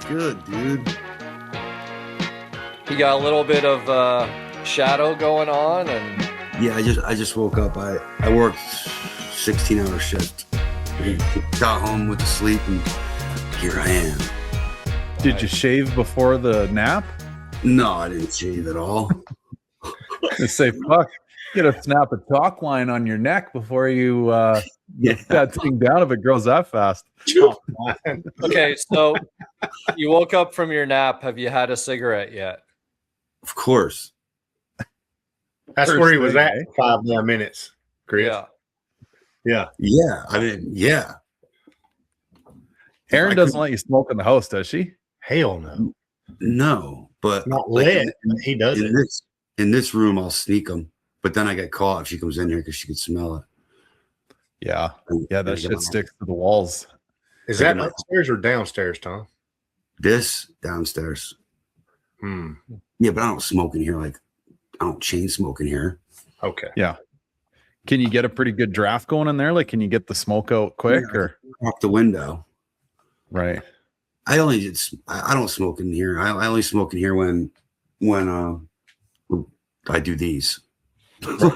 good, dude? You got a little bit of shadow going on, and yeah, I just woke up. I worked 16-hour shift. Got home with the sleep, and here I am. Did you shave before the nap? No, I didn't shave at all. They say, fuck, get a snap a talk line on your neck before you get that thing down if it grows that fast. Okay, so you woke up from your nap. Have you had a cigarette yet? Of course. That's First where he was thing, at eh? for 5 more minutes, Chris. Yeah. Yeah. I mean, yeah. Erin doesn't let you smoke in the house, does she? Hell no. No, but Not like, lit. He does it. In this room, I'll sneak them. But then I get caught if she comes in here because she can smell it. Yeah. Yeah, that shit sticks to the walls. Is that upstairs or downstairs, Tom? This downstairs. Yeah, but I don't smoke in here. Like, I don't chain smoke in here. Okay. Yeah. Can you get a pretty good draft going in there? Like, can you get the smoke out quick? Yeah, or off the window? Right. I don't smoke in here. I only smoke in here when I do these. When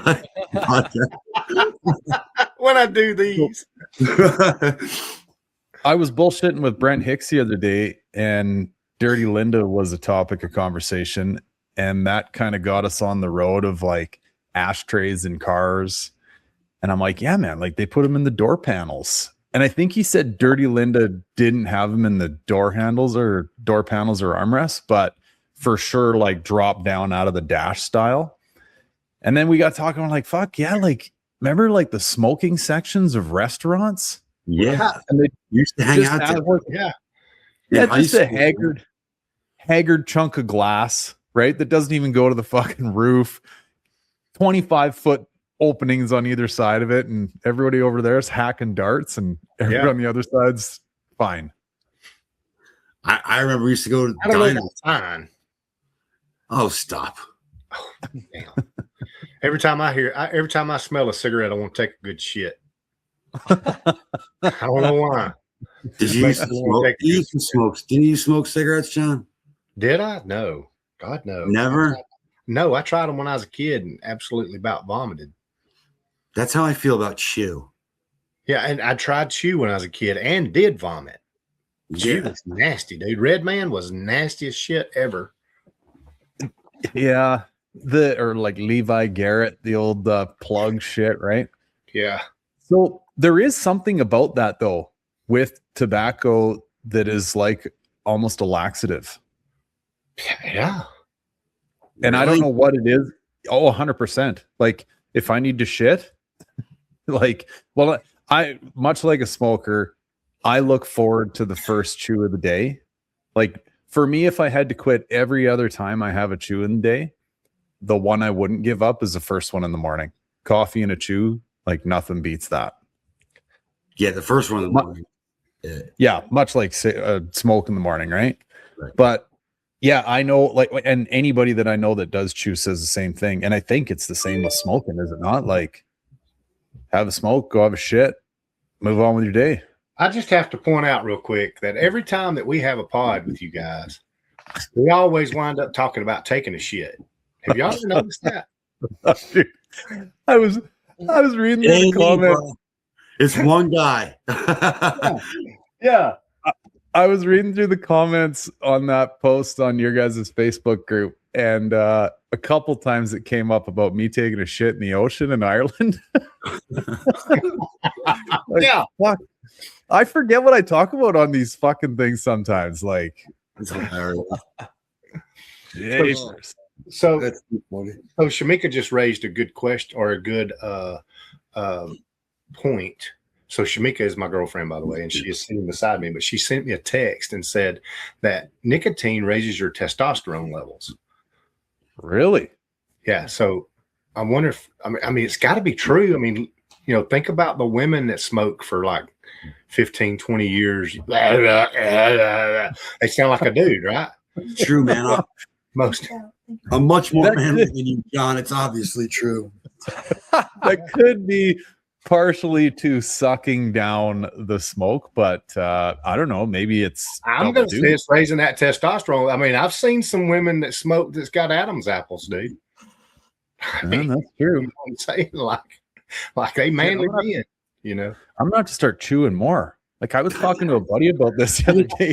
I do these. I was bullshitting with Brent Hicks the other day, and Dirty Linda was a topic of conversation, and that kind of got us on the road of like ashtrays in cars. And I'm like, yeah, man, like they put them in the door panels. And I think he said Dirty Linda didn't have them in the door handles or door panels or armrests, but for sure, like drop down out of the dash style. And then we got talking, like, fuck yeah, like remember like the smoking sections of restaurants? Yeah. And they used to hang out there. Yeah, just a haggard chunk of glass, right? That doesn't even go to the fucking roof. 25-foot openings on either side of it, and everybody over there is hacking darts, and everybody on the other side's fine. I remember we used to go to fine. Oh, stop. Oh, damn. Every time I smell a cigarette, I want to take a good shit. I don't know why. Did you smoke? Didn't you smoke cigarettes, John? Did I? No. God, no. Never? No, I tried them when I was a kid and absolutely about vomited. That's how I feel about chew. Yeah, and I tried chew when I was a kid and did vomit. Chew was nasty, dude. Red Man was nasty as shit ever. Yeah. Or like Levi Garrett, the old plug shit, right? Yeah. So there is something about that though with tobacco that is like almost a laxative. Yeah. And I don't know what it is. Oh, 100%. Like if I need to shit, like, well, I much like a smoker, I look forward to the first chew of the day. Like for me, if I had to quit every other time I have a chew in the day, the one I wouldn't give up is the first one in the morning. Coffee and a chew, like nothing beats that. Yeah, the first one in the morning. Yeah, much like smoke in the morning, right? But yeah, I know, like, and anybody that I know that does chew says the same thing. And I think it's the same with smoking, is it not? Like, have a smoke, go have a shit, move on with your day. I just have to point out real quick that every time that we have a pod with you guys, we always wind up talking about taking a shit. Have y'all ever noticed that? Dude, I was reading the comment. It's one guy. Yeah. I was reading through the comments on that post on your guys' Facebook group, and a couple times it came up about me taking a shit in the ocean in Ireland. Like, yeah. Fuck. I forget what I talk about on these fucking things sometimes. Like, it's hilarious. So Shamika just raised a good question or a good point. So Shamika is my girlfriend, by the way, and she is sitting beside me, but she sent me a text and said that nicotine raises your testosterone levels. Really? Yeah. So I wonder if, I mean, it's got to be true. I mean, you know, think about the women that smoke for like 15, 20 years. They sound like a dude, right? True, man. I'm much more manly than you, John. It's obviously true. That could be partially to sucking down the smoke, but I don't know. Maybe it's. I'm going to say it's raising that testosterone. I mean, I've seen some women that smoke that's got Adam's apples, dude. I mean, that's true. You know what I'm saying? Like they manly men, you know. I'm going to have to start chewing more. Like I was talking to a buddy about this the other day.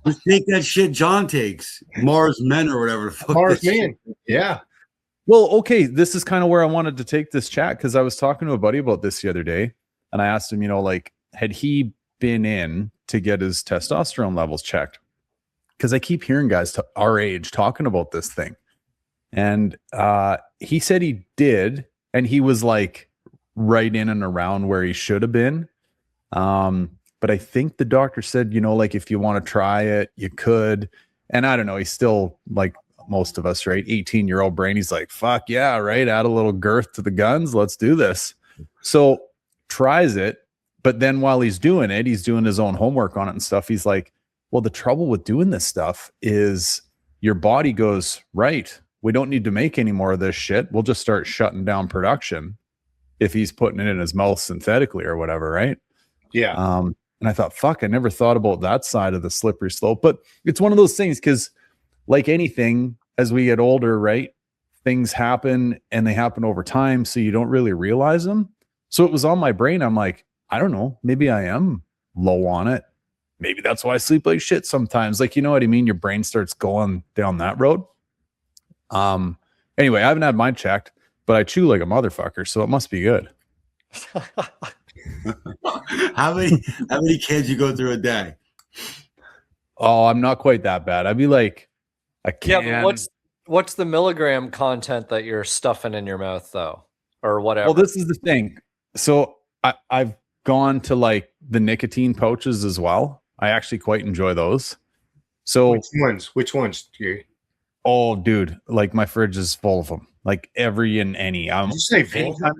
Just take that shit John takes. Mars Men or whatever. Mars Men. Yeah. Well, okay. This is kind of where I wanted to take this chat because I was talking to a buddy about this the other day. And I asked him, you know, like, had he been in to get his testosterone levels checked? Because I keep hearing guys our age talking about this thing. And he said he did. And he was like right in and around where he should have been. But I think the doctor said, you know, like if you want to try it, you could. And I don't know. He's still like most of us, right? 18-year-old brain. He's like, fuck yeah, right? Add a little girth to the guns. Let's do this. So tries it. But then while he's doing it, he's doing his own homework on it and stuff. He's like, well, the trouble with doing this stuff is your body goes, right, we don't need to make any more of this shit. We'll just start shutting down production if he's putting it in his mouth synthetically or whatever, right? Yeah. And I thought, fuck, I never thought about that side of the slippery slope. But it's one of those things because like anything, as we get older, right, things happen and they happen over time. So you don't really realize them. So it was on my brain. I'm like, I don't know, maybe I am low on it. Maybe that's why I sleep like shit sometimes. Like, you know what I mean? Your brain starts going down that road. Anyway, I haven't had mine checked, but I chew like a motherfucker. So it must be good. How many cans you go through a day? Oh, I'm not quite that bad. I'd be like a can. Yeah, but what's the milligram content that you're stuffing in your mouth though, or whatever? Well, this is the thing. So I've gone to like the nicotine pouches as well. I actually quite enjoy those. So which ones, Gary? Oh, dude, like my fridge is full of them. Like every and any. Did you say vulva?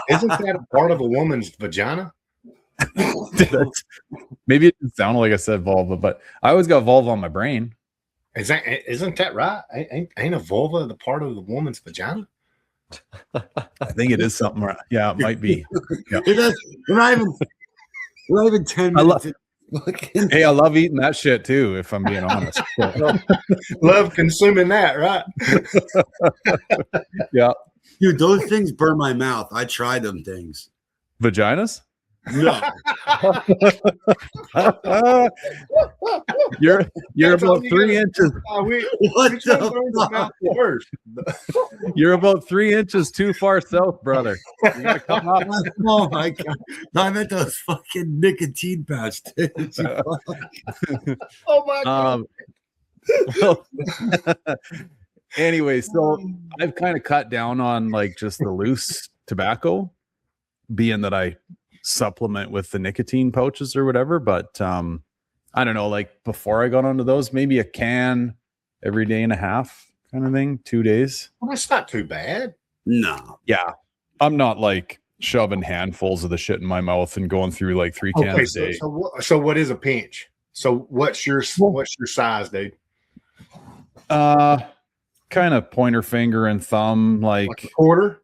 Isn't that a part of a woman's vagina? Maybe it didn't sound like I said vulva, but I always got vulva on my brain. Isn't that right? Ain't a vulva the part of the woman's vagina? I think it is something. Yeah, it might be. Yeah. We're not even 10 minutes. Hey, I love eating that shit too, if I'm being honest. Love consuming that, right? Yeah. Dude, those things burn my mouth. I tried them things. Vaginas? No. You're about 3 inches. What the fuck? You're about 3 inches too far south, brother. You gotta come up. Oh my god! No, I meant those fucking nicotine pouches. Oh my god! Anyway, so I've kind of cut down on like just the loose tobacco, being that I supplement with the nicotine pouches or whatever. But I don't know, like before I got onto those, maybe a can every day and a half kind of thing, 2 days. Well, that's not too bad. No. Yeah. I'm not like shoving handfuls of the shit in my mouth and going through like 3 cans a day. So what is a pinch? So what's your size, dude? Kind of pointer finger and thumb, like a quarter.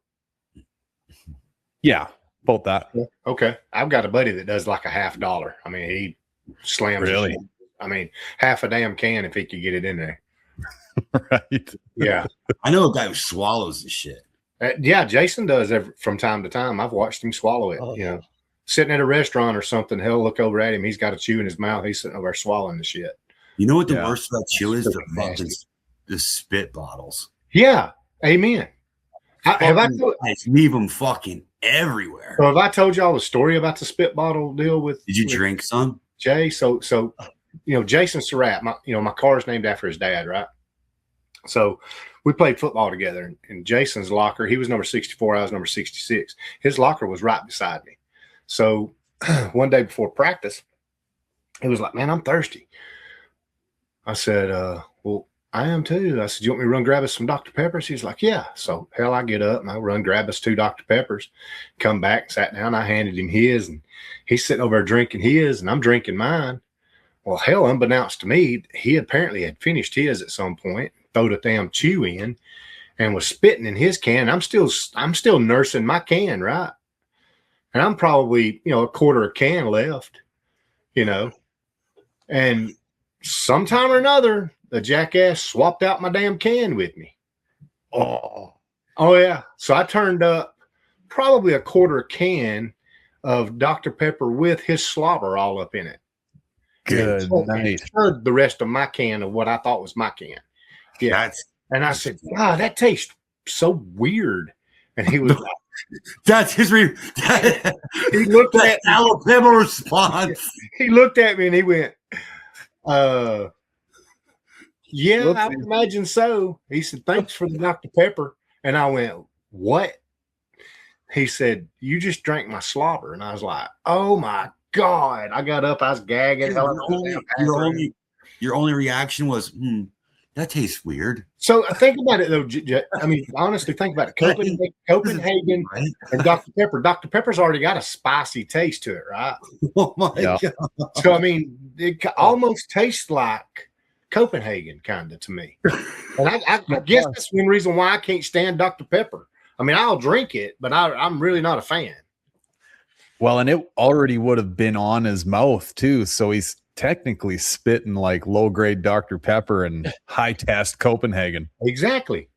Yeah, about that. Okay, I've got a buddy that does like a $50. I mean, he slams. Really? I mean, half a damn can if he could get it in there. Right. Yeah. I know a guy who swallows the shit. Yeah, Jason does from time to time. I've watched him swallow it. You know, sitting at a restaurant or something, he'll look over at him. He's got a chew in his mouth. He's sitting over there swallowing the shit. You know what the worst about chew is? The spit bottles. Yeah. Amen. Leave them fucking everywhere. So have I told y'all the story about the spit bottle deal with? Did you drink some? Jay? So you know, Jason Surratt, my car's named after his dad, right? So we played football together, and Jason's locker, he was number 64, I was number 66. His locker was right beside me. So one day before practice, he was like, "Man, I'm thirsty." I said, well, I am too. I said, "You want me to run grab us some Dr. Peppers?" He's like, "Yeah." So hell, I get up and I run grab us 2 Dr. Peppers, come back, sat down. I handed him his, and he's sitting over there drinking his, and I'm drinking mine. Well, hell, unbeknownst to me, he apparently had finished his at some point, throwed a damn chew in, and was spitting in his can. I'm still nursing my can, right? and I'm probably, a quarter a can left, and sometime or another, the jackass swapped out my damn can with me. Oh yeah. So I turned up probably a quarter can of Dr. Pepper with his slobber all up in it. Good night. Heard the rest of my can of what I thought was my can. Yeah. And I said, wow, that tastes so weird. And he was like, that's his he looked at Alabama response. He looked at me and he went, yeah, I would imagine so. He said, thanks for the Dr. Pepper. And I went, what? He said, you just drank my slobber. And I was like, oh my God. I got up, I was gagging. Your only reaction was, that tastes weird. So think about it, though. I mean, honestly, think about it. Copenhagen and Dr. Pepper. Dr. Pepper's already got a spicy taste to it, right? Oh, my God. So, I mean, it almost tastes like Copenhagen, kind of, to me. And I guess that's one reason why I can't stand Dr. Pepper. I mean, I'll drink it, but I'm really not a fan. Well, and it already would have been on his mouth, too. So he's technically spitting like low-grade Dr. Pepper and high-test Copenhagen. Exactly.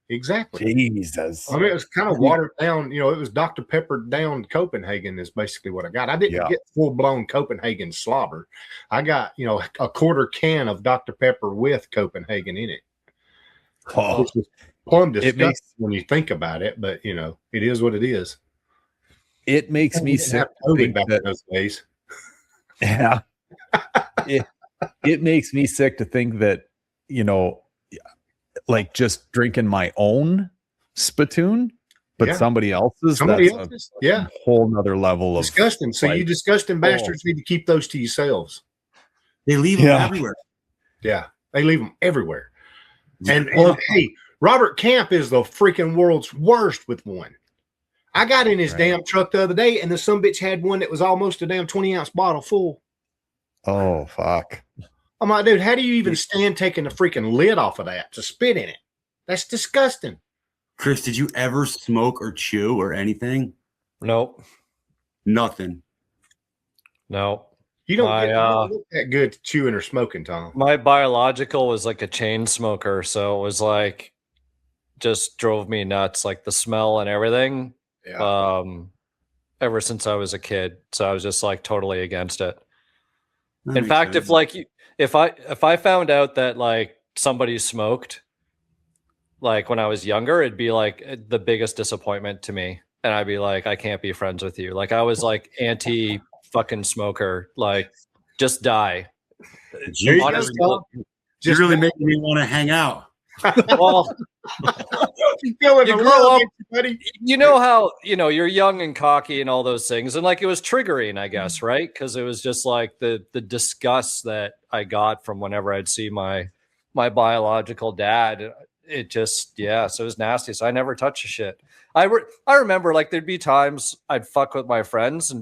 Jesus. I mean, it was kind of watered down. It was Dr. Pepper down Copenhagen is basically what I got. I didn't get full-blown Copenhagen slobber. I got, a quarter can of Dr. Pepper with Copenhagen in it. Oh, which is plumb disgusting when you think about it, but, it is what it is. It makes me sick. Back in those days. Yeah. It makes me sick to think that, like just drinking my own spittoon, but somebody else's, a whole nother level of disgusting. So you disgusting bastards need to keep those to yourselves. They leave them everywhere. Yeah, they leave them everywhere. And hey, Robert Camp is the freaking world's worst with one. I got in his damn truck the other day, and the sumbitch had one that was almost a damn 20-ounce bottle full. Oh, fuck. I'm like, dude, how do you even stand taking the freaking lid off of that to spit in it? That's disgusting. Chris, did you ever smoke or chew or anything? Nope. Nothing. No. You don't look that good chewing or smoking, Tom. My biological was like a chain smoker, so it was like just drove me nuts, like the smell and everything. Yeah. Ever since I was a kid, so I was just like totally against it. That In fact, sense. if I found out that like somebody smoked, like when I was younger, it'd be like the biggest disappointment to me, and I'd be like, I can't be friends with you. Like I was like anti fucking smoker, like just die. You're really making me want to hang out. Well, you grow up, buddy. You know how you're young and cocky and all those things, and like it was triggering, I guess, right? Because it was just like the disgust that I got from whenever I'd see my biological dad. It just so it was nasty. So I never touched the shit. I remember like there'd be times I'd fuck with my friends and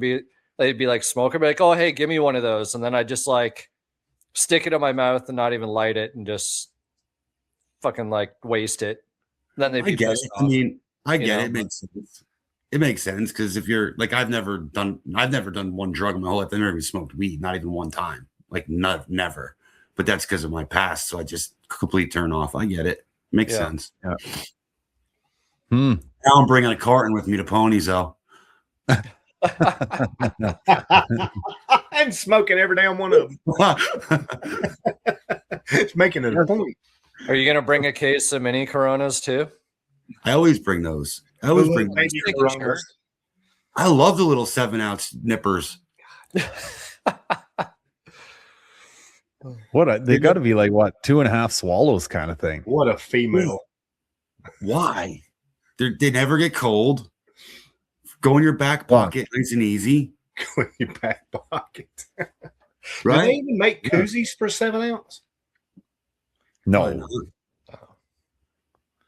they'd be like smoking, be like, oh hey, give me one of those, and then I just like stick it in my mouth and not even light it and just fucking like waste it. Then they'd be pissed off. I mean, I get it. It makes sense. It makes sense because if you're like, I've never done one drug in my whole life. I've never even smoked weed, not even one time. Like never. But that's because of my past. So I just complete turn off. I get it. Makes sense. Yeah. Now I'm bringing a carton with me to Ponies, though. I'm smoking every damn one of them. It's making it a point. Are you gonna bring a case of mini Coronas too? I always bring those. I love the little 7-ounce nippers. They got to be like 2.5 swallows kind of thing. What a female. Why? They never get cold. Go in your back pocket, nice and easy. Go in your back pocket. Right? Do they even make koozies for 7 ounce? No.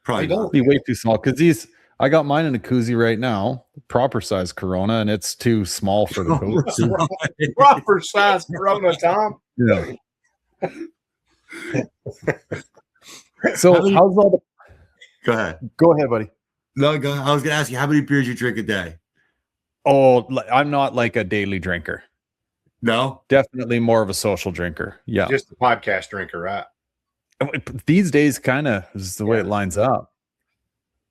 Probably don't. Be way too small because I got mine in a koozie right now, proper size Corona, and it's too small for the koozie. Proper size Corona, Tom. Yeah. So how's all the? Go ahead. Go ahead, buddy. No, go. I was gonna ask you how many beers you drink a day. Oh, I'm not like a daily drinker. No, Definitely more of a social drinker. Yeah. Just a podcast drinker, right? These days kind of is the way Yeah. it lines up.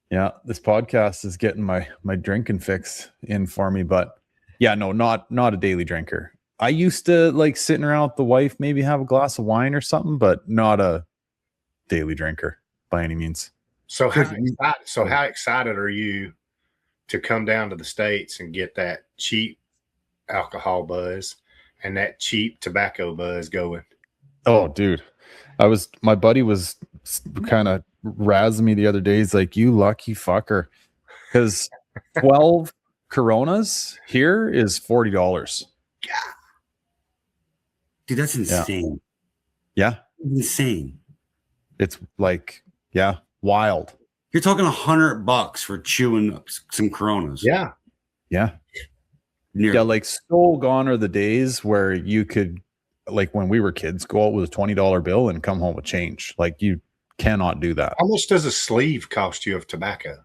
Yeah, this podcast is getting my drinking fix in for me, but yeah, no, not a daily drinker. I used to like sitting around with the wife, maybe have a glass of wine or something, but not a daily drinker by any means. So how excited are you to come down to the States and get that cheap alcohol buzz and that cheap tobacco buzz going? Oh, dude. My buddy was kind of razzing me the other day. He's like, you lucky fucker. Because 12 Coronas here is $40. dude, that's insane. Yeah. Insane. It's like, yeah, wild. You're talking $100 for chewing up some Coronas. Yeah. Yeah. Near. Yeah. Like, so gone are the days where you could, like, when we were kids, go out with a $20 bill and come home with change. Like, you cannot do that. How much does a sleeve cost you of tobacco?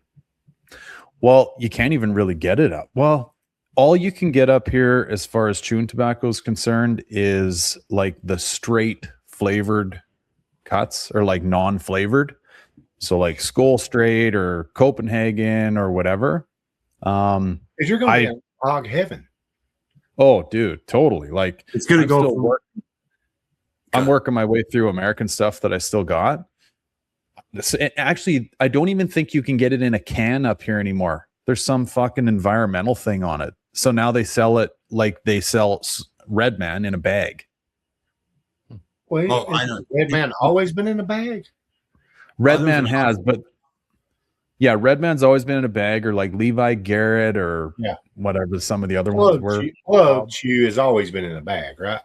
Well, you can't even really get it up. Well, all you can get up here as far as chewing tobacco is concerned is like the straight flavored cuts or like non-flavored. So like Skull Straight or Copenhagen or whatever. Because you're going to be in hog heaven. Oh, dude, totally. Like It's going to go. I'm working my way through American stuff that I still got. Actually, I don't even think you can get it in a can up here anymore. There's some fucking environmental thing on it. So now they sell it like they sell Red Man in a bag. Wait, I know. Red Man always been in a bag? Red Man has, but yeah, Red Man's always been in a bag, or like Levi Garrett or whatever some of the other ones were. Club Chew has always been in a bag, right?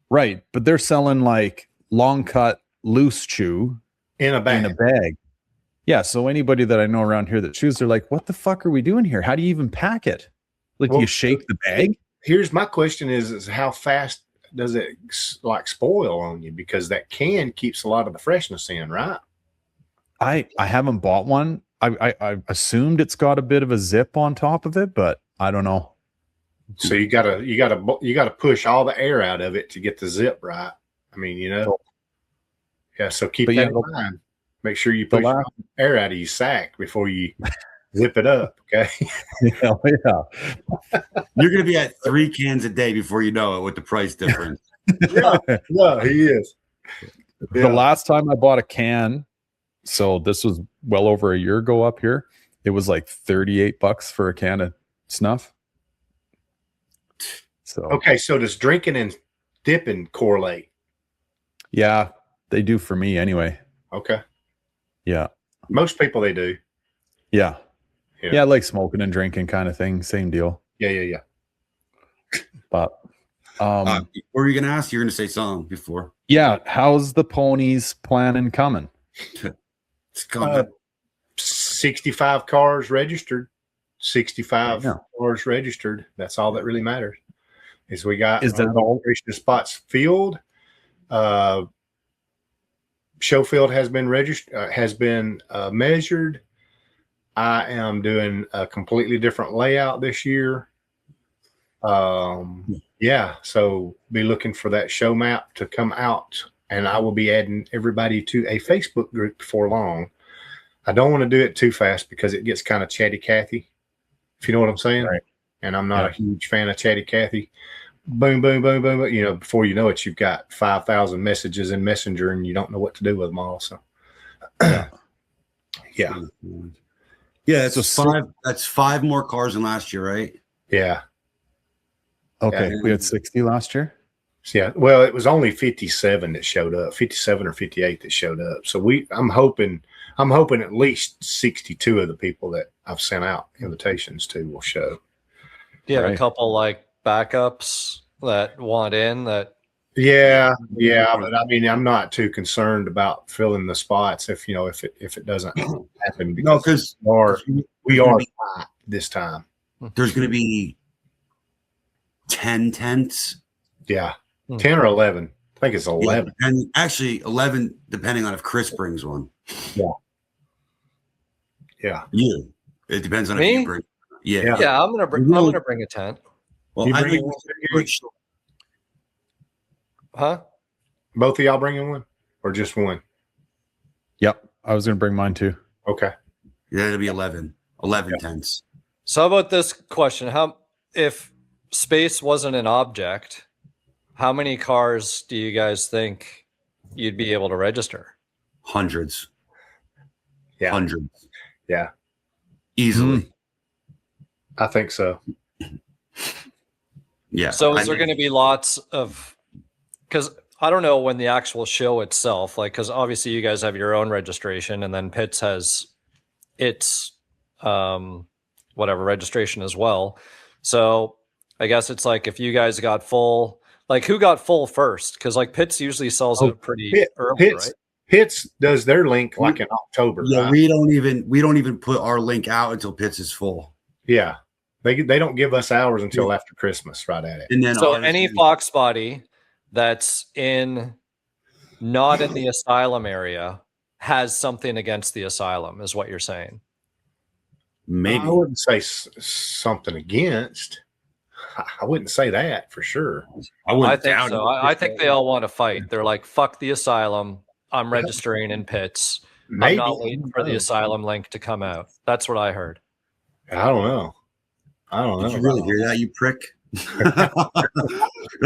Right, but they're selling like long cut loose chew In a bag. Yeah, so anybody that I know around here that chews, they're like, what the fuck are we doing here? How do you even pack it? Like, do you shake the bag? Here's my question is how fast does it like spoil on you? Because that can keeps a lot of the freshness in, right? I haven't bought one. I assumed it's got a bit of a zip on top of it, but I don't know. So you gotta push all the air out of it to get the zip right. I mean, yeah. So keep that in mind. Make sure you push air out of your sack before you zip it up. Okay. Yeah. You're going to be at 3 cans a day before you know it with the price difference. Yeah, he is. The last time I bought a can, so this was well over a year ago up here, it was like $38 for a can of snuff. So okay, so does drinking and dipping correlate? Yeah, they do for me anyway. Okay. Yeah. Most people they do. Yeah. Yeah, like smoking and drinking kind of thing. Same deal. Yeah. But what were you going to ask? You're going to say something before. Yeah. How's the Ponies planning coming? It's coming. 65 cars registered. 65 cars registered. That's all that really matters. Is we got registration spots filled. Show field has been registered, has been measured. I am doing a completely different layout this year. Yeah, so be looking for that show map to come out, and I will be adding everybody to a Facebook group before long. I don't want to do it too fast because it gets kind of chatty Cathy, if you know what I'm saying. Right. And I'm not a huge fan of chatty Cathy. Boom, boom, boom, boom, boom. You know, before you know it, you've got 5,000 messages in Messenger, and you don't know what to do with them all. So, yeah. That's 5 more cars than last year, right? Yeah. Okay, we had 60 last year. Yeah, well, it was only 57 that showed up, 57 or 58 that showed up. So I'm hoping at least 62 of the people that I've sent out invitations to will show. Yeah, a couple like backups that want in that. Yeah, but I mean, I'm not too concerned about filling the spots if it doesn't happen. Because we are hot this time. There's going to be 10 tents. Yeah, 10 or 11. I think it's 11. Yeah, and actually 11, depending on if Chris brings one. Yeah. You. It depends on Me? if you bring. Yeah. Yeah, I'm gonna bring a tent. Well, You I bring think one? Huh? Both of y'all bringing one, or just one? Yep. I was going to bring mine too. Okay. Yeah, it'll be 11 tents. So how about this question? If space wasn't an object, how many cars do you guys think you'd be able to register? Hundreds. Yeah. Hundreds. Yeah. Easily. I think so. Yeah. So is there going to be lots of, because I don't know when the actual show itself, like, because obviously you guys have your own registration and then Pitts has its whatever registration as well. So I guess it's like if you guys got full, like who got full first? Because like Pitts usually sells it pretty early, right? Pitts does their link like in October. Yeah, right? we don't even put our link out until Pitts is full. Yeah. They don't give us hours until after Christmas, right at it. And then So any foxbody that's not in the asylum area has something against the asylum, is what you're saying. maybe I wouldn't say something against. I wouldn't say that for sure. I think so. I think they all want to fight. They're like, fuck the asylum. I'm registering in Pitts. Maybe. I'm not waiting for the asylum link to come out. That's what I heard. I don't know. Did you really hear that, you prick?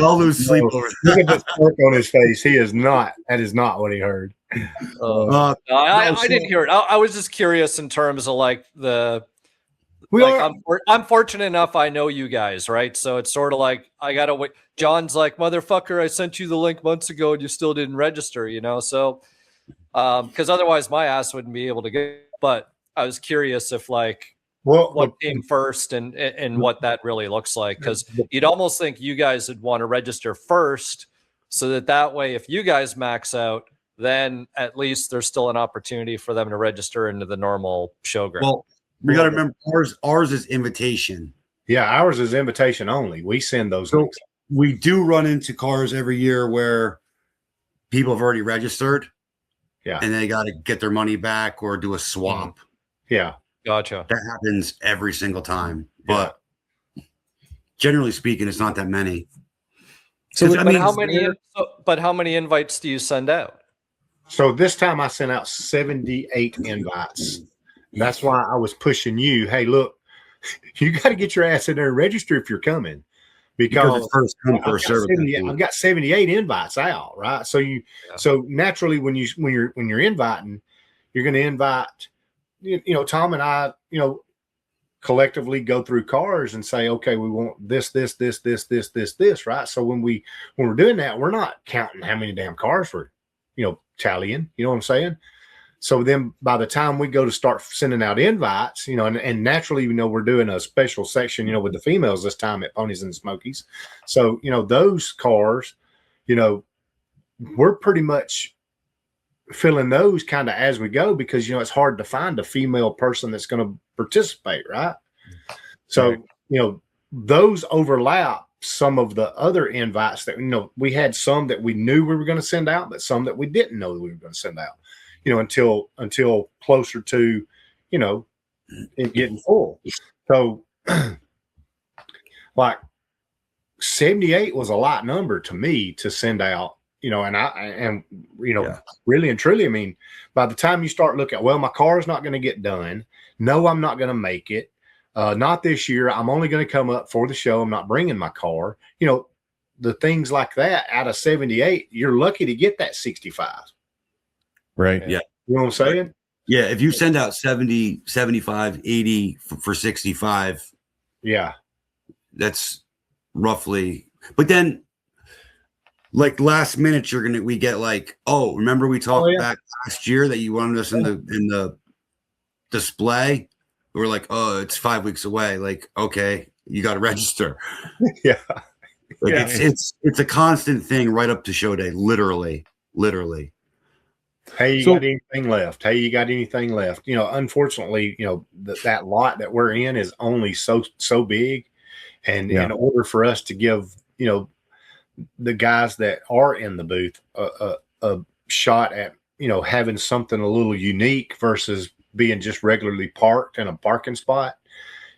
All lose sleep over Look at the smirk on his face. He is not. That is not what he heard. I didn't hear it. I was just curious in terms of like I'm fortunate enough. I know you guys, right? So it's sort of like I gotta wait. John's like, motherfucker, I sent you the link months ago and you still didn't register, you know? So, because otherwise my ass wouldn't be able to get. But I was curious if like what came first and what that really looks like, because you'd almost think you guys would want to register first, so that way if you guys max out, then at least there's still an opportunity for them to register into the normal showground. Well, we got to remember ours is invitation. Yeah, ours is invitation only. We send those links. We do run into cars every year where people have already registered. Yeah. And they got to get their money back or do a swap. Yeah. Gotcha. That happens every single time. But generally speaking, it's not that many. So, but how many invites do you send out? So this time I sent out 78 invites. That's why I was pushing you. Hey, look, you got to get your ass in there and register if you're coming, because it's first come first serve. I've got 78 invites out, right? So so naturally when you're inviting, you're going to invite. You know, Tom and I, collectively go through cars and say, okay, we want this, right? So when we're doing that, we're not counting how many damn cars we're, tallying. You know what I'm saying? So then by the time we go to start sending out invites, and naturally, we're doing a special section, with the females this time at Ponies and Smokies. So, those cars, we're pretty much filling those kind of as we go, because, it's hard to find a female person that's going to participate. Right. So, those overlap some of the other invites that, we had some that we knew we were going to send out, but some that we didn't know that we were going to send out. Until closer to, it getting full. So like 78 was a lot number to me to send out, really and truly, I mean, by the time you start looking at, well, my car is not going to get done. No, I'm not going to make it. Not this year. I'm only going to come up for the show. I'm not bringing my car. The things like that out of 78, you're lucky to get that 65. Right. Yeah. You know what I'm saying? Yeah. If you send out 70, 75, 80 for 65. Yeah. That's roughly, but then like last minute, we get like, oh, remember we talked back last year that you wanted us in the display? We're like, oh, it's 5 weeks away. Like, okay, you got to register. Yeah. Like it's a constant thing right up to show day. Literally. Hey, you got anything left? Hey, you got anything left? Unfortunately, that lot that we're in is only so big. And in order for us to give, the guys that are in the booth a shot at, having something a little unique versus being just regularly parked in a parking spot,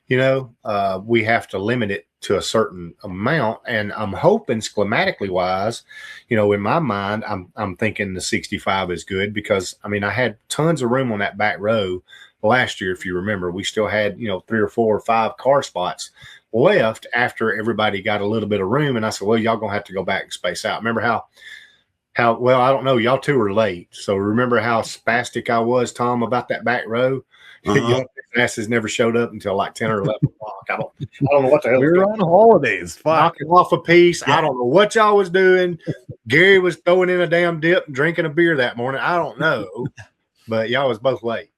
we have to limit it to a certain amount. And I'm hoping schematically wise, in my mind, I'm thinking the 65 is good because I had tons of room on that back row last year. If you remember, we still had, 3 or 4 or 5 car spots left after everybody got a little bit of room. And I said, well, y'all gonna have to go back and space out. Remember how well, I don't know, y'all two were late. So remember how spastic I was, Tom, about that back row? Y'all asses never showed up until like 10 or 11 o'clock. I don't know what the hell. We were on holidays. Fuck. Knocking off a piece. Yeah. I don't know what y'all was doing. Gary was throwing in a damn dip and drinking a beer that morning. I don't know, but y'all was both late.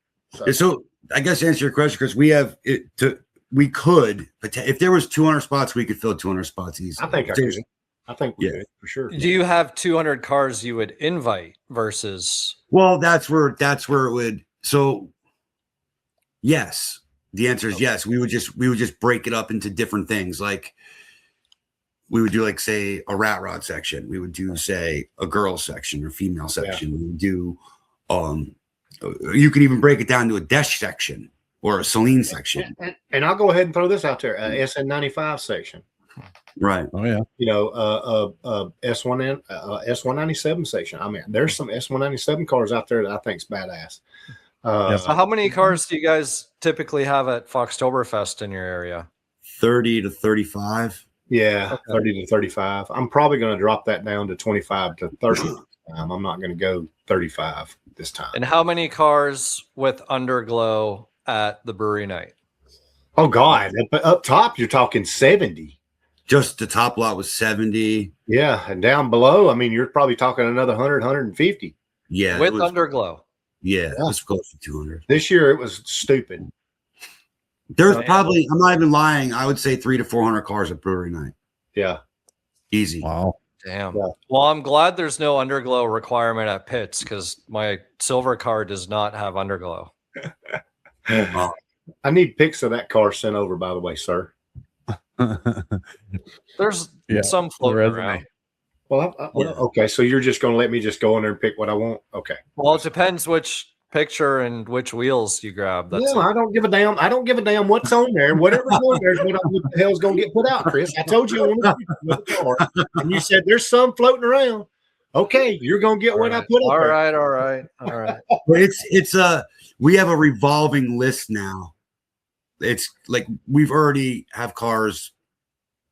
So I guess to answer your question, Chris, we could, if there was 200 spots, we could fill 200 spots easily. I think we could for sure. Do you have 200 cars you would invite versus? Well, that's where it would. So yes, the answer is yes. We would just break it up into different things. Like we would do, like, say, a rat rod section. We would do, say, a girl section or female section. Yeah. We would do, you could even break it down to a Desh section or a Celine section. And I'll go ahead and throw this out there: SN95 section. Right. Oh yeah. S1 S197 section. There's some S197 cars out there that I think's badass. So how many cars do you guys typically have at Foxtoberfest in your area? 30 to 35. Yeah, okay. 30 to 35. I'm probably going to drop that down to 25 to 30. I'm not going to go 35 this time. And how many cars with underglow at the brewery night? Oh God, up top you're talking 70. Just the top lot was 70. Yeah, and down below, you're probably talking another 100, 150. Yeah, with underglow. Yeah, it was close to 200. This year it was stupid. There's probably, I'm not even lying, I would say 300 to 400 cars at brewery night. Yeah. Easy. Wow. Damn. Yeah. Well, I'm glad there's no underglow requirement at pits because my silver car does not have underglow. I need pics of that car sent over, by the way, sir. There's some floating around. Well, okay. So you're just going to let me just go in there and pick what I want? Okay. Well, it depends which picture and which wheels you grab. That's I don't give a damn. I don't give a damn what's on there. Whatever's on there is what the hell's going to get put out, Chris. I told you I wanted to with the car, and you said there's some floating around. Okay, you're going to get what I put up there. All right. It's we have a revolving list now. It's like we've already have cars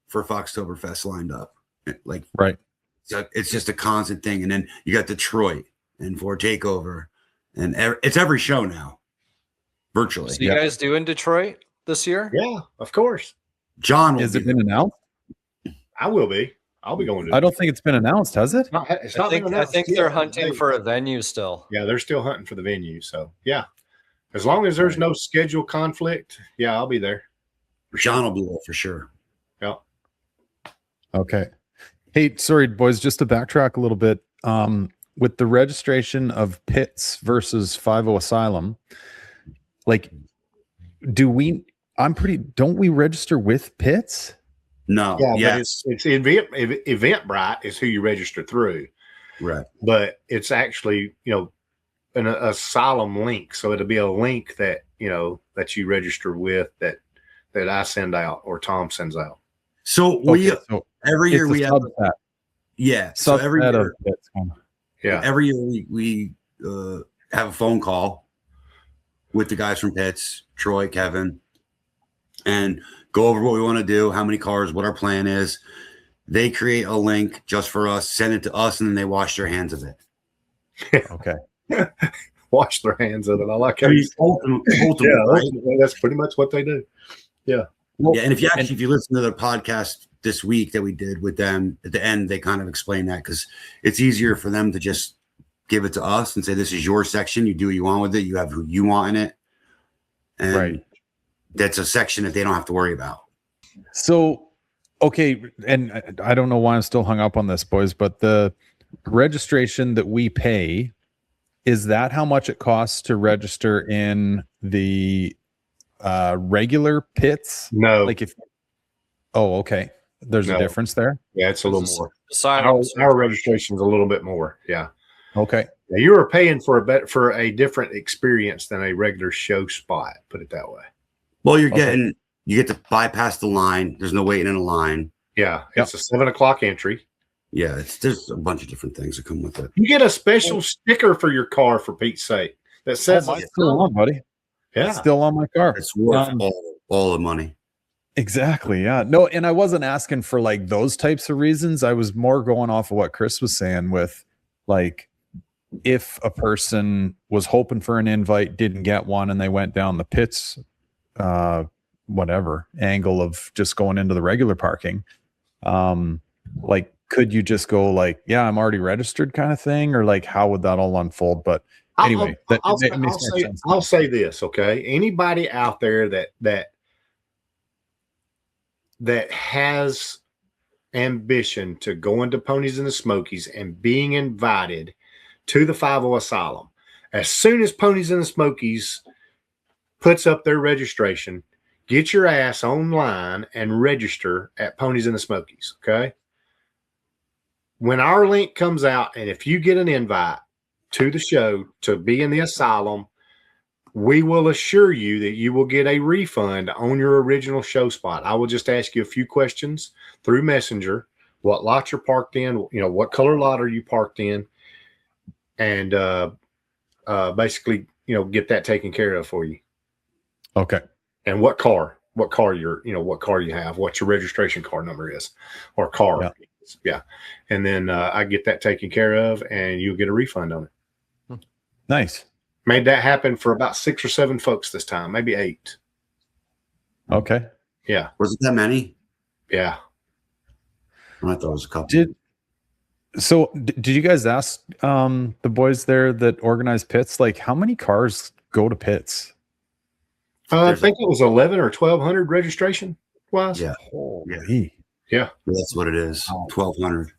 for Foxtoberfest lined up. Like, right. So it's just a constant thing. And then you got Detroit and Ford Takeover, and it's every show now, virtually. So you guys do in Detroit this year? Yeah, of course. John, has it been announced? I will be. I'll be going to. I don't think it's been announced, has it? I think they're hunting for a venue still. Yeah, they're still hunting for the venue. So yeah, as long as there's no schedule conflict, yeah, I'll be there. John will be there for sure. Yeah. Okay. Hey, sorry, boys, just to backtrack a little bit. With the registration of pits versus Five-0 Asylum, like, don't we register with pits? No. Yeah. But it's Eventbrite is who you register through. Right. But it's actually, an asylum link. So it'll be a link that, that you register with that I send out or Tom sends out. So every year we have that. Yeah. So every year, every year we have a phone call with the guys from pits, Troy, Kevin, and go over what we want to do, how many cars, what our plan is. They create a link just for us, send it to us, and then they wash their hands of it. Okay. Wash their hands of it. I like how ultimately, right? That's pretty much what they do. Yeah. Well, yeah, and if you listen to the podcast this week that we did with them, at the end they kind of explain that because it's easier for them to just give it to us and say, this is your section, you do what you want with it, you have who you want in it, and right. That's a section that they don't have to worry about. So okay, and I don't know why I'm still hung up on this, boys, but the registration that we pay, is that how much it costs to register in the regular pits? No. Okay. There's a difference there? Yeah, it's a little more. Our registration's a little bit more. Yeah. Okay. Now, you are paying for a different experience than a regular show spot, put it that way. Well, you're getting You get to bypass the line. There's no waiting in a line. Yeah, it's a 7 o'clock entry. Yeah, there's a bunch of different things that come with it. You get a special sticker for your car, for Pete's sake, that says mine's still on, buddy. Yeah, It's still on my car. It's worth all the money. Exactly. Yeah. No, and I wasn't asking for like those types of reasons. I was more going off of what Chris was saying with like, if a person was hoping for an invite, didn't get one, and they went down the pits, whatever angle of just going into the regular parking, like, could you just go like, yeah, I'm already registered kind of thing, or like, how would that all unfold? But anyway, I'll say this, okay? Anybody out there that has ambition to go into Ponies and the Smokies and being invited to the Five-0 Asylum, as soon as Ponies and the Smokies puts up their registration, get your ass online and register at Ponies and the Smokies, okay? When our link comes out, and if you get an invite to the show to be in the asylum, we will assure you that you will get a refund on your original show spot. I will just ask you a few questions through Messenger. What lot you're parked in, what color lot are you parked in, and basically, get that taken care of for you. Okay. And what car you have, what your registration car number is, or car. Yeah. Yeah. And then I get that taken care of, and you'll get a refund on it. Nice. Made that happen for about 6 or 7 folks this time, maybe 8. Okay. Yeah. Was it that many? Yeah. I thought it was a couple. Did you guys ask the boys there that organize pits, like, how many cars go to pits? I think it was 11 or 1,200 registration wise. Yeah. Holy. Yeah. That's what it is. 1,200.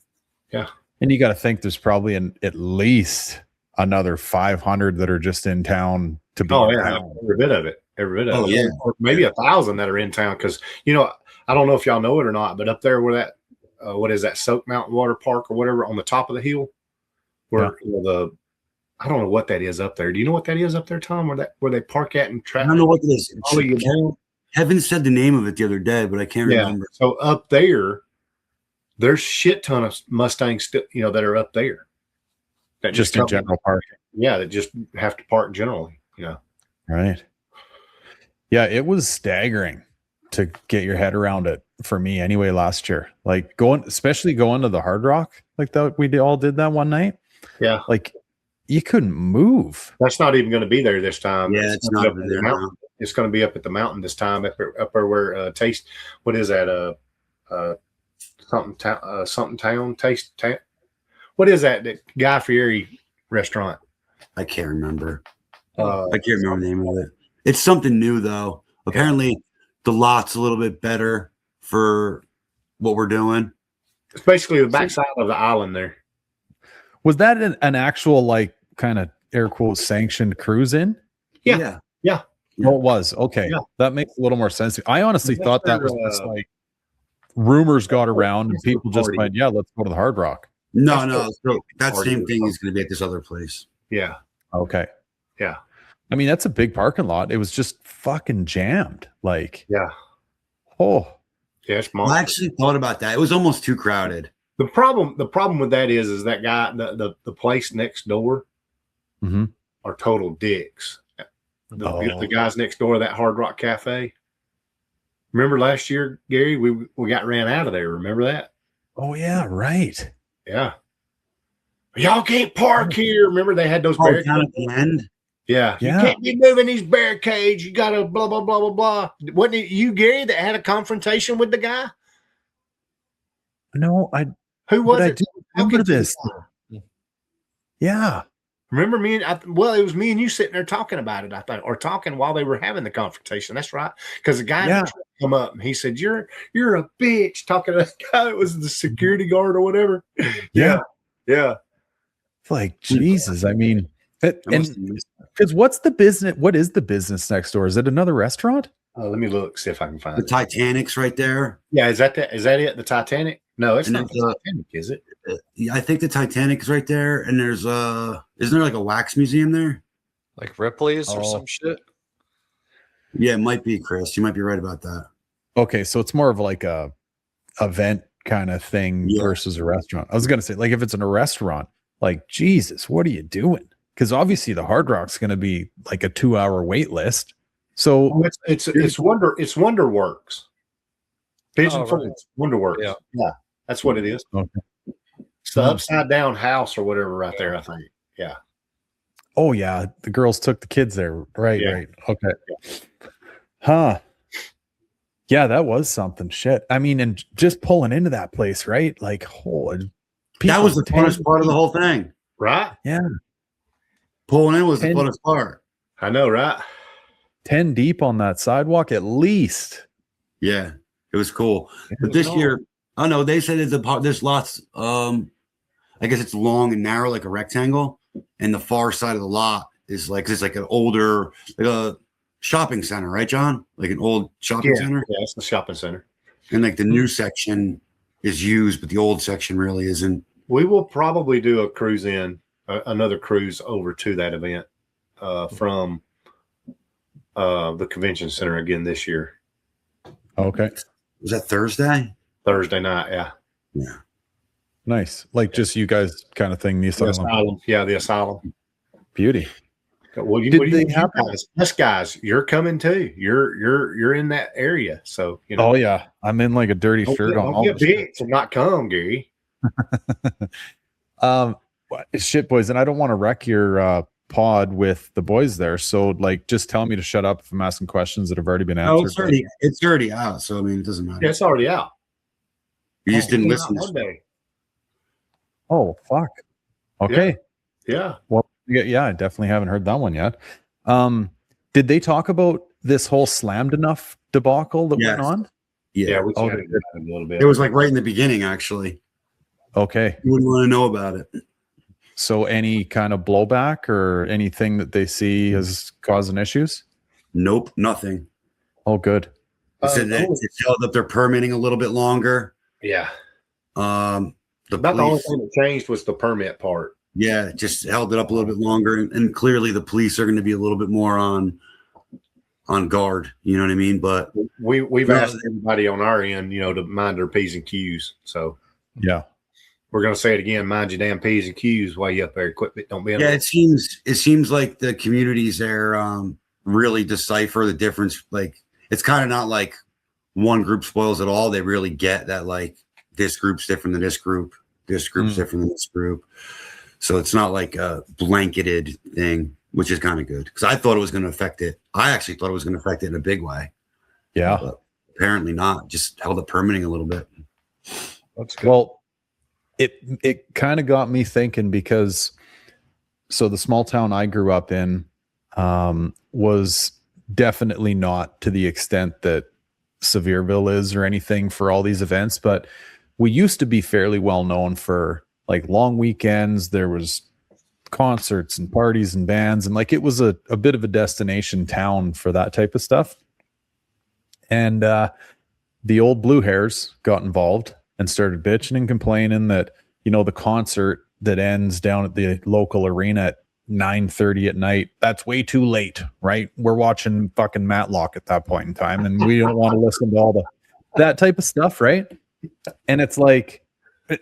Yeah. And you got to think there's probably at least another 500 that are just in town to be. Oh, yeah. Every bit of it. Oh, yeah. Or maybe 1,000 that are in town. Because, I don't know if y'all know it or not, but up there where that, what is that, Soak Mountain Water Park or whatever, on the top of the hill, where I don't know what that is up there. Do you know what that is up there, Tom? Where they park at and traffic? I don't know what it is. Kevin said the name of it the other day, but I can't remember. So up there, there's shit ton of Mustangs still, that are up there. That just in general parking. Yeah, that just have to park generally. Right. Yeah, it was staggering to get your head around it for me anyway last year. Like especially going to the Hard Rock, like that we all did that one night. Yeah. Like you couldn't move. That's not even going to be there this time. Yeah, it's not there now. It's going to be up at the mountain this time, up there where Taste. What is that? Something Town Taste Town. What is that? That Guy Fieri restaurant? I can't remember. I can't remember the name of it. It's something new though. Apparently, the lot's a little bit better for what we're doing. It's basically the backside of the island there. Was that an actual, like, kind of air quotes sanctioned cruise in? Yeah. Oh, it was. Okay. Yeah. That makes a little more sense. I honestly thought that was just like rumors got around and people just went, yeah, let's go to the Hard Rock. No. So that same thing is going to be at this other place. Yeah. Okay. Yeah. I mean, that's a big parking lot. It was just fucking jammed. Like, yeah. Oh. Yeah, it's I actually thought about that. It was almost too crowded. The problem with that is that guy, the place next door are total dicks. The guys next door of that Hard Rock Cafe. Remember last year, Gary, we got ran out of there. Remember that? Oh yeah, right. Yeah. Y'all can't park here. Remember they had those barricades at the end? Yeah. You can't be moving these barricades. You gotta blah blah blah blah blah. Wasn't it you, Gary, that had a confrontation with the guy? No, who was it? I do remember this. Yeah. Remember it was me and you sitting there talking about it, I think, or talking while they were having the confrontation. That's right. Because the guy come up and he said, You're a bitch, talking to that guy that was the security guard or whatever. Yeah. Like, Jesus. I mean, because what is the business next door? Is it another restaurant? Let me look, see if I can find the Titanic's right there. Yeah, is that it? The Titanic? No, it's not the Titanic, is it? Yeah, I think the Titanic is right there, and there's isn't there like a wax museum there? Like Ripley's or some shit? Yeah, it might be, Chris. You might be right about that. Okay, so it's more of like a event kind of thing versus a restaurant. I was gonna say, like, if it's in a restaurant, like, Jesus, what are you doing? Because obviously the Hard Rock's gonna be like a 2-hour wait list. So it's Wonderworks. Pigeon Foods, Wonderworks. Yeah, that's what it is. Okay. It's the upside down house or whatever right there, I think. Yeah. Oh yeah, the girls took the kids there. Right, Yeah. right. Okay. Huh. Yeah, that was something. Shit. I mean, and just pulling into that place, right? Like, holy. That was the funnest part of the whole thing. Right? Yeah. Pulling in was the funnest part. I know, right? 10 deep on that sidewalk at least. Yeah, it was cool. But this year, I don't know, they said that there's lots, I guess it's long and narrow like a rectangle, and the far side of the lot is like, it's like an older, like a shopping center, right, John? Like an old shopping center? Yeah, it's the shopping center. And like the new section is used, but the old section really isn't. We will probably do a cruise another cruise over to that event from the convention center again this year. Okay. Was that Thursday? Thursday night, yeah. Yeah. Nice. Like just you guys kind of thing. The asylum. Yeah, the asylum. Beauty. Well, us guys, you're coming too. You're in that area, so you know. Oh yeah, I'm in like a dirty shirt on. Don't get big to not come, Gary. Shit, boys, and I don't want to wreck your pod with the boys there. So, like, just tell me to shut up if I'm asking questions that have already been answered. Oh, it's already out. So I mean, it doesn't matter. Yeah, it's already out. You just didn't listen. Monday. Oh fuck. Okay. Yeah. Well, yeah, I definitely haven't heard that one yet. Did they talk about this whole slammed enough debacle that went on? Yeah, we chatted about it a little bit. It was like right in the beginning, actually. Okay. You wouldn't want to know about it. So any kind of blowback or anything that they see as causing issues? Nope, nothing. Oh, good. They said it's held up their permitting a little bit longer. Yeah. The only thing that changed was the permit part. Yeah, just held it up a little bit longer, and clearly the police are going to be a little bit more on guard. You know what I mean? But we've asked everybody on our end, to mind their P's and Q's. So yeah, we're going to say it again: mind your damn P's and Q's while you up there. Don't be. Yeah, it seems like the communities there really decipher the difference. Like it's kind of not like one group spoils it all. They really get that like this group's different than this group. This group's different than this group. So it's not like a blanketed thing, which is kind of good because I thought it was going to affect it. I actually thought it was going to affect it in a big way. Yeah. But apparently not. Just held up permitting a little bit. That's good. Well, it kind of got me thinking because so the small town I grew up in was definitely not to the extent that Sevierville is or anything for all these events, but we used to be fairly well known for like long weekends. There was concerts and parties and bands, and like it was a bit of a destination town for that type of stuff. And the old blue hairs got involved and started bitching and complaining that, the concert that ends down at the local arena at 9:30 at night, that's way too late, right? We're watching fucking Matlock at that point in time, and we don't want to listen to all that type of stuff, right? And it's like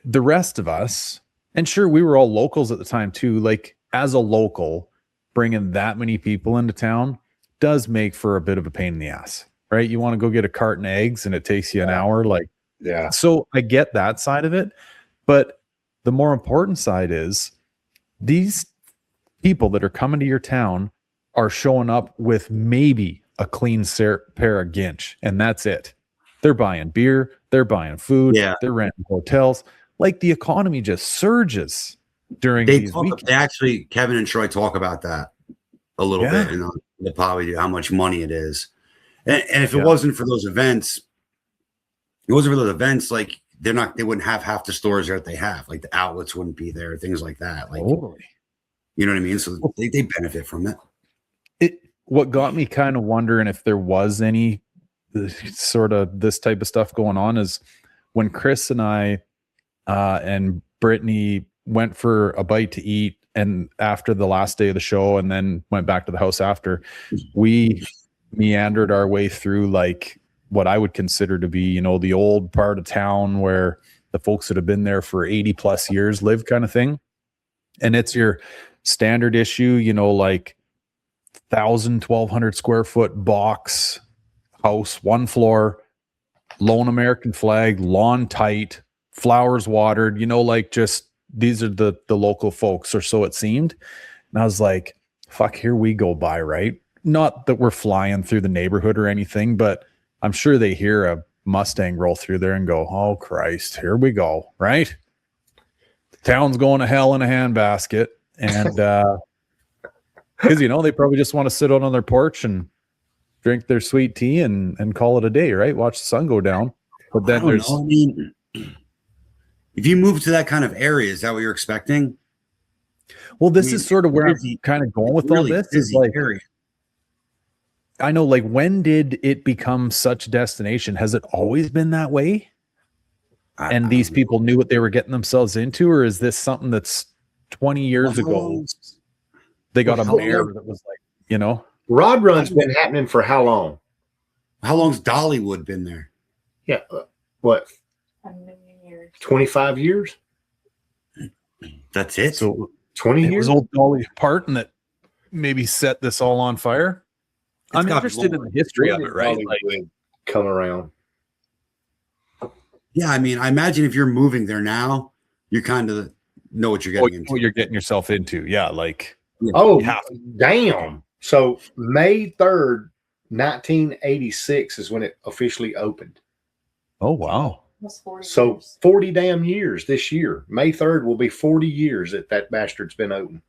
the rest of us, and sure, we were all locals at the time too. Like as a local, bringing that many people into town does make for a bit of a pain in the ass, right? You want to go get a carton of eggs and it takes you an hour. Like, yeah. So I get that side of it, but the more important side is these people that are coming to your town are showing up with maybe a clean pair of ginch, and that's it. They're buying beer, they're buying food, they're renting hotels. Like the economy just surges during these weekends. They actually, Kevin and Troy talk about that a little bit in the probably how much money it is. And if it wasn't for those events, like they wouldn't have half the stores that they have. Like the outlets wouldn't be there, things like that. Like, totally. You know what I mean? So they benefit from it. What got me kind of wondering if there was any sort of this type of stuff going on is when Chris and I and Brittany went for a bite to eat, and after the last day of the show, and then went back to the house after, we meandered our way through like what I would consider to be, you know, the old part of town where the folks that have been there for 80 plus years live kind of thing. And it's your standard issue, you know, like 1,200 square foot box house, one floor, lone American flag, lawn tight, flowers watered, you know, like just these are the local folks, or so it seemed. And I was like, fuck, here we go by, right? Not that we're flying through the neighborhood or anything, but I'm sure they hear a Mustang roll through there and go, oh Christ, here we go, right? The town's going to hell in a handbasket. And because, you know, they probably just want to sit out on their porch and drink their sweet tea and call it a day, right? Watch the sun go down. But then there's, I mean, if you move to that kind of area, is that what you're expecting? well, this is sort of where I'm kind of going with all this. Is like, area. I know, like, when did it become such a destination? Has it always been that way? And these people knew what they were getting themselves into, or is this something that's 20 years ago? They got a mayor that was like, you know, Rod Run's been happening for how long? How long's Dollywood been there? Yeah, what? 25 years? That's it. so 20 it years? was old Dolly Parton that maybe set this all on fire. I'm got interested in the history of it, right? Like, Would come around. Yeah, I mean, I imagine if you're moving there now, you kind of know what you're getting into. what you're getting yourself into. Yeah, like, Oh, Yeah. damn. So May 3rd, 1986 is when it officially opened. oh wow. So 40 damn years this year. May 3rd will be 40 years that bastard's been open.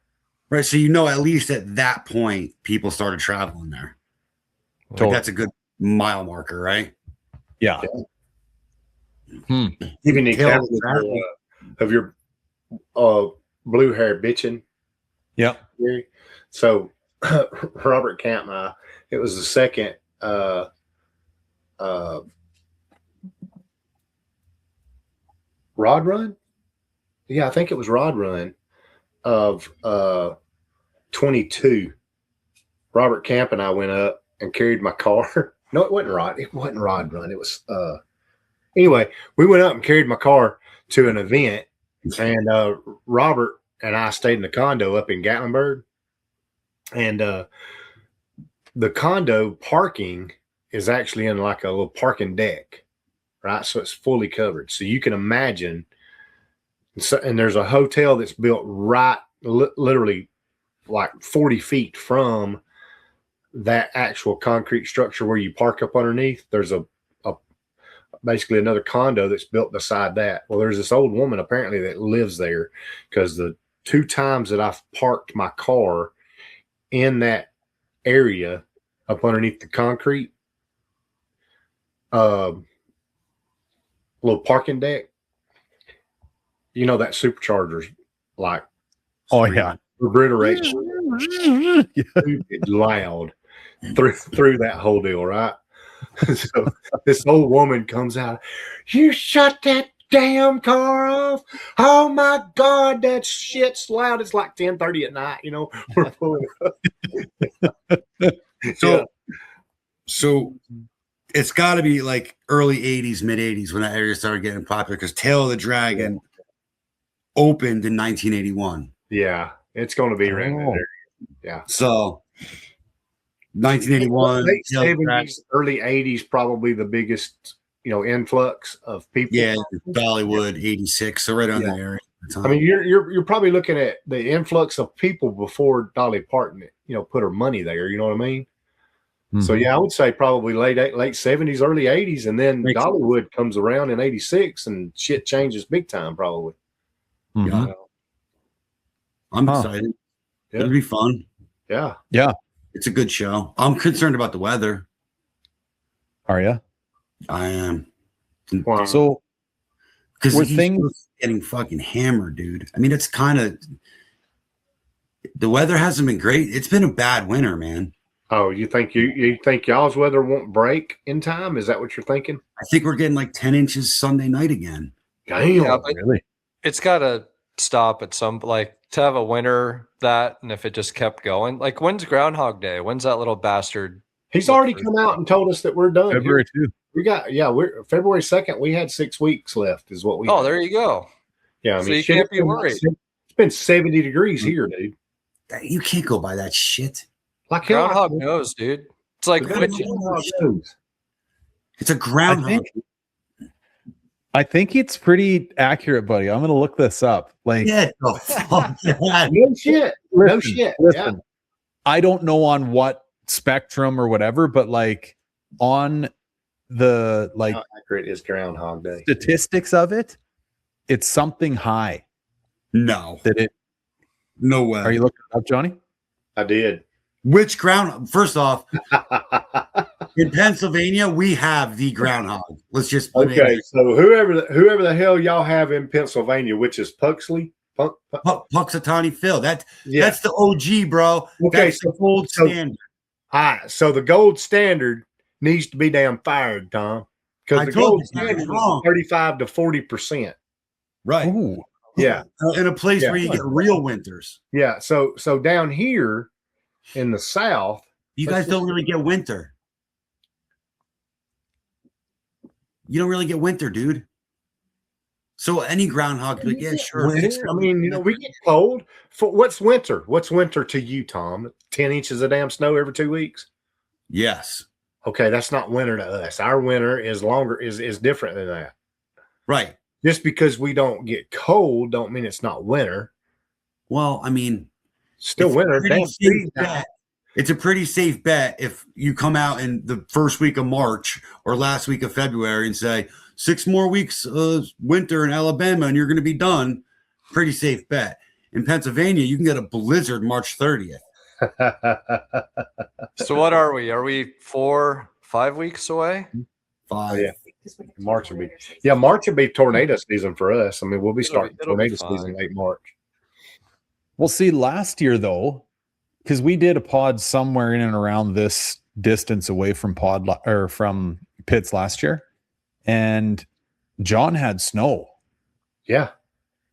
Right. So, you know, at least at that point, people started traveling there. Like, Totally. that's a good mile marker, right? Yeah. Give me an example of your blue hair bitching. Yeah. So Robert Camp, it was the second Rod Run. Yeah, I think it was Rod Run of 22. Robert Camp and I went up and carried my car. No, it wasn't Rod. It wasn't Rod Run. It was anyway, we went up and carried my car to an event, and Robert and I stayed in the condo up in Gatlinburg. And the condo parking is actually in like a little parking deck, right? So it's fully covered. So you can imagine. So, and there's a hotel that's built right, literally like 40 feet from that actual concrete structure where you park up underneath. There's a basically another condo that's built beside that. Well, there's this old woman apparently that lives there, because the 2 times that I've parked my car in that area up underneath the concrete little parking deck, you know, that supercharger's like, Oh yeah. reverberate loud through that whole deal, right? So this old woman comes out, you shut that damn car off. Oh my God, that shit's loud. It's like 10:30 at night, you know. We're pulling up. So it's got to be like early 80s, mid 80s when that area started getting popular, because Tail of the Dragon opened in 1981. Yeah, it's going to be right there. Yeah. So 1981, Late Tail of the Dragon. 70s, early 80s, probably the biggest, you know, influx of people. Yeah, Dollywood 86, so right on the area. I mean, you're probably looking at the influx of people before Dolly Parton, you know, put her money there. You know what I mean? Mm-hmm. So yeah, I would say probably late 70s, early 80s, and then Dollywood comes around in 86, and shit changes big time. Probably. Mm-hmm. Yeah. I'm excited. Yeah. It'll be fun. Yeah. Yeah. It's a good show. I'm concerned about the weather. Are you? I am. Wow. So Because were he's things getting fucking hammered, dude. I mean, it's kind of, the weather hasn't been great. It's been a bad winter, man. Oh, you think y'all's weather won't break in time? Is that what you're thinking? I think we're getting like 10 inches Sunday night again. Damn. Yeah, but really? it's got to stop at some, like, to have a winter that, and if it just kept going, like, when's Groundhog Day? When's that little bastard? He's already come out and told us that we're done. February 2. we're February 2nd. We had 6 weeks left, is what we. Oh, there you go. Yeah, I So mean, you can't be worried. It's been 70 degrees here, dude. You can't go by that shit. Like hell, Groundhog knows, dude. It's like It's a groundhog. I think it's pretty accurate, buddy. I'm gonna look this up. Like, Yeah, no, fuck that. no shit. No listen, shit. listen. Yeah. I don't know on what spectrum or whatever, but like on the like How accurate is Groundhog Day? statistics of it, it's something high. No, That it. no way. Are you looking it up, Johnny? I did. Which ground? First off, in Pennsylvania, we have the groundhog. Let's just put Okay, it so whoever the hell y'all have in Pennsylvania, which is Puxley. Puxatawny Phil. That's Yeah. the OG, bro. Okay, That's the gold standard. All right, so the gold standard needs to be damn fired, Tom, because I the told gold you, standard is wrong. 35 to 40%. Right. Ooh. Yeah, In a place Yeah. where you get real winters. yeah. So down here in the South, You guys don't really get winter. You don't really get winter, dude. So any groundhog, like, yeah, sure. I mean, we get cold. For what's winter? What's winter to you, Tom? 10 inches of damn snow every 2 weeks. Yes. Okay, that's not winter to us. Our winter is longer, is different than that. Right. Just because we don't get cold, don't mean it's not winter. Well, I mean, Still it's a winter. pretty Damn, safe bet. It's a pretty safe bet if you come out in the first week of March or last week of February and say 6 more weeks of winter in Alabama and you're going to be done. Pretty safe bet. In Pennsylvania, you can get a blizzard March 30th. So what are we? Are we 4-5 weeks away? 5. Yeah. March would be tornado season for us. I mean, we'll be starting it'll be tornado season late March. Well, see, last year though, because we did a pod somewhere in and around this distance away from from pits last year, and John had snow. Yeah.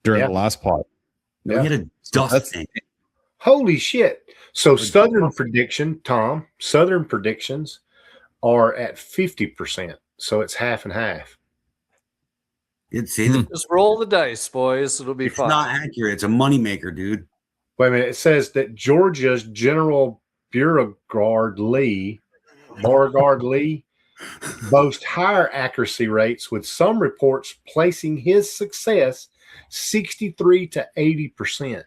During the last pod. We had a dusting. Holy shit. So Southern predictions are at 50%. So it's half and half. It's Just roll the dice, boys. It'll be fun. not accurate. It's a moneymaker, dude. Wait a minute. It says that Georgia's General Beauregard Lee boasts higher accuracy rates, with some reports placing his success 63 to 80%.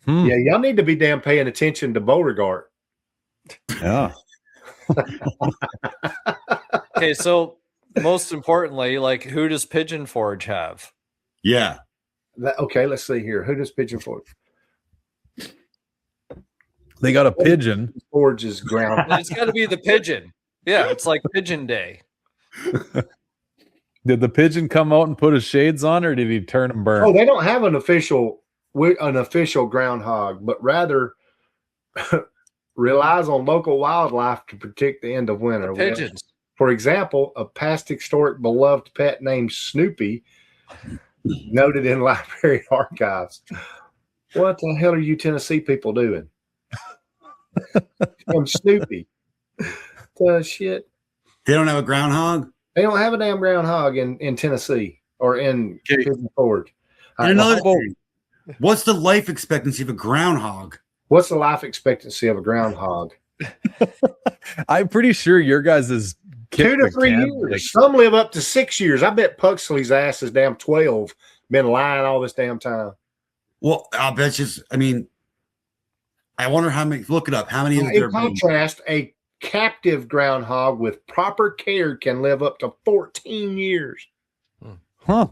Yeah, y'all need to be damn paying attention to Beauregard. Yeah. Okay, so most importantly, like, who does Pigeon Forge have? Yeah. Okay, let's see here. Who does Pigeon Forge? They got a pigeon. Forge is ground. It's got to be the pigeon. Yeah, it's like Pigeon Day. Did the pigeon come out and put his shades on, or did he turn and burn? Oh, they don't have an official groundhog, but rather relies on local wildlife to predict the end of winter. Pigeons. For example, a past historic beloved pet named Snoopy, noted in library archives. What the hell are you Tennessee people doing? I'm Snoopy. Shit. They don't have a groundhog? They don't have a damn groundhog in Tennessee or in Pigeon Forge. And another thing, what's the life expectancy of a groundhog? What's the life expectancy of a groundhog? I'm pretty sure your guys is 2 to 3 years. Some live up to 6 years. I bet Puxley's ass is damn 12. Been lying all this damn time. Well, I'll bet you. I mean, I wonder how many. Look it up. How many? In contrast, a captive groundhog with proper care can live up to 14 years. Huh.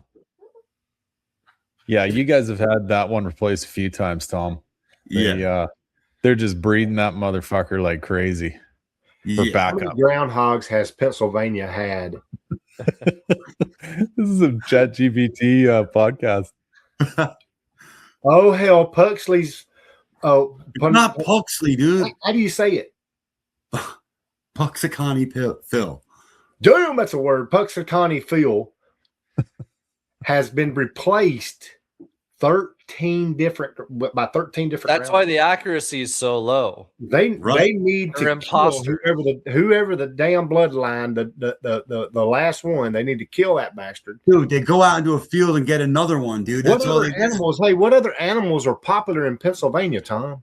Yeah, you guys have had that one replaced a few times, Tom. They're just breeding that motherfucker like crazy for backup. How many groundhogs has Pennsylvania had? This is a ChatGPT podcast. Oh hell, Puxley's. Oh, not Puxley, dude. How do you say it? Puxatawny Phil. Damn, that's a word. Puxatawny Phil has been replaced different by 13 different. That's why the accuracy is so low. They need They're to imposters. kill whoever the damn bloodline, the last one. They need to kill that bastard. Dude, they go out into a field and get another one, dude. That's What all other they animals? Hey, what other animals are popular in Pennsylvania, Tom?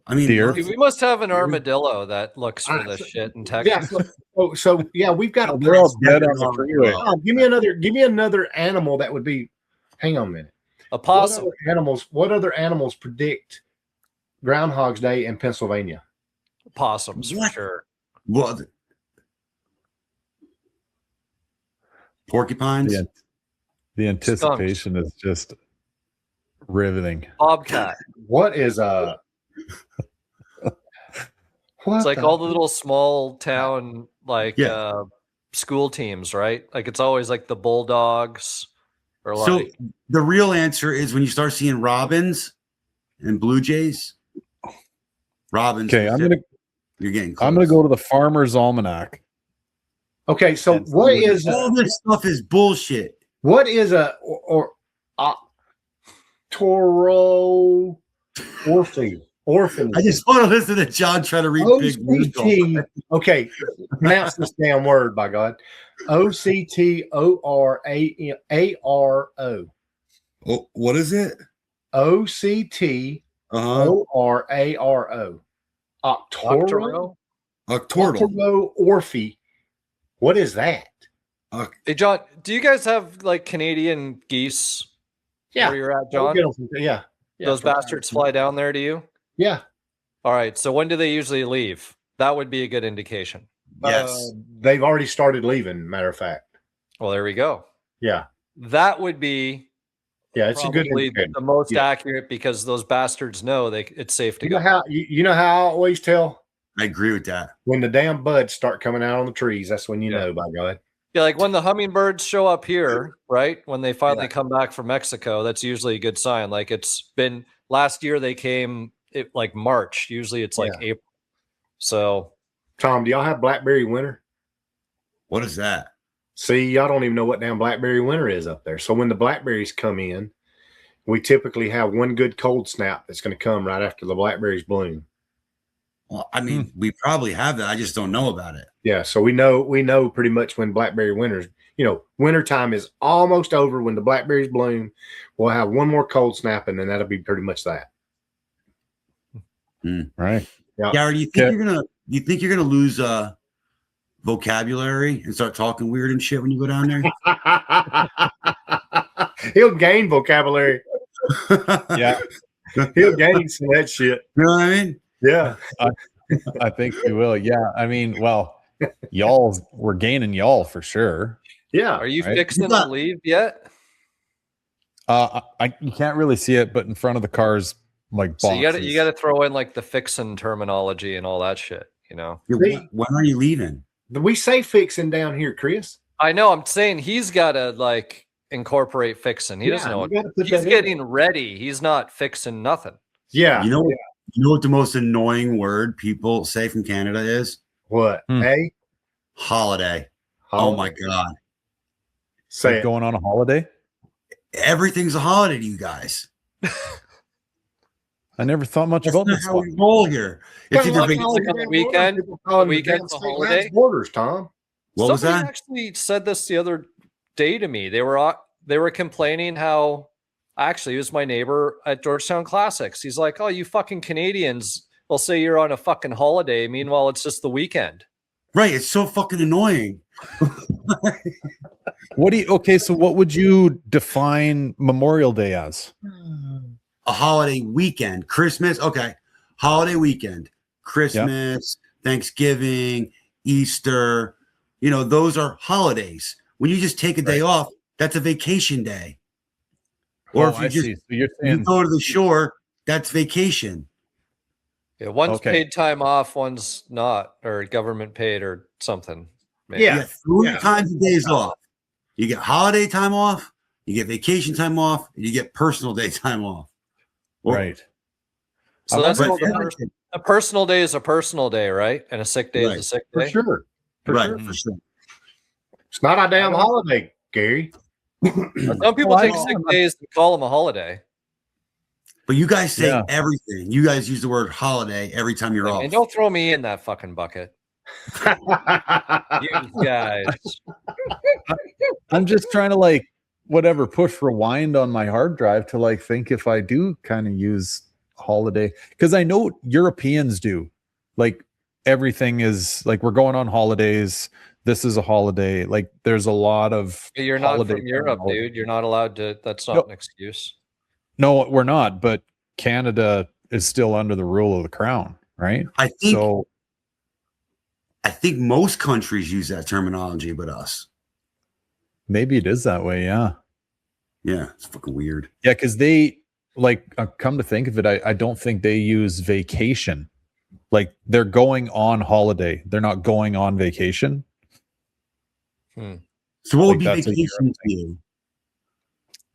I mean, Deer. We must have an armadillo that looks for this shit in Texas. Yeah. So yeah, we've got. They're all dead on the freeway. Give me another animal that would be. Hang on a minute. A possum. What other animals predict Groundhog's Day in Pennsylvania? Possums What? for sure. well, porcupines. The anticipation is just riveting. Bobcat. What is what It's like the- all the little small town school teams, right? Like it's always like the Bulldogs or So like the real answer is when you start seeing robins and blue jays. Robins. Okay, you're getting close. I'm gonna go to the Farmer's Almanac. Okay, so And what is all this stuff is bullshit. what is a Toro orphan? I just want to listen to John try to read big news. OCT. Okay, pronounce this damn word, by God. OCTORARO. Oh, what is it? OCTORARO. Octoro. Octoro. Orphy. What is that? Hey John, do you guys have like Canadian geese where you're at, John? Yeah. Those bastards fly down there to you? Yeah. All right. So when do they usually leave? That would be a good indication. Yes. They've already started leaving, matter of fact. Well, there we go. Yeah. That would be Yeah, it's a good probably indicator. the most accurate because those bastards know it's safe to You go. know how you know how I always tell I agree with that. when the damn buds start coming out on the trees. That's when you know, by God. Yeah, like when the hummingbirds show up here, right? When they finally come back from Mexico, that's usually a good sign. Like it's been last year they came like March. Usually it's like April. So Tom, do y'all have blackberry winter? What is that? See, y'all don't even know what damn blackberry winter is up there. So when the blackberries come in, we typically have one good cold snap that's going to come right after the blackberries bloom. Well, I mean, we probably have that. I just don't know about it. Yeah, so we know pretty much when blackberry winters, wintertime is almost over. When the blackberries bloom, we'll have one more cold snap, and then that'll be pretty much that. Right. Yeah. Gary, do you think you're gonna lose vocabulary and start talking weird and shit when you go down there? He'll gain vocabulary. Yeah. He'll gain some of that shit. You know what I mean? Yeah. I think we will. Yeah. I mean, well, we're gaining y'all for sure. Yeah. are you Right. fixing to leave yet? You can't really see it, but in front of the cars, like boxes. So you gotta throw in like the fixin' terminology and all that shit, Yeah, when are you leaving? We say fixing down here, Chris. I know. I'm saying he's got to like incorporate fixing. He doesn't know what he's getting ready. He's not fixing nothing. Yeah. You know what the most annoying word people say from Canada is? What? Hey? Holiday. Oh my God. Say it. Going on a holiday? Everything's a holiday to you guys. I never thought much That's about not this how one. we roll here. It's either like on the weekend. Weekend's a holiday. Borders, Tom. What was Somebody that? actually said this the other day to me. They were complaining how actually it was my neighbor at Georgetown Classics. He's like, "Oh, you fucking Canadians will say you're on a fucking holiday. Meanwhile, it's just the weekend." Right. It's so fucking annoying. So what would you define Memorial Day as? A holiday weekend. Christmas. Okay. Holiday weekend. Christmas, Thanksgiving, Easter. Those are holidays. When you just take a day off, that's a vacation day. Or if you So you're saying you go to the shore, that's vacation. Yeah, one's paid time off, one's not, or government paid or something. Maybe. You get 3 times a days off. You get holiday time off, you get vacation time off, and you get personal day time off. right. So that's But a personal day is a personal day, right? And a sick day is a sick For day. sure. for sure. It's not a damn holiday, Gary. Some people take sick days to call them a holiday. But you guys say Yeah. everything. You guys use the word holiday every time you're off. And don't throw me in that fucking bucket. You guys. I'm just trying to like whatever push rewind on my hard drive to like think if I do kind of use holiday, because I know Europeans do. Like everything is like we're going on holidays. This is a holiday. Like there's a lot of. You're not from Europe, dude. You're not allowed to. That's not an excuse. No, we're not. But Canada is still under the rule of the crown, right? I think most countries use that terminology, but us. Maybe it is that way. Yeah. Yeah, it's fucking weird. Yeah, because they like come to think of it, I don't think they use vacation. Like they're going on holiday. They're not going on vacation. So what would be vacation to you?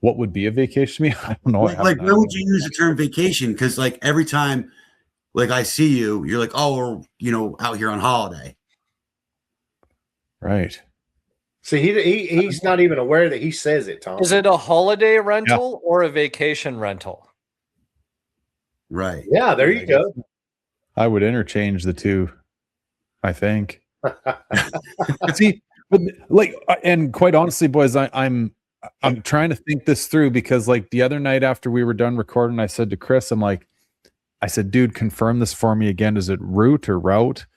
What would be a vacation to me? I don't know. Like where would you use the term vacation? Because like every time like I see you, you're like, oh, we're out here on holiday. Right. See, he's not even aware that he says it, Tom. Is it a holiday rental or a vacation rental? Right. Yeah, there you go. I would interchange the two, I think. See, but like, and quite honestly, boys, I'm trying to think this through because like the other night after we were done recording, I said to Chris, I said, dude, confirm this for me again. Is it route or route?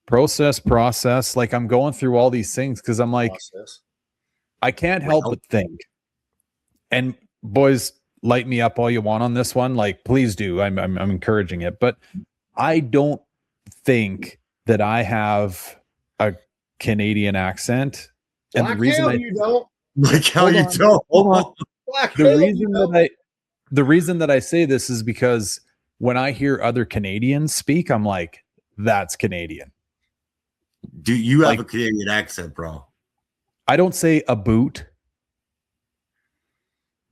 Process. Like I'm going through all these things because I'm like, I can't help but think. And boys, light me up all you want on this one. Like, please do. I'm encouraging it. But I don't think that I have a Canadian accent. And the reason you don't. Like how you don't. Hold on. The reason that I say this is because when I hear other Canadians speak, I'm like, that's Canadian. Do you have a Canadian accent, bro? I don't say a boot.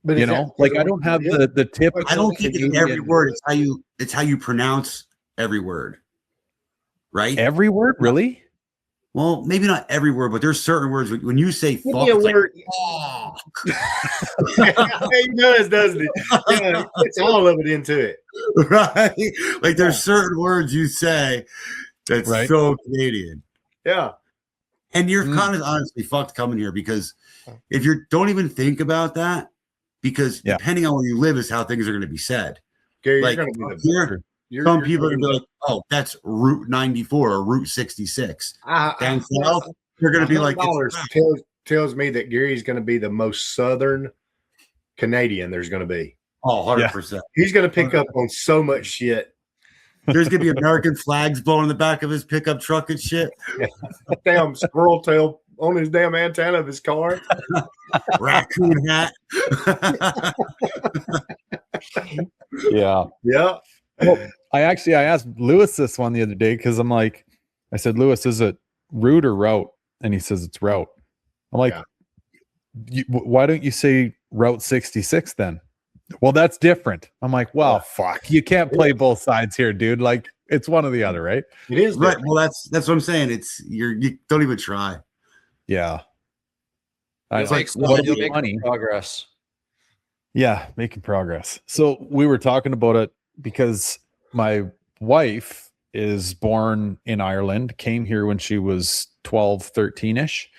But I don't have the tip. I don't think it's every word. It's how you pronounce every word. Right? Every word, really? Well, maybe not every word, but there's certain words when you say fuck, it's like, oh. He does, doesn't he? Yeah, it's all of it into it. Right? Like there's certain words you say that's so Canadian. Yeah. And you're kind of honestly fucked coming here because if you don't even think about that, because depending on where you live is how things are going to be said. Gary, like some people are going to be like, oh, that's Route 94 or Route 66. Down south, they're going to be like, tells me that Gary's going to be the most southern Canadian there's going to be. Oh, 100%. He's going to pick up on so much shit. There's gonna be American flags blowing in the back of his pickup truck and shit. Damn squirrel tail on his damn antenna of his car. Raccoon hat. Yeah. Well, I asked Lewis this one the other day because I said, Lewis, is it route or route? And he says it's route. I'm like, why don't you say Route 66 then? Well, that's different. I'm like, well, fuck. You can't play both sides here, dude. Like, it's one or the other, right? It is right. Well, that's what I'm saying. It's you don't even try. Yeah. It's like you're making progress. Yeah, making progress. So we were talking about it because my wife is born in Ireland, came here when she was 12, 13-ish,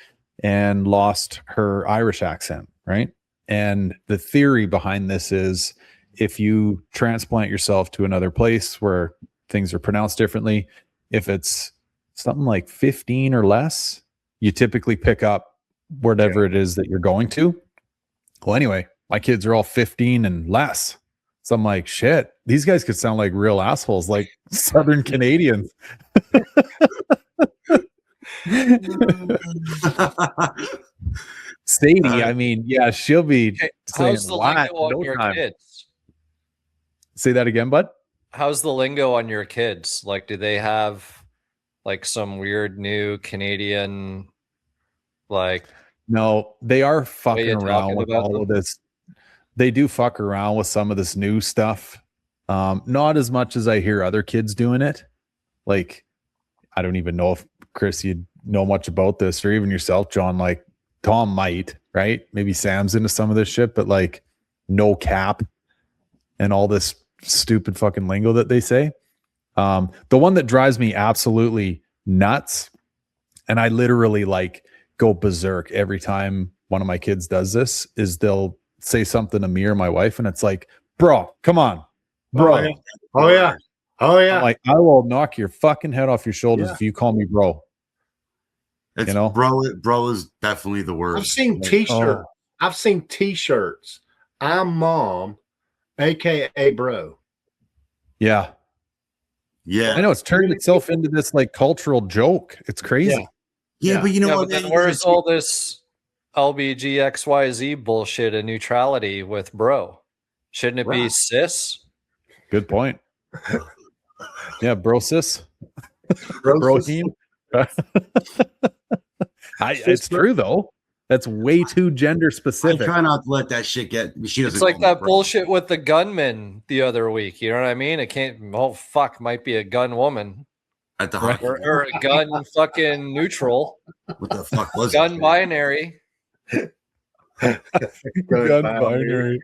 and lost her Irish accent, right? And the theory behind this is if you transplant yourself to another place where things are pronounced differently, if it's something like 15 or less, you typically pick up whatever it is that you're going to. Well, anyway, my kids are all 15 and less. So I'm like, shit, these guys could sound like real assholes, like Southern Canadians. Sadie, I mean, yeah, she'll be saying how's the lingo on your kids? Say that again, bud. How's the lingo on your kids? Like, do they have like some weird new Canadian, like? No, they are fucking around with all of this. They do fuck around with some of this new stuff. Not as much as I hear other kids doing it. Like, I don't even know if Chris, you know much about this, or even yourself, John. Like, Tom might, right? Maybe Sam's into some of this shit, but like no cap and all this stupid fucking lingo that they say. The one that drives me absolutely nuts, and I literally like go berserk every time one of my kids does this, is they'll say something to me or my wife, and it's like, bro, come on, bro. Oh yeah. Oh yeah. I'm like, I will knock your fucking head off your shoulders if you call me bro. It's, you know, bro is definitely the word. I've seen t-shirts. I've seen t-shirts. I'm mom, aka bro. Yeah. Yeah. I know it's turned itself into this like cultural joke. It's crazy. Yeah, but you know what? But then where's all this LBGXYZ bullshit and neutrality with bro? Shouldn't it be sis? Good point. Yeah, bro sis. Bro team. It's true though. That's way too gender specific. I try not to let that shit get. She doesn't. It's like that bullshit with the gunman the other week. You know what I mean? It can't. Oh fuck, might be a gun woman at the hockey or a gun fucking neutral. What the fuck was gun it? binary? Gun binary.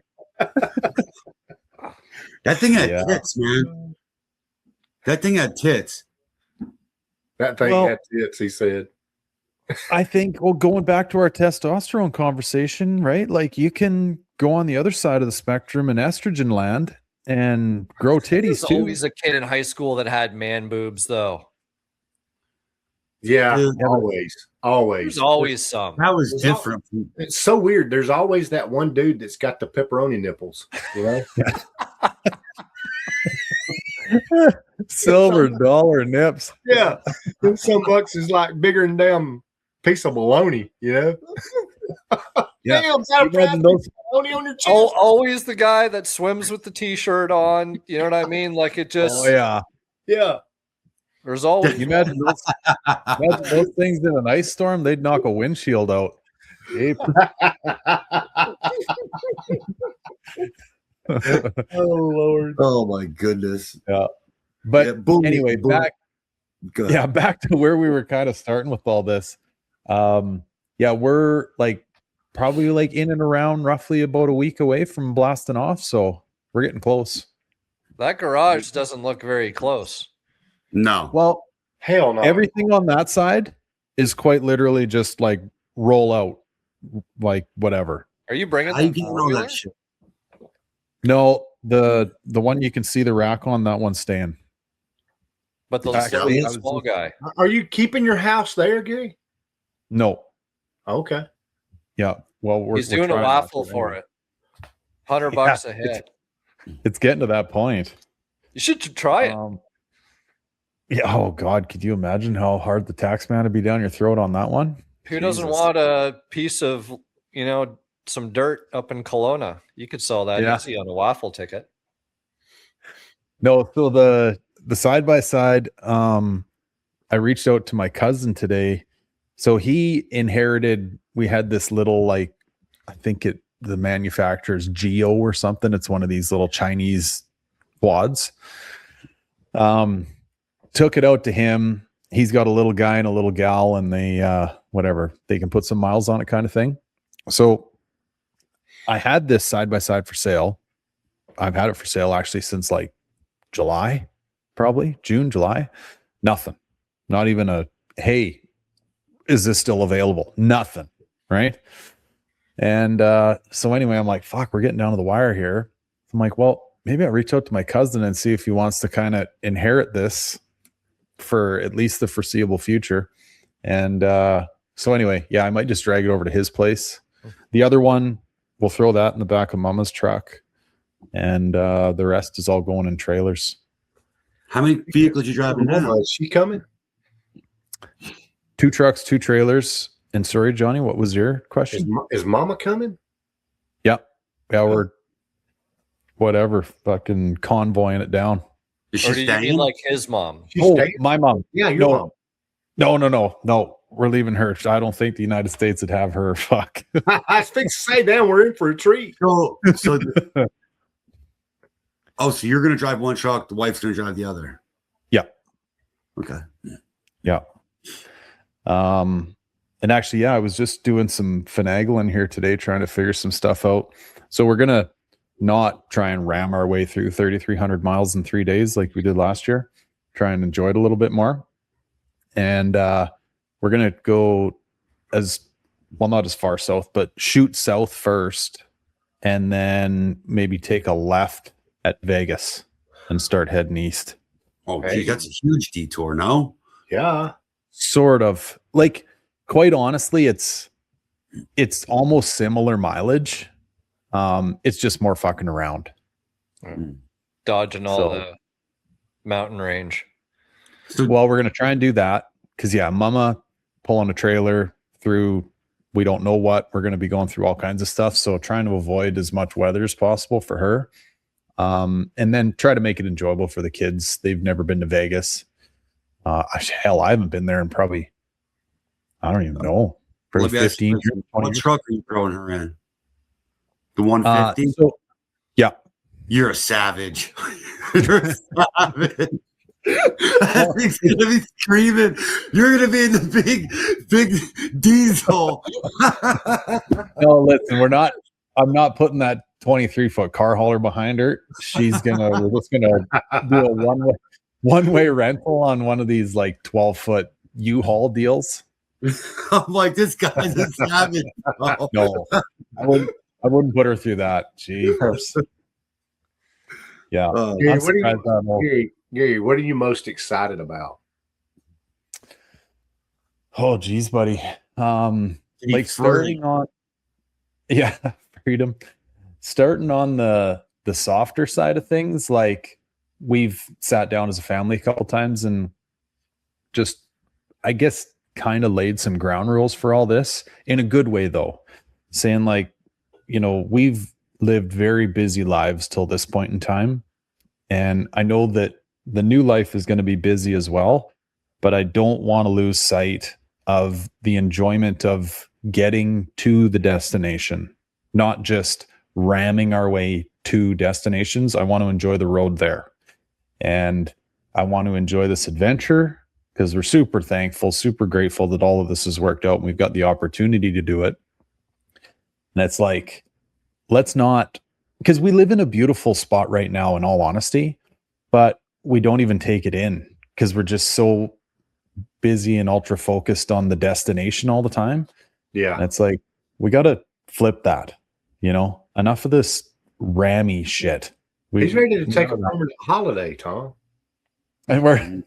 That thing had tits, man. That thing had tits. That thing had tits, he said. I think, well, going back to our testosterone conversation, right? Like you can go on the other side of the spectrum in estrogen land and grow titties too. There's always a kid in high school that had man boobs, though. Yeah, always. There's always some. That was different. It's so weird. There's always that one dude that's got the pepperoni nipples, you know? Silver dollar nips. Yeah. Them some bucks is like bigger than damn piece of bologna, you know? Damn, bologna on your chest. Always the guy that swims with the t-shirt on. You know what I mean? Like it just. Oh yeah. Yeah. There's always. You imagine those things in an ice storm, they'd knock a windshield out. Oh Lord. Oh my goodness. Yeah. But anyway, back to where we were kind of starting with all this. We're like probably like in and around roughly about a week away from blasting off, so we're getting close. That garage doesn't look very close. No. Well, hell no. Everything on that side is quite literally just like roll out, like whatever. Are you bringing that shit? No, the one you can see the rack on, that one's staying. But the small guy. Are you keeping your house there, Gary? No. Okay. Yeah. Well, he's doing a waffle for it. $100 a head. It's getting to that point. You should try it. Yeah. Oh God, could you imagine how hard the tax man would be down your throat on that one? Who doesn't want a piece of, some dirt up in Kelowna? You could sell that easy on a waffle ticket. No, so the side by side, I reached out to my cousin today. So he inherited, we had this little, like, I think the manufacturer's Geo or something. It's one of these little Chinese quads. Took it out to him. He's got a little guy and a little gal, and they, they can put some miles on it kind of thing. So I had this side by side for sale. I've had it for sale actually since like July, probably June, July. Nothing. Not even a, hey, is this still available? Nothing. Right. And so anyway, I'm like, fuck, we're getting down to the wire here. I'm like, well, maybe I'll reach out to my cousin and see if he wants to kind of inherit this for at least the foreseeable future. And so anyway, I might just drag it over to his place. The other one, we'll throw that in the back of Mama's truck. And the rest is all going in trailers. How many vehicles you driving now? Is she coming? 2 trucks, 2 trailers. And sorry, Johnny, what was your question? Is Mama coming? Yeah. Yeah, we're whatever, fucking convoying it down. Is she or do you mean like his mom? My mom. Yeah, your mom. No. We're leaving her. I don't think the United States would have her. Fuck. I was fixing to say, damn, we're in for a treat. So you're gonna drive one truck, the wife's gonna drive the other. Yeah. Okay. Yeah. And actually, I was just doing some finagling here today, trying to figure some stuff out. So we're gonna not try and ram our way through 3,300 miles in 3 days like we did last year. Try and enjoy it a little bit more. And we're going to go not as far south, but shoot south first, and then maybe take a left at Vegas and start heading east. Oh, gee, that's a huge detour, no? Yeah. Sort of. Like, quite honestly, it's almost similar mileage. It's just more fucking around. Dodging all the mountain range. Well, we're going to try and do that because, mama pulling a trailer through, we don't know what. We're going to be going through all kinds of stuff. So trying to avoid as much weather as possible for her. And then try to make it enjoyable for the kids. They've never been to Vegas. Hell, I haven't been there in probably, I don't even know, for 15 years. What truck are you throwing her in? The 150? Yeah. You're a savage. You're a savage. He's gonna be screaming. You're gonna be in the big diesel. No, listen, I'm not putting that 23-foot car hauler behind her. We're just gonna do a one-way rental on one of these like 12-foot U-Haul deals. I'm like, this guy's a savage. No, I wouldn't put her through that. Jeez. Yeah. Gary, what are you most excited about? Oh, geez, buddy. Like starting on, freedom. Starting on the softer side of things, like we've sat down as a family a couple times and just, I guess, kind of laid some ground rules for all this in a good way, though. Saying like, we've lived very busy lives till this point in time. And I know that the new life is going to be busy as well, but I don't want to lose sight of the enjoyment of getting to the destination, not just ramming our way to destinations. I want to enjoy the road there. And I want to enjoy this adventure because we're super thankful, super grateful that all of this has worked out and we've got the opportunity to do it. And it's like, let's not, because we live in a beautiful spot right now, in all honesty, but we don't even take it in because we're just so busy and ultra focused on the destination all the time. Yeah. And it's like, we got to flip that, enough of this rammy shit. He's ready to take a permanent holiday, Tom. And we're,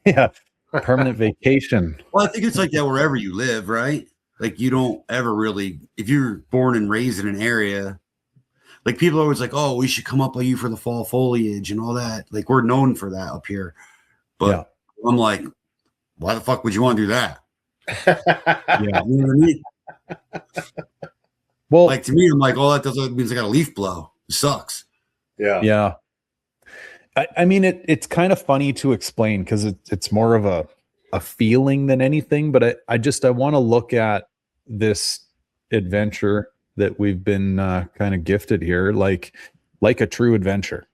permanent vacation. Well, I think it's like that wherever you live, right? Like you don't ever really, if you're born and raised in an area, like people are always like, oh, we should come up with you for the fall foliage and all that. Like we're known for that up here. But I'm like, why the fuck would you want to do that? Yeah. You know what I mean? Well, like to me, I'm like, oh, that doesn't means I got a leaf blow. It sucks. Yeah. Yeah. I mean, it's kind of funny to explain because it's more of a feeling than anything, but I want to look at this adventure that we've been kind of gifted here, like a true adventure,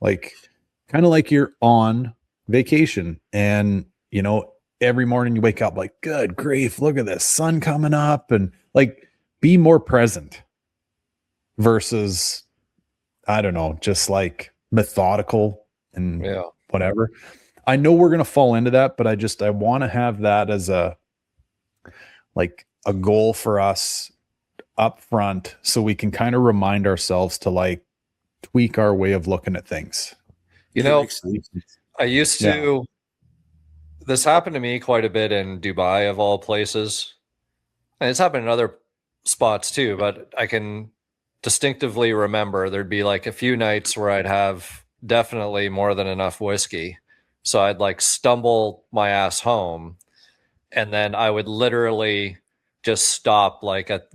like kind of like you're on vacation and, every morning you wake up like, good grief, look at this sun coming up, and like be more present versus, I don't know, just like methodical and whatever. I know we're going to fall into that, but I want to have that as a goal for us up front so we can kind of remind ourselves to like tweak our way of looking at things. I used to, this happened to me quite a bit in Dubai of all places. And it's happened in other spots too, but I can distinctively remember there'd be like a few nights where I'd have definitely more than enough whiskey. So I'd like stumble my ass home and then I would literally just stop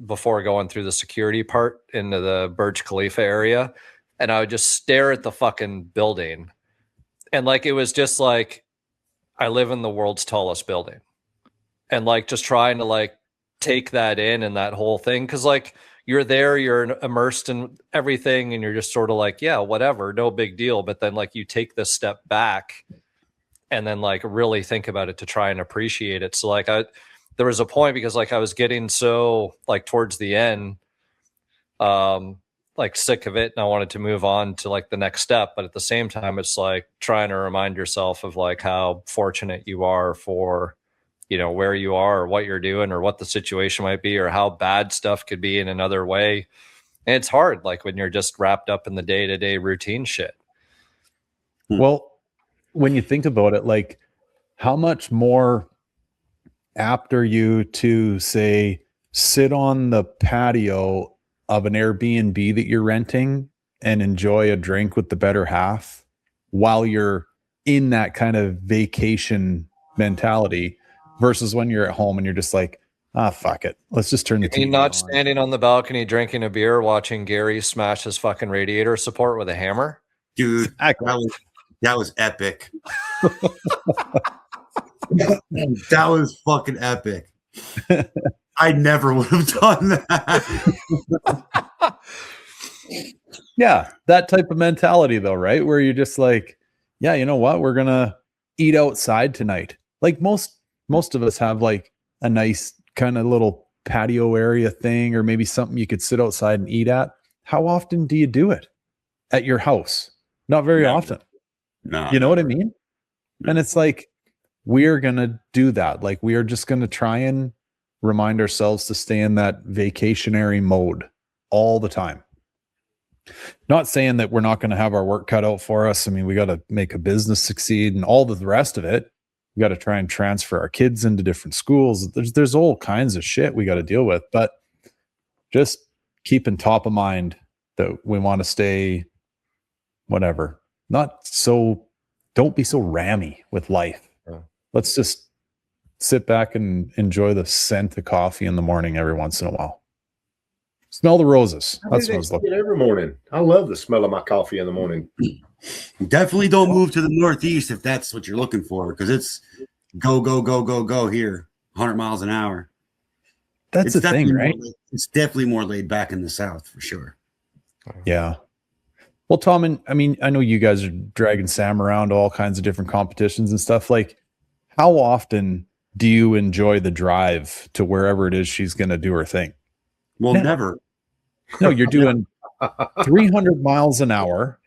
before going through the security part into the Burj Khalifa area. And I would just stare at the fucking building. And like, it was just like, I live in the world's tallest building and like, just trying to like take that in and that whole thing. Cause like you're there, you're immersed in everything and you're just sort of like, yeah, whatever, no big deal. But then like you take this step back and then like really think about it to try and appreciate it. So like there was a point because like I was getting so like towards the end, like sick of it and I wanted to move on to like the next step. But at the same time, it's like trying to remind yourself of like how fortunate you are for, you know, where you are or what you're doing or what the situation might be or how bad stuff could be in another way. And it's hard, like when you're just wrapped up in the day-to-day routine shit. Well, when you think about it, like how much more apt are you to say sit on the patio of an Airbnb that you're renting and enjoy a drink with the better half while you're in that kind of vacation mentality versus when you're at home and you're just like, fuck it. Let's just turn the TV Not on. standing on the balcony drinking a beer, watching Gary smash his fucking radiator support with a hammer. Dude, that was epic. That was fucking epic. I never would have done that. Yeah, that type of mentality though, right? Where you're just like, yeah, you know what? We're gonna eat outside tonight. Like most of us have like a nice kind of little patio area thing, or maybe something you could sit outside and eat at. How often do you do it at your house? Not very often. No, you know what I mean? And it's like, we're gonna do that. Like we are just gonna try and remind ourselves to stay in that vacationary mode all the time. Not saying that we're not going to have our work cut out for us. I mean, we got to make a business succeed and all the rest of it. We got to try and transfer our kids into different schools. There's all kinds of shit we got to deal with, but just keeping top of mind that we want to stay whatever. Don't be so rammy with life. Let's just sit back and enjoy the scent of coffee in the morning every once in a while. Smell the roses. That's what I was looking for. Every morning. I love the smell of my coffee in the morning. Definitely don't move to the Northeast if that's what you're looking for, because it's go here, 100 miles an hour. That's the thing, right? It's definitely more laid back in the South for sure. Yeah. Well, Tom, and I mean, I know you guys are dragging Sam around to all kinds of different competitions and stuff. Like, how often do you enjoy the drive to wherever it is she's going to do her thing? Well, never. No, you're doing 300 miles an hour,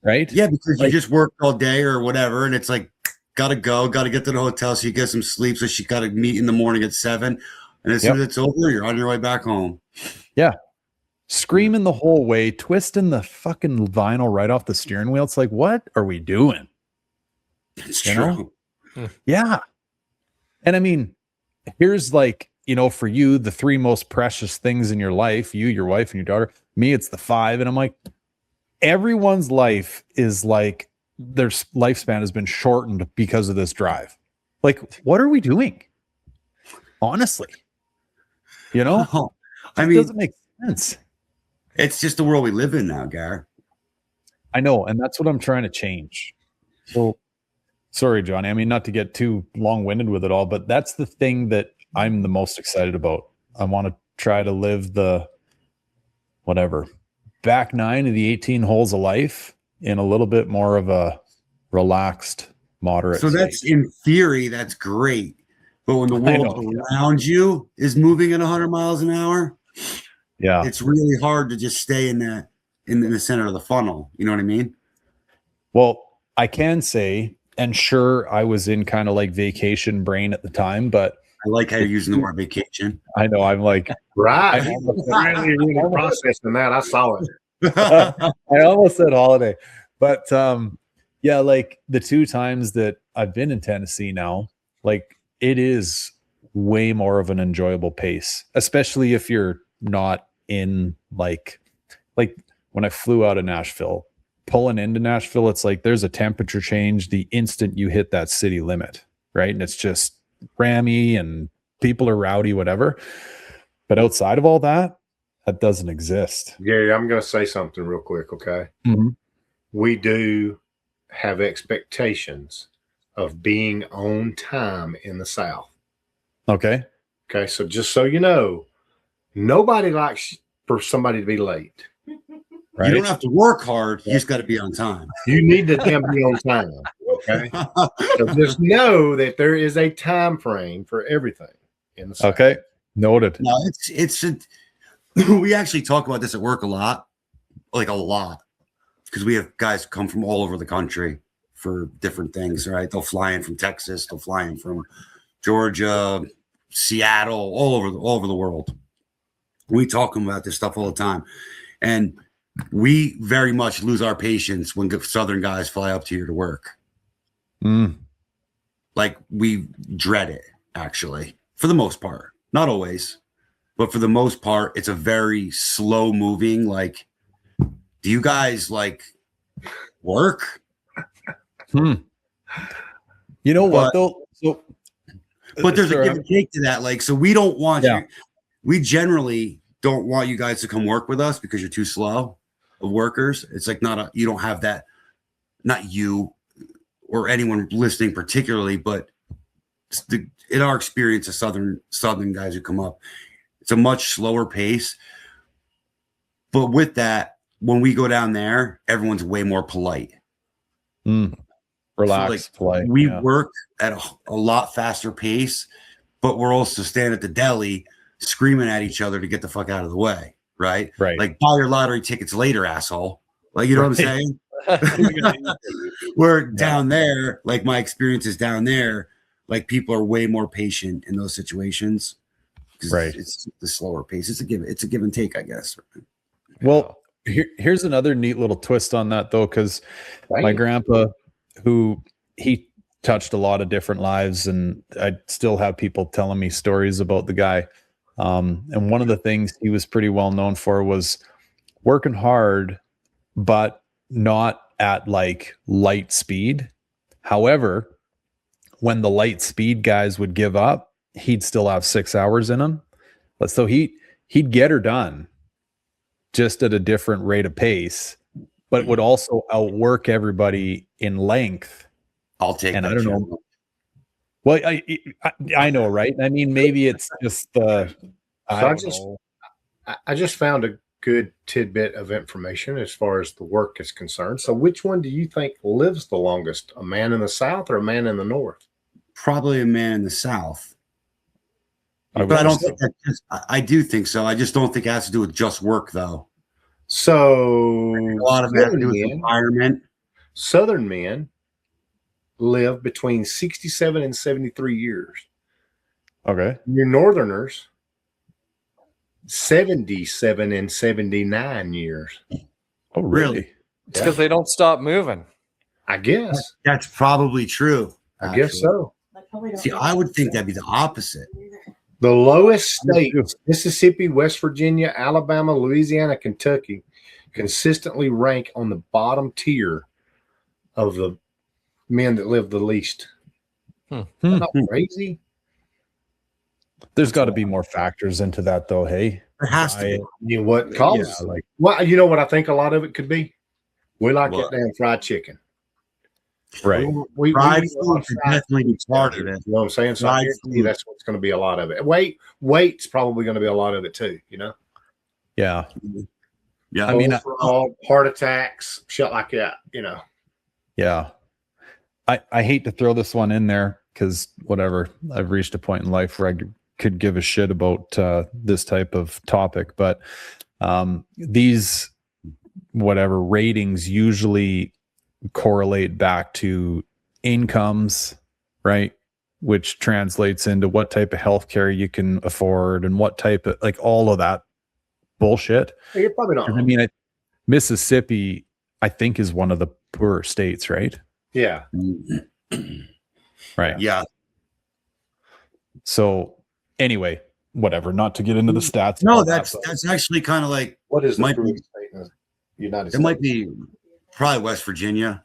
right? Yeah, because you just worked all day or whatever, and it's like, gotta get to the hotel so you get some sleep. So she got to meet in the morning at 7, and as soon as it's over, you're on your way back home. Yeah, screaming the whole way, twisting the fucking vinyl right off the steering wheel. It's like, what are we doing? It's true. Yeah, and I mean, here's like, you know, for you, the 3 most precious things in your life, you, your wife, and your daughter. Me, it's the 5. And I'm like, everyone's life is like, their lifespan has been shortened because of this drive. Like, what are we doing? Honestly, you know, it doesn't make sense. It's just the world we live in now, Gar. I know. And that's what I'm trying to change. So sorry, Johnny. I mean, not to get too long-winded with it all, but that's the thing that I'm the most excited about. I want to try to live the back 9 of the 18 holes of life in a little bit more of a relaxed, moderate state. That's in theory, that's great. But when the world around you is moving at 100 miles an hour, it's really hard to just stay in that in the center of the funnel. You know what I mean? Well, I can say, and sure, I was in kind of like vacation brain at the time, but I like how you're using the word vacation. I know. I'm like, right. really processing that. I saw it. I almost said holiday, but yeah, like the 2 times that I've been in Tennessee now, like it is way more of an enjoyable pace, especially if you're not in like when I flew out of Nashville, pulling into Nashville, it's like there's a temperature change the instant you hit that city limit, right? And it's just rammy and people are rowdy, whatever. But outside of all that, that doesn't exist. Gary, I'm going to say something real quick, okay? Mm-hmm. We do have expectations of being on time in the South. Okay. Okay, so just so you know, nobody likes for somebody to be late. Right? You don't have to work hard. You just got to be on time. You need to be on time. Okay. So just know that there is a time frame for everything in the South. Okay. Noted. No, we actually talk about this at work a lot. like a lot because we have guys come from all over the country for different things, right? They'll fly in from Texas, they'll fly in from Georgia, Seattle, all over the world. We talk about this stuff all the time, and we very much lose our patience when Southern guys fly up to here to work. Like we dread it, actually, for the most part. Not always, but for the most part, it's a very slow moving. Like, do you guys like work? You know what though? So, but there's a give and take to that. Like, so we don't want you. We generally don't want you guys to come work with us because you're too slow of workers. It's like you don't have that. Not you or anyone listening particularly, but in our experience of Southern guys who come up, it's a much slower pace. But with that, when we go down there, everyone's way more polite. Relaxed, so polite. We work at a lot faster pace, but we're also standing at the deli screaming at each other to get the fuck out of the way. Right. Like, buy your lottery tickets later, asshole. Like, you know what I'm saying? We're down there, like my experience is down there, like people are way more patient in those situations. Right. It's the slower pace. It's a give and take, I guess. Well, here's another neat little twist on that though, because my grandpa, who he touched a lot of different lives, and I still have people telling me stories about the guy. And one of the things he was pretty well known for was working hard, but not at like light speed. However, when the light speed guys would give up, he'd still have 6 hours in him. But so he'd get her done just at a different rate of pace, but would also outwork everybody in length. I'll take and that. I don't know. Well, I know, right? I mean, maybe it's just I just found a good tidbit of information as far as the work is concerned. So which one do you think lives the longest, a man in the South or a man in the North? Probably a man in the South. But I don't think I do think so. I just don't think it has to do with just work though. So a lot of it has to do with environment. Southern men live between 67 and 73 years. Okay. Your Northerners 77 and 79 years. Oh, really? It's because they don't stop moving. I guess. That's probably true. I guess so. See, I would think that'd be the opposite. The lowest states, Mississippi, West Virginia, Alabama, Louisiana, Kentucky, consistently rank on the bottom tier of the men that live the least. Not crazy. There's got to be more factors into that, though. Hey, there has to be. You know what causes? Yeah, well, you know what I think a lot of it could be. We like that damn fried chicken. Right. Fried food could definitely be part of it. You know what I'm saying? So I guarantee that's what's going to be a lot of it. Weight's probably going to be a lot of it too. You know. Yeah. Yeah. I mean, heart attacks, shit like that. You know. Yeah. I hate to throw this one in there because whatever, I've reached a point in life where I could give a shit about this type of topic, but these whatever ratings usually correlate back to incomes, right? Which translates into what type of healthcare you can afford and what type of, like, all of that bullshit. You're probably not. I mean, Mississippi, I think, is one of the poorer states, right? Yeah. Right. Yeah. So anyway, whatever, not to get into the stats. No, that's actually kind of like, what is the poorest state in the United States? It might be probably West Virginia.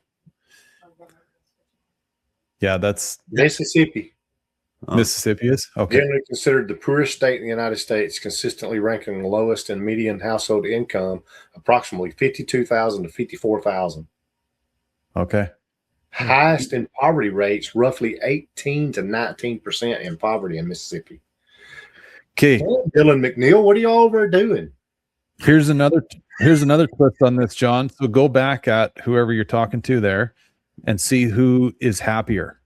Yeah, that's Mississippi. Mississippi is okay. Generally considered the poorest state in the United States, consistently ranking the lowest in median household income, approximately $52,000 to $54,000. Okay. Highest in poverty rates, roughly 18 to 19% in poverty in Mississippi. Okay, Dylan McNeil, what are y'all over doing? Here's another twist on this, John. So go back at whoever you're talking to there and see who is happier.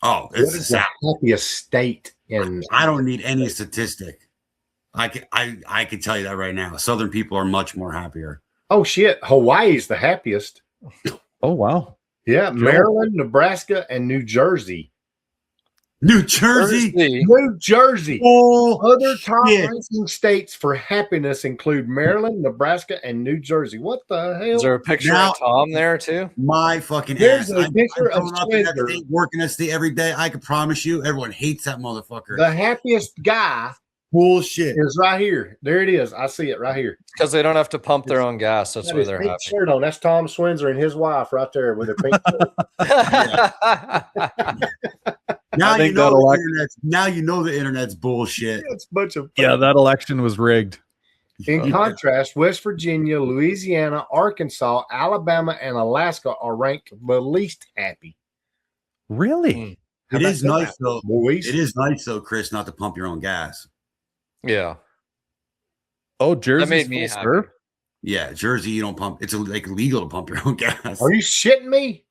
Oh, it's the happiest state in. I don't need any statistic. I can tell you that right now. Southern people are much more happier. Oh shit, Hawaii's the happiest. Oh wow. Yeah, Maryland, Nebraska, and New Jersey. New Jersey. New Jersey. Oh, Other top shit. ranking states for happiness include Maryland, Nebraska, and New Jersey. What the hell? Is there a picture Now- of Tom there too? My fucking There's ass. a picture I'm of growing up in that Swindler. state, working that state every day. I can promise you, everyone hates that motherfucker. The happiest guy Bullshit. is right here. There it is. I see it right here. Because they don't have to pump their own gas. That's That why is they're pink happy. shirt on. That's Tom Swindler and his wife right there with their pink shirt. Now I you think know that'll the act- internet's. Now you know the internet's bullshit. It's a bunch of Yeah, that election was rigged. In contrast, West Virginia, Louisiana, Arkansas, Alabama, and Alaska are ranked the least happy. Really? How It about is that, nice though. boys? It is nice though, Chris, not to pump your own gas. Yeah. Oh, Jersey's made me full happy. serve? Yeah, Jersey, you don't pump. It's like illegal to pump your own gas. Are you shitting me?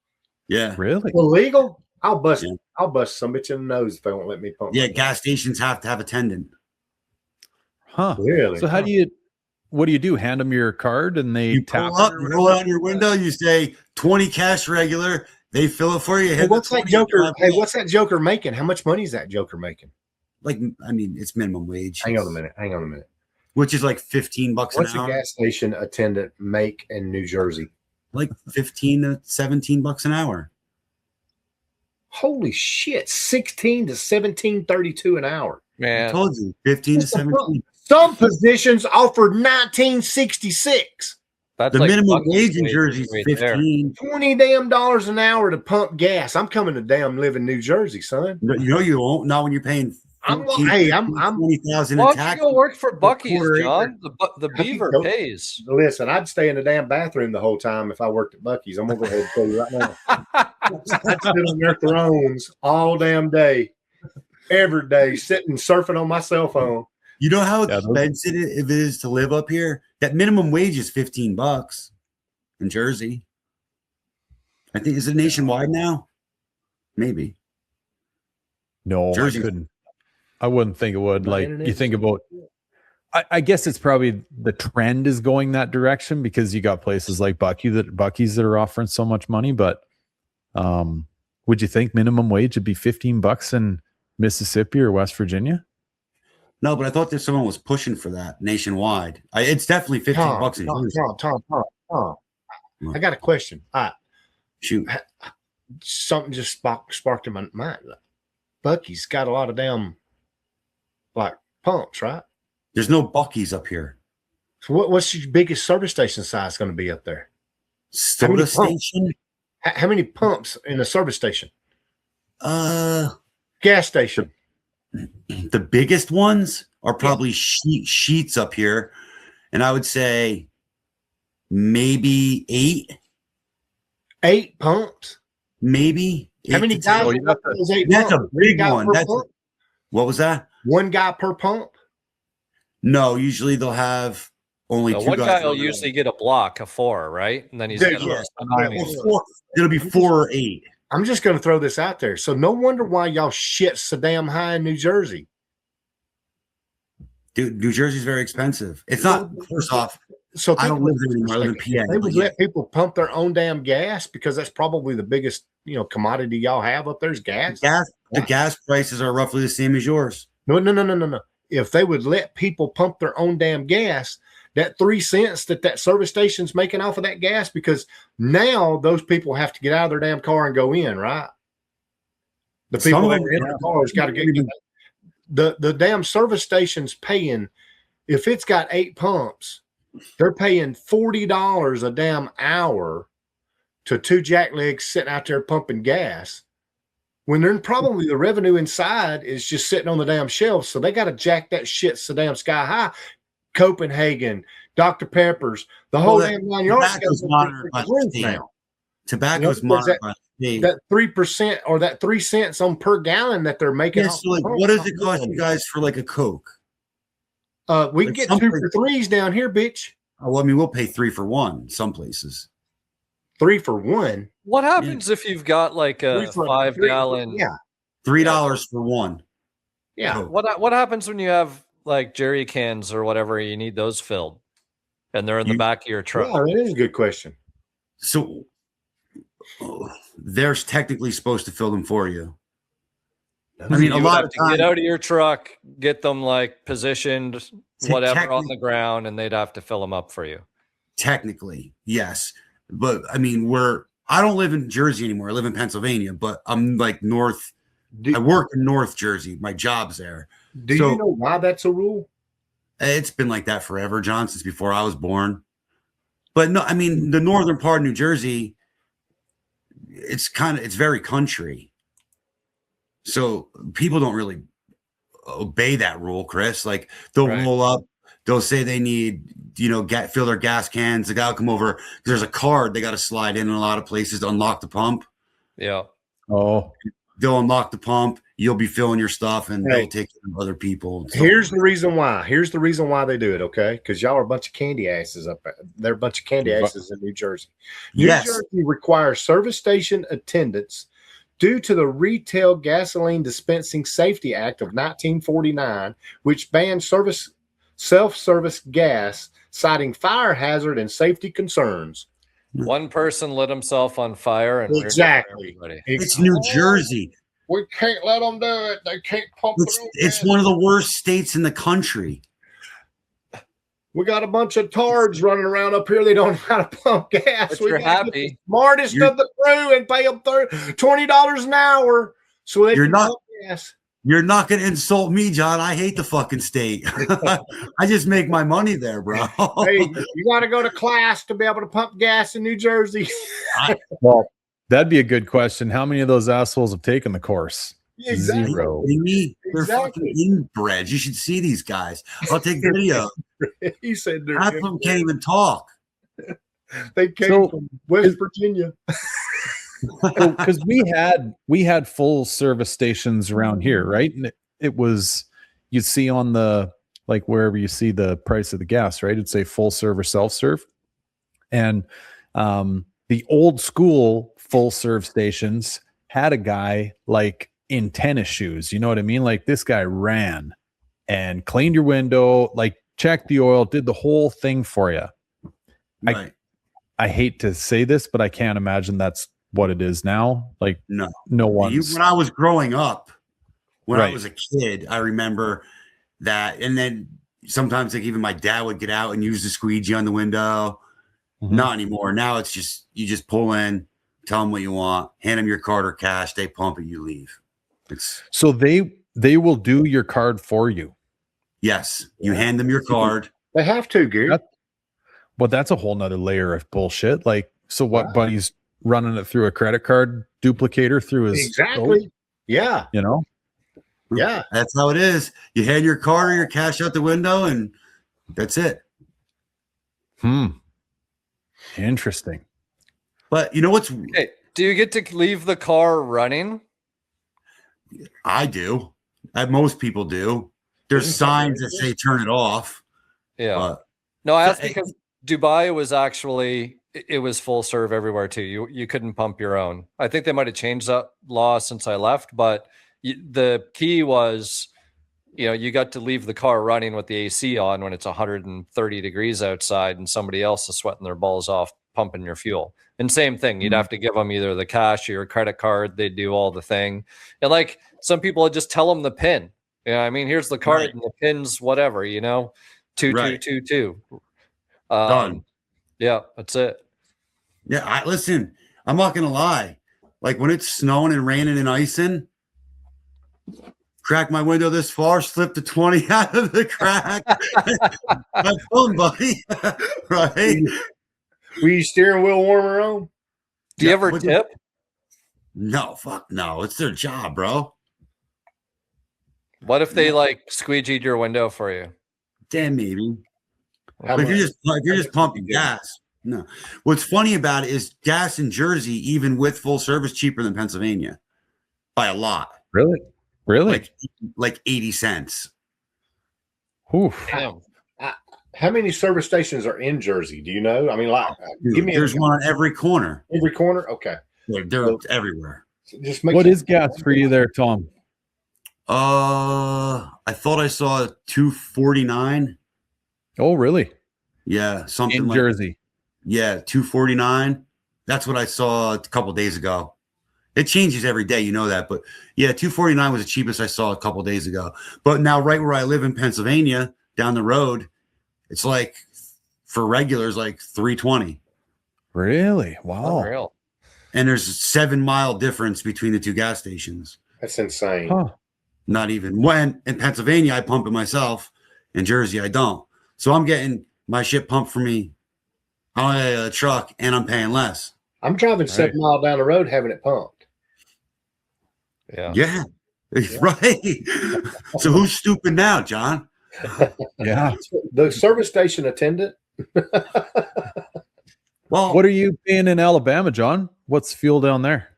Yeah, Really? Illegal? I'll bust. Yeah. I'll bust some bitch in the nose if they won't let me pump. yeah. my gas. Gas stations have to have a attendant. Huh. Really? So what do you do? Hand them your card and they You tap pull up, it or you whatever? roll it on your window. You say 20 cash regular. They fill it for you. Hey, hit what's the that 20, Joker? drive Hey, away. what's that Joker making? How much money is that Joker making? Like, I mean, it's minimum wage. Hang on a minute. Hang on a minute. Which is like $15 What's an a hour. gas station attendant make in New Jersey? Like 15 to 17 bucks an hour. Holy shit! 16 to 17.32 an hour. I Man. told you, 15 to 17. Some positions offered 1966. That's The like minimum Bucky's wage in wage Jersey is right there. 15. $20 damn an hour to pump gas. I'm coming to damn live in New Jersey, son. You know you won't. Not when you're paying. I'm 20,000 Why in don't tax. you go work for Bucky's, quarter John? The I can beaver go- pays. Listen, I'd stay in the damn bathroom the whole time if I worked at Bucky's. I'm gonna go ahead and tell you right now. I'd sit on their thrones all damn day, every day, sitting surfing on my cell phone. You know how Yeah, those- expensive it is to live up here? That minimum wage is $15 in Jersey. I think, is it nationwide now? Maybe. No, Jersey. I couldn't. I wouldn't think it would. My Like internet you is- think about I guess it's probably the trend is going that direction because you got places like Bucky's that are offering so much money. But would you think minimum wage would be $15 in Mississippi or West Virginia? No, but I thought that someone was pushing for that nationwide. It's definitely 15 bucks in Jersey. Tom. I got a question. Shoot. Something just sparked in my mind. Bucky's got a lot of damn like pumps, right? There's no Bucky's up here. So what's your biggest service station size going to be up there? Soda many pumps? station? How many pumps in a service station? Uh, Gas station. the biggest ones are probably sheets up here. And I would say maybe 8. 8 pumps. Maybe. How 8 many to 10. guys? Oh, you got the- those 8 That's a pumps? big guy one. per That's pump? what was that? One guy per pump. No, usually they'll have only Now, 2 one guys. guy will on there. usually get a block of 4, right? And then he's Dude, got yeah. Well, 4, it'll be 4 or 8. I'm just going to throw this out there. So no wonder why y'all shit so damn high in New Jersey. Dude, New Jersey's very expensive. It's not, first off, So I don't think live there anymore. I live in about it. PA. They but would yeah. let people pump their own damn gas because that's probably the biggest, commodity y'all have up there is gas. The gas prices are roughly the same as yours. No. If they would let people pump their own damn gas, that 3 cents that service station's making off of that gas, because now those people have to get out of their damn car and go in, right? The Some people of that them are in their cars got to get the damn service station's paying. If it's got 8 pumps, they're paying $40 a damn hour to 2 jacklegs sitting out there pumping gas. When they're probably the revenue inside is just sitting on the damn shelves, so they got to jack that shit so damn sky high. Copenhagen, Dr. Pepper's, the whole Well, damn 9 yards. tobacco's monitored by the state. Now. Tobacco's You know, because monitored by the state. That 3% or that 3 cents on per gallon that they're making. Yeah, off so like, the pump. what does it cost you guys for like a Coke? We can like get some 2 for 3s down here, bitch. Oh, well, I mean, we'll pay 3 for 1 some places. 3 for 1. What happens if you've got like a 3 for 5 3 gallon? Yeah. $3 for 1. Yeah. Oh. What happens when you have like jerry cans or whatever you need those filled, and they're in the back of your truck? Yeah, that is a good question. So they're technically supposed to fill them for you. I mean, a lot of times, get out of your truck, get them like positioned, whatever on the ground, and they'd have to fill them up for you. Technically, yes, but I mean, I don't live in Jersey anymore. I live in Pennsylvania, but I'm like north. I work in North Jersey. My job's there. Do you know why that's a rule? It's been like that forever, John, since before I was born. But no, I mean, the northern part of New Jersey, it's very country. So people don't really obey that rule, Chris. Like they'll roll up, they'll say they need, fill their gas cans. The guy will come over because there's a card they got to slide in a lot of places to unlock the pump. Yeah. Oh. They'll unlock the pump. You'll be filling your stuff, and they'll take care of other people. Here's the reason why. Here's the reason why they do it. Okay, because y'all are a bunch of candy asses up there. They're a bunch of candy asses in New Jersey. New Jersey requires service station attendants due to the Retail Gasoline Dispensing Safety Act of 1949, which banned self-service gas, citing fire hazard and safety concerns. One person lit himself on fire, and exactly. It's New Jersey. We can't let them do it. They can't pump it. It's one of the worst states in the country. We got a bunch of tards running around up here. They don't know how to pump gas. But you're happy. Smartest of the crew and pay them $20 an hour so they can pump gas. You're not going to insult me, John. I hate the fucking state. I just make my money there, bro. Hey, you got to go to class to be able to pump gas in New Jersey. Well, that'd be a good question. How many of those assholes have taken the course? Exactly. 0. They're fucking inbreds. You should see these guys. I'll take video. He said half of them can't even talk. They came from West Virginia. Because we had full service stations around here, right? And it was, you'd see on the, like wherever you see the price of the gas, right? It'd say full serve or self-serve. And the old school full serve stations had a guy like in tennis shoes. You know what I mean? Like this guy ran and cleaned your window, like checked the oil, did the whole thing for you. Right. I hate to say this, but I can't imagine that's what it is now. Like no one. When I was growing up, when I was a kid, I remember that. And then sometimes like even my dad would get out and use the squeegee on the window. Not anymore. Now it's just, you just pull in, tell them what you want, hand them your card or cash, they pump it, you leave. So they will do your card for you. Yes. You hand them your card. They have to, Gary. Well, that's a whole nother layer of bullshit. Like, so what, buddy's running it through a credit card duplicator through his code? Yeah. You know? Yeah. That's how it is. You hand your card or your cash out the window and that's it. Interesting. But you know what's hey, do you get to leave the car running? I do. Most people do. There's signs that say turn it off. Yeah. No, I asked because Dubai was actually, it was full serve everywhere too. You couldn't pump your own. I think they might have changed that law since I left, but the key was, you got to leave the car running with the AC on when it's 130 degrees outside and somebody else is sweating their balls off pumping your fuel. And same thing, you'd have to give them either the cash or your credit card. They do all the thing. And like some people would just tell them the PIN. I mean, here's the card and the PIN's whatever, 2222. Done. Yeah, that's it. Yeah, listen, I'm not gonna lie. Like when it's snowing and raining and icing, crack my window this far, slip the 20 out of the crack. Have fun, buddy. Right? Were you steering wheel warmer on? Do you ever tip? No, fuck no. It's their job, bro. What if they like squeegeed your window for you? Damn, maybe. But if you're just pumping gas, no. What's funny about it is gas in Jersey, even with full service, cheaper than Pennsylvania by a lot. Really? Like 80 cents. Oof. Damn. How many service stations are in Jersey? Do you know? I mean, There's one on every corner. Every corner? Okay. They're everywhere. Just what is gas for you there, Tom? I thought I saw 249. Oh, really? Yeah, something In like Jersey. yeah, 249. That's what I saw a couple days ago. It changes every day, you know that, but yeah, 249 was the cheapest I saw a couple days ago. But now, right where I live in Pennsylvania, down the road, it's like for regulars like 320. Really? Wow. Unreal. And there's a 7-mile difference between the two gas stations. That's insane. Huh. Not even. When in Pennsylvania, I pump it myself. In Jersey, I don't. So I'm getting my shit pumped for me on a truck, and I'm paying less. I'm driving 7 miles down the road having it pumped. Yeah. Yeah. Right. So who's stupid now, John? Yeah. The service station attendant. Well, What are you paying in Alabama, John? What's fuel down there?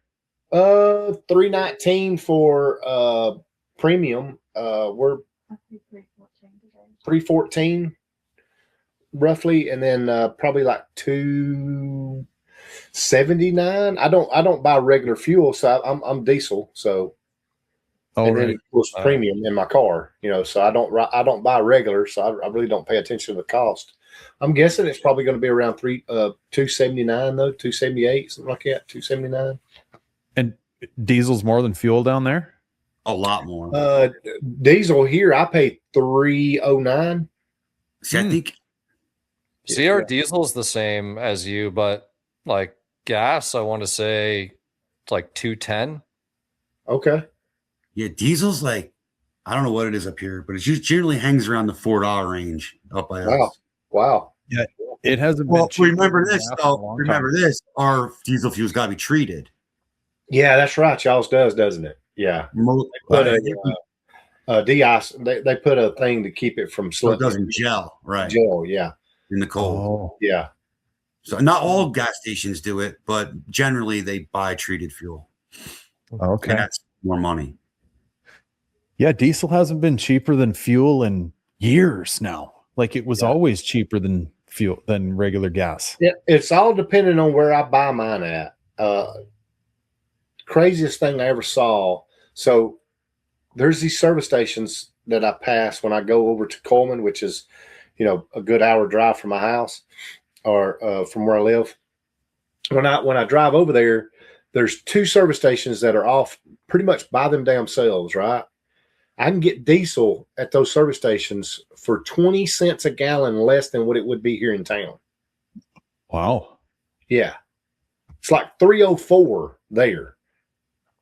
$3.19 for premium. We're $3.14 roughly, and then probably like $2.79. I don't buy regular fuel, so I'm diesel. So and then of course premium in my car, so I don't buy regular, so I really don't pay attention to the cost. I'm guessing it's probably going to be around $2.79 though, $2.78, something like that, $2.79. And diesel's more than fuel down there? a lot more. Diesel here, I pay $3.09. See, I think our diesel's the same as you, but like gas, I want to say it's like $2.10. Okay. yeah, diesel's like, I don't know what it is up here, but it just generally hangs around the $4 range up by us. Wow. Yeah, it hasn't Well, been cheaper remember than this gas in a though. long Remember time. this. Our diesel fuel's got to be treated. Yeah, that's right. Y'all's does, doesn't it? Yeah. Put a de-ice. They put a thing to keep it from so it slipping. doesn't gel, right? Gel, yeah. In the cold. Oh, Yeah. So not all gas stations do it, but generally they buy treated fuel. okay. And that's more money. Yeah, diesel hasn't been cheaper than fuel in years now. Like it was always cheaper than fuel than regular gas. Yeah, it's all depending on where I buy mine at. Craziest thing I ever saw. So there's these service stations that I pass when I go over to Coleman, which is, a good hour drive from my house or from where I live. When I drive over there, there's two service stations that are off pretty much by them damn selves, right? I can get diesel at those service stations for 20 cents a gallon less than what it would be here in town. Wow. Yeah. It's like 304 there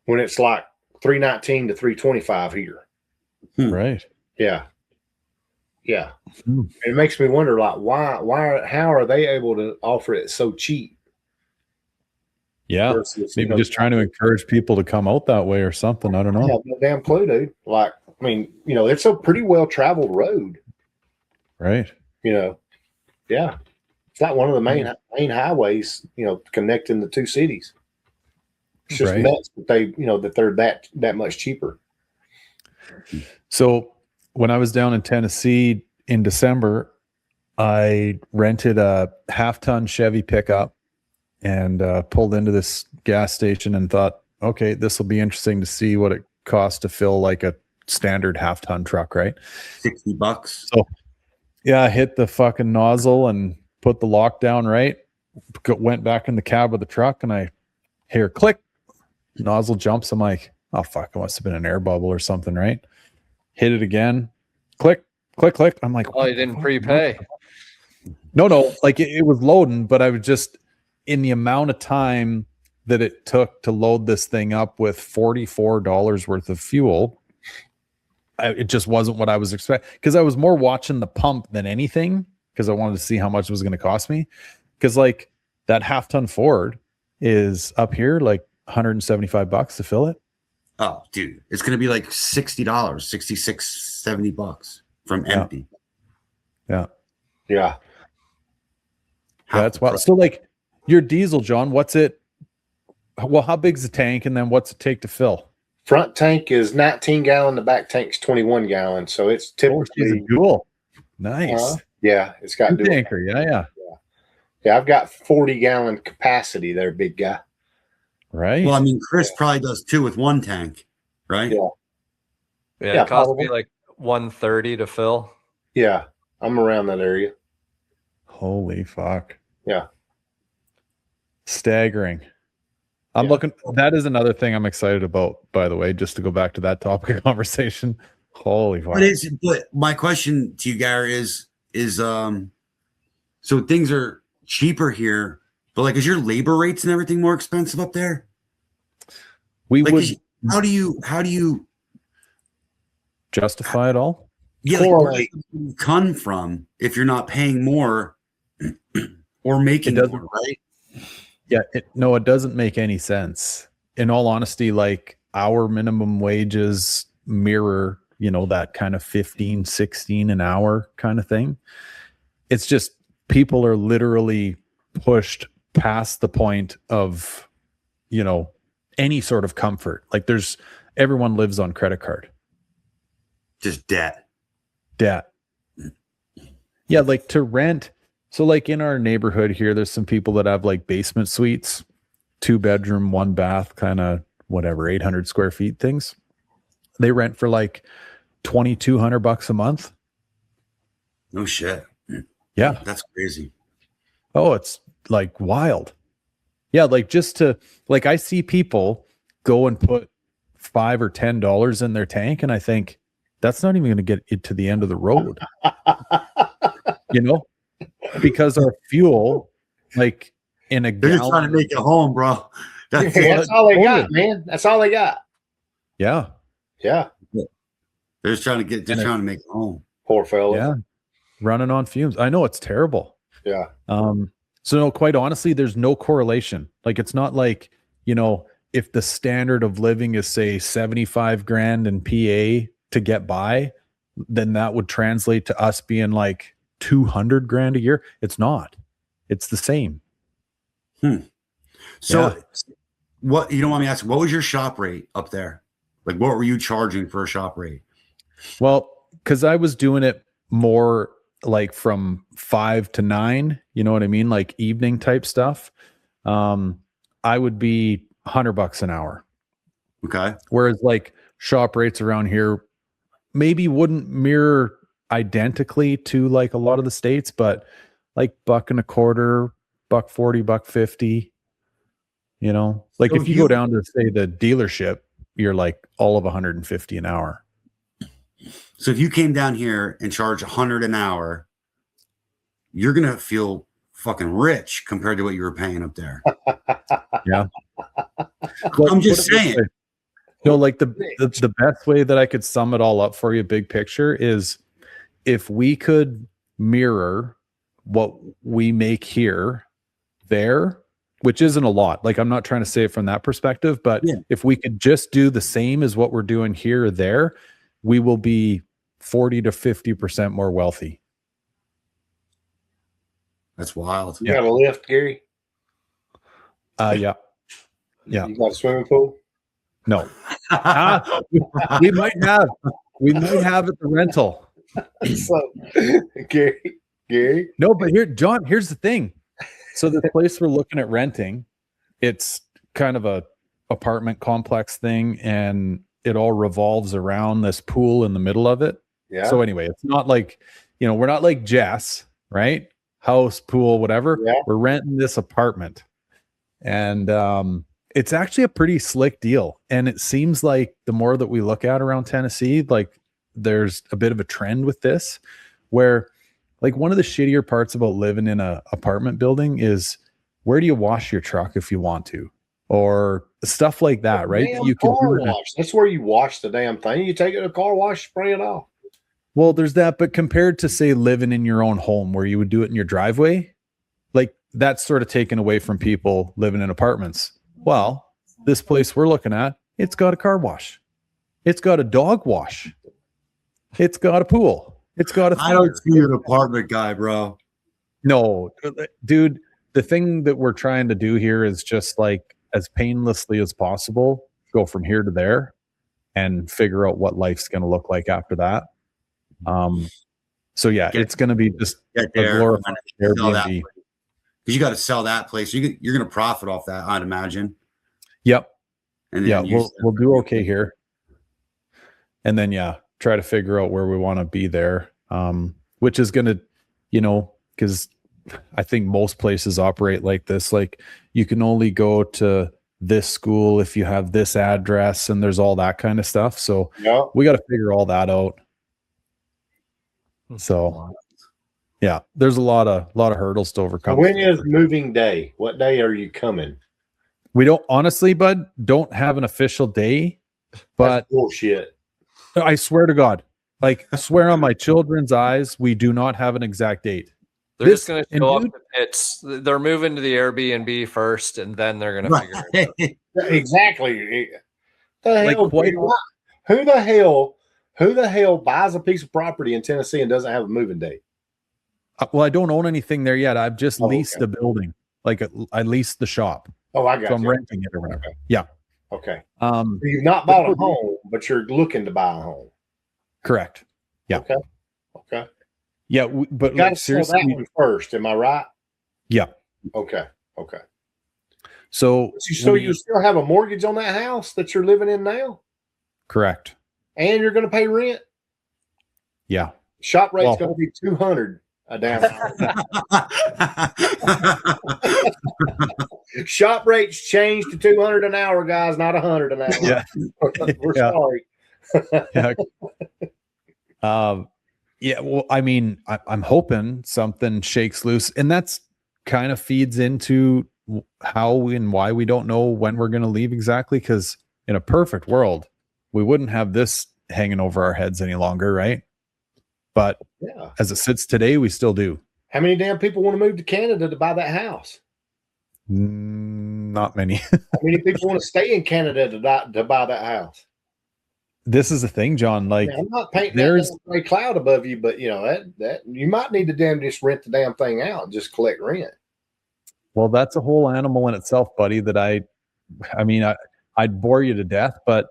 when it's like 319 to 325 here. Right. Yeah. Yeah. And it makes me wonder, like, how are they able to offer it so cheap? Yeah. Versus, Maybe just trying to encourage people to come out that way or something. I don't know. I have no damn clue, dude. Like, I mean, it's a pretty well traveled road. Right. Yeah. It's like one of the main highways, connecting the two cities. It's just nuts that that they're that much cheaper. So when I was down in Tennessee in December, I rented a half-ton Chevy pickup and pulled into this gas station and thought, okay, this will be interesting to see what it costs to fill like a standard half-ton truck, right? $60. So yeah, I hit the fucking nozzle and put the lock down right. Went back in the cab of the truck and I hear click, nozzle jumps. I'm like, oh fuck, it must have been an air bubble or something, right? Hit it again, click, click, click. I'm like, oh, you didn't prepay. No, like it was loading, but I was just in the amount of time that it took to load this thing up with $44 worth of fuel. It just wasn't what I was expecting, because I was more watching the pump than anything, because I wanted to see how much it was going to cost me. Because like that half-ton Ford is up here like $175 to fill it. Oh, dude, it's gonna be like $60, $66, $70 from empty. Yeah. That's what. So like your diesel, John, what's it? Well, how big's the tank, and then what's it take to fill? Front tank is 19 gallon. The back tank's 21 gallon. So it's typically dual. Nice. Yeah, it's got dual tanker. Yeah. Yeah, I've got 40 gallon capacity there, big guy. Right. Well, I mean, Chris probably does too with one tank, right? Yeah, it cost me like $130 to fill. Yeah, I'm around that area. Holy fuck. Yeah. Staggering. I'm looking. That is another thing I'm excited about, by the way, just to go back to that topic of conversation. Holy fuck. But my question to you, Gary, is so things are cheaper here, but like, is your labor rates and everything more expensive up there? We like, would. How do you justify it all? Yeah, like, where does it come from if you're not paying more or making more, right? Yeah, it doesn't make any sense. In all honesty, like our minimum wages mirror, that kind of 15, 16 an hour kind of thing. It's just people are literally pushed past the point of, any sort of comfort. Like everyone lives on credit card. Just debt. Yeah, like to rent. So like in our neighborhood here, there's some people that have like basement suites, 2-bedroom, 1-bath, kind of whatever, 800 square feet things. They rent for like $2,200 a month. No shit. Yeah. That's crazy. Oh, it's like wild. Yeah. Like I see people go and put $5 or $10 in their tank. And I think that's not even going to get it to the end of the road, because our fuel, like in a they're just trying to make it home, bro. That's all they got, man. That's all they got. Yeah. Yeah. They're just trying to make it home. Poor fella. Yeah. Running on fumes. I know, it's terrible. Yeah. So no, quite honestly, there's no correlation. Like, it's not like, if the standard of living is say 75 grand in PA to get by, then that would translate to us being like 200 grand a year. It's not. It's the same. So what, you don't want me to ask, what was your shop rate up there? Like, what were you charging for a shop rate? Well, because I was doing it more like from 5 to 9, you know what I mean? Like evening type stuff. I would be $100 an hour. Okay. Whereas like shop rates around here maybe wouldn't mirror identically to like a lot of the states, but like $1.25, $1.40, $1.50, like so if you go down to say the dealership, you're like all of 150 an hour. So if you came down here and charged 100 an hour, you're going to feel fucking rich compared to what you were paying up there. Yeah. I'm just saying. Like the best way that I could sum it all up for you, big picture, is if we could mirror what we make here there, which isn't a lot. Like, I'm not trying to say it from that perspective, but if we could just do the same as what we're doing here or there, we will be 40 to 50% more wealthy. That's wild. You got a lift, Gary? Yeah. You got a swimming pool? No. We might have at the rental. So, Gary. No, but here, John, here's the thing. So the place we're looking at renting, it's kind of a apartment complex thing, and it all revolves around this pool in the middle of it. Yeah. So anyway, it's not like, we're not like Jess, right? House, pool, whatever. Yeah. We're renting this apartment. And it's actually a pretty slick deal. And it seems like the more that we look at around Tennessee, like there's a bit of a trend with this, where like one of the shittier parts about living in an apartment building is, where do you wash your truck if you want to? Or stuff like that, right? You can wash. That's where you wash the damn thing. You take it to a car wash, spray it off. Well, there's that, but compared to say living in your own home where you would do it in your driveway, like that's sort of taken away from people living in apartments. Well, this place we're looking at, it's got a car wash. It's got a dog wash. It's got a pool. It's got a. I don't see an apartment guy, bro. No, dude, the thing that we're trying to do here is just like as painlessly as possible, go from here to there and figure out what life's going to look like after that. So yeah, it's going to be just a glorified Airbnb. Because you got to sell that place. You're going to profit off that, I'd imagine. Yep. And yeah, we'll do okay here. and then try to figure out where we want to be there, which is going to, because I think most places operate like this. Like you can only go to this school if you have this address, and there's all that kind of stuff. So we got to figure all that out. So yeah, there's a lot of hurdles to overcome. When is moving day? What day are you coming? We don't, honestly, bud, don't have an official day, but that's bullshit. I swear to God, like I swear on my children's eyes, we do not have an exact date. They're just going to show up to pits. They're moving to the Airbnb first, and then they're going to figure it out. Exactly. Like, who the hell buys a piece of property in Tennessee and doesn't have a moving date? Well, I don't own anything there yet. I've just leased the building. Like I leased the shop. Oh, I got so I'm renting it or whatever. Okay. Yeah. Okay. So you've not bought a home, but you're looking to buy a home. Correct. Yeah. Okay. Yeah, but you got to sell that one first. Am I right? Yeah. Okay. So you still have a mortgage on that house that you're living in now? Correct. And you're going to pay rent? Yeah. Shop rate's going to be $200 a down. Shop rates changed to $200 an hour, guys, not $100 an hour. Yeah. We're sorry. Yeah. Well, I mean, I'm hoping something shakes loose, and that's kind of feeds into how and why we don't know when we're going to leave exactly. Because in a perfect world, we wouldn't have this hanging over our heads any longer, right? But as it sits today, we still do. How many damn people want to move to Canada to buy that house? Not many. How many people want to stay in Canada to buy that house? This is the thing, John. Like, I'm not painting that gray cloud above you, but that you might need to just rent the damn thing out and just collect rent. Well, that's a whole animal in itself, buddy. That I'd bore you to death, but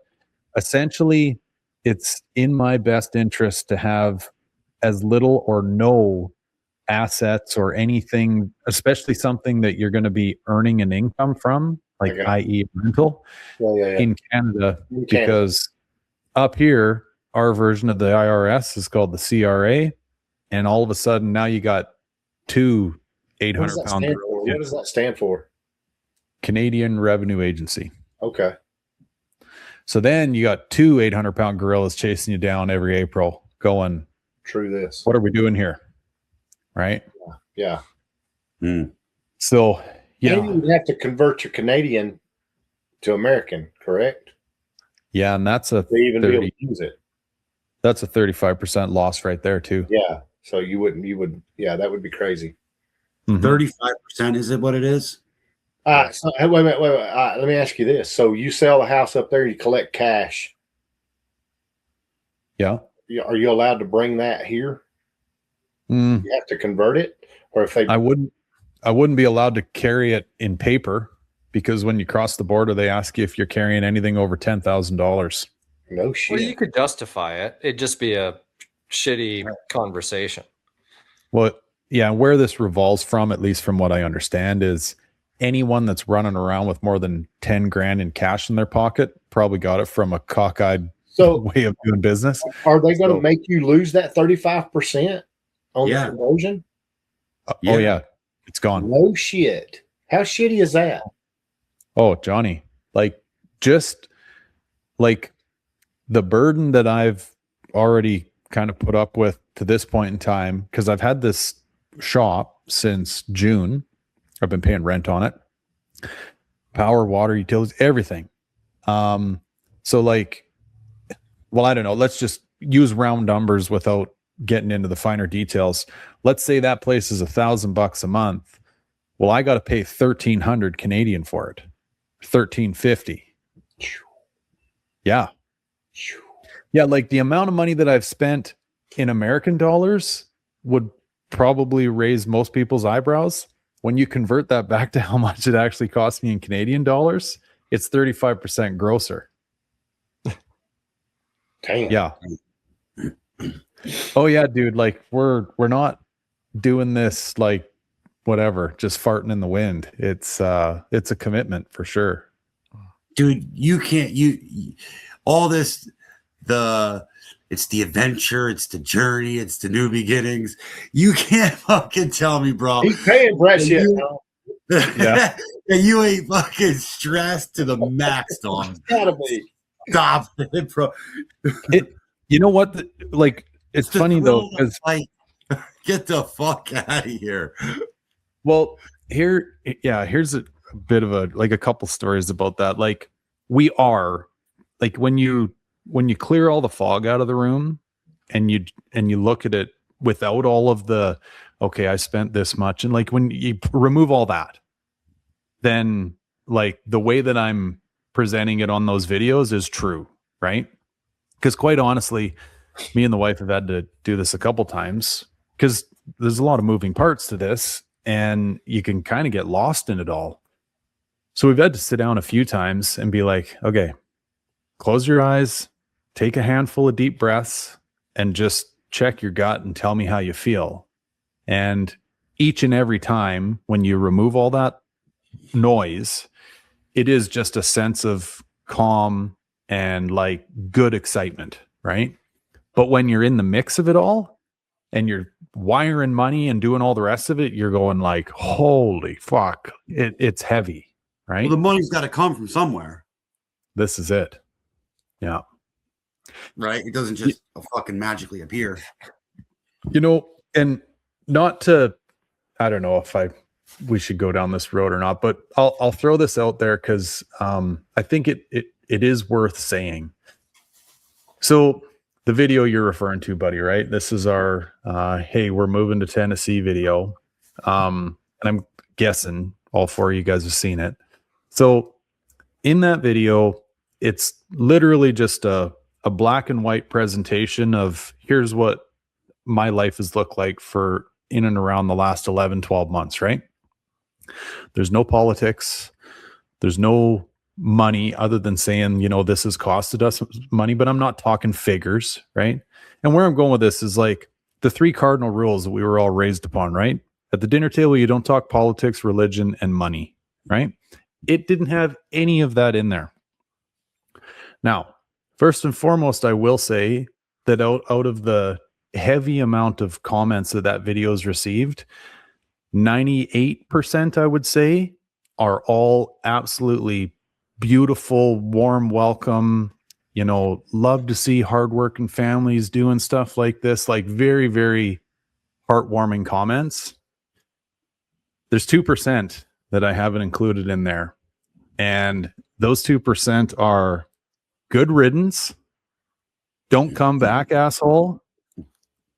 essentially, it's in my best interest to have as little or no assets or anything, especially something that you're going to be earning an income from, like i.e. rental in Canada, because up here, our version of the IRS is called the CRA, and all of a sudden now you got two 800-pound. What does that stand for? Canadian Revenue Agency. Okay. So then you got two 800-pound gorillas chasing you down every April going, true this. What are we doing here? Right? Yeah. So, and you have to convert your Canadian to American, correct? Yeah, and that's a to even be able to use it. That's a 35% loss right there too. Yeah. So you would, that would be crazy. 35% is it what it is? So, wait. Let me ask you this. So you sell the house up there, you collect cash. Yeah. Are you allowed to bring that here? You have to convert it, or if they, I wouldn't be allowed to carry it in paper, because when you cross the border, they ask you if you're carrying anything over $10,000. No shit. Well, you could justify it. It'd just be a shitty conversation. Well, yeah. Where this revolves from, at least from what I understand, is anyone that's running around with more than 10 grand in cash in their pocket probably got it from a cockeyed way of doing business. Are they going to make you lose that 35% on the conversion? Oh yeah, it's gone. No shit. How shitty is that? Oh, Johnny, just the burden that I've already kind of put up with to this point in time, because I've had this shop since June. I've been paying rent on it, power, water, utilities, everything. I don't know. Let's just use round numbers without getting into the finer details. Let's say that place is $1,000 a month. Well, I got to pay 1,300 Canadian for it. 1,350. Yeah. Yeah. Like the amount of money that I've spent in American dollars would probably raise most people's eyebrows. When you convert that back to how much it actually cost me in Canadian dollars, it's 35% grosser. Damn. Yeah. Oh yeah, dude. We're not doing this whatever, just farting in the wind. It's a commitment for sure. Dude, you can't all this it's the adventure, it's the journey, it's the new beginnings. You can't fucking tell me, bro. He's paying Brett shit. Yeah. And you ain't fucking stressed to the max, dog. It's gotta be. Stop it, bro. You know what? It's funny though, because get the fuck out of here. Well, here's a bit of a couple stories about that. Like, we are like when you clear all the fog out of the room and you look at it without all of the, okay, I spent this much, and like when you remove all that, then like the way that I'm presenting it on those videos is true, right? Because quite honestly, me and the wife have had to do this a couple times because there's a lot of moving parts to this and you can kind of get lost in it all. So we've had to sit down a few times and be like, okay, close your eyes, take a handful of deep breaths, and just check your gut and tell me how you feel. And each and every time when you remove all that noise, it is just a sense of calm and like good excitement, right? But when you're in the mix of it all and you're wiring money and doing all the rest of it, you're going like, holy fuck, it's heavy, right? Well, the money's got to come from somewhere. This is it. Yeah. Right? It doesn't just fucking magically appear. You know, and not to, I don't know if we should go down this road or not, but I'll throw this out there because I think it is worth saying. So the video you're referring to, buddy, right? This is our hey, we're moving to Tennessee video. And I'm guessing all four of you guys have seen it. So in that video, it's literally just a black and white presentation of here's what my life has looked like for in and around the last 11, 12 months, right? There's no politics. There's no money other than saying, you know, this has costed us money, but I'm not talking figures, right? And where I'm going with this is like the 3 cardinal rules that we were all raised upon, right? At the dinner table, you don't talk politics, religion, and money, right? It didn't have any of that in there. Now, first and foremost, I will say that out of the heavy amount of comments that video's received, 98%, I would say, are all absolutely beautiful, warm welcome, you know, love to see hardworking families doing stuff like this, like very, very heartwarming comments. There's 2% that I haven't included in there. And those 2% are good riddance. Don't come back, asshole.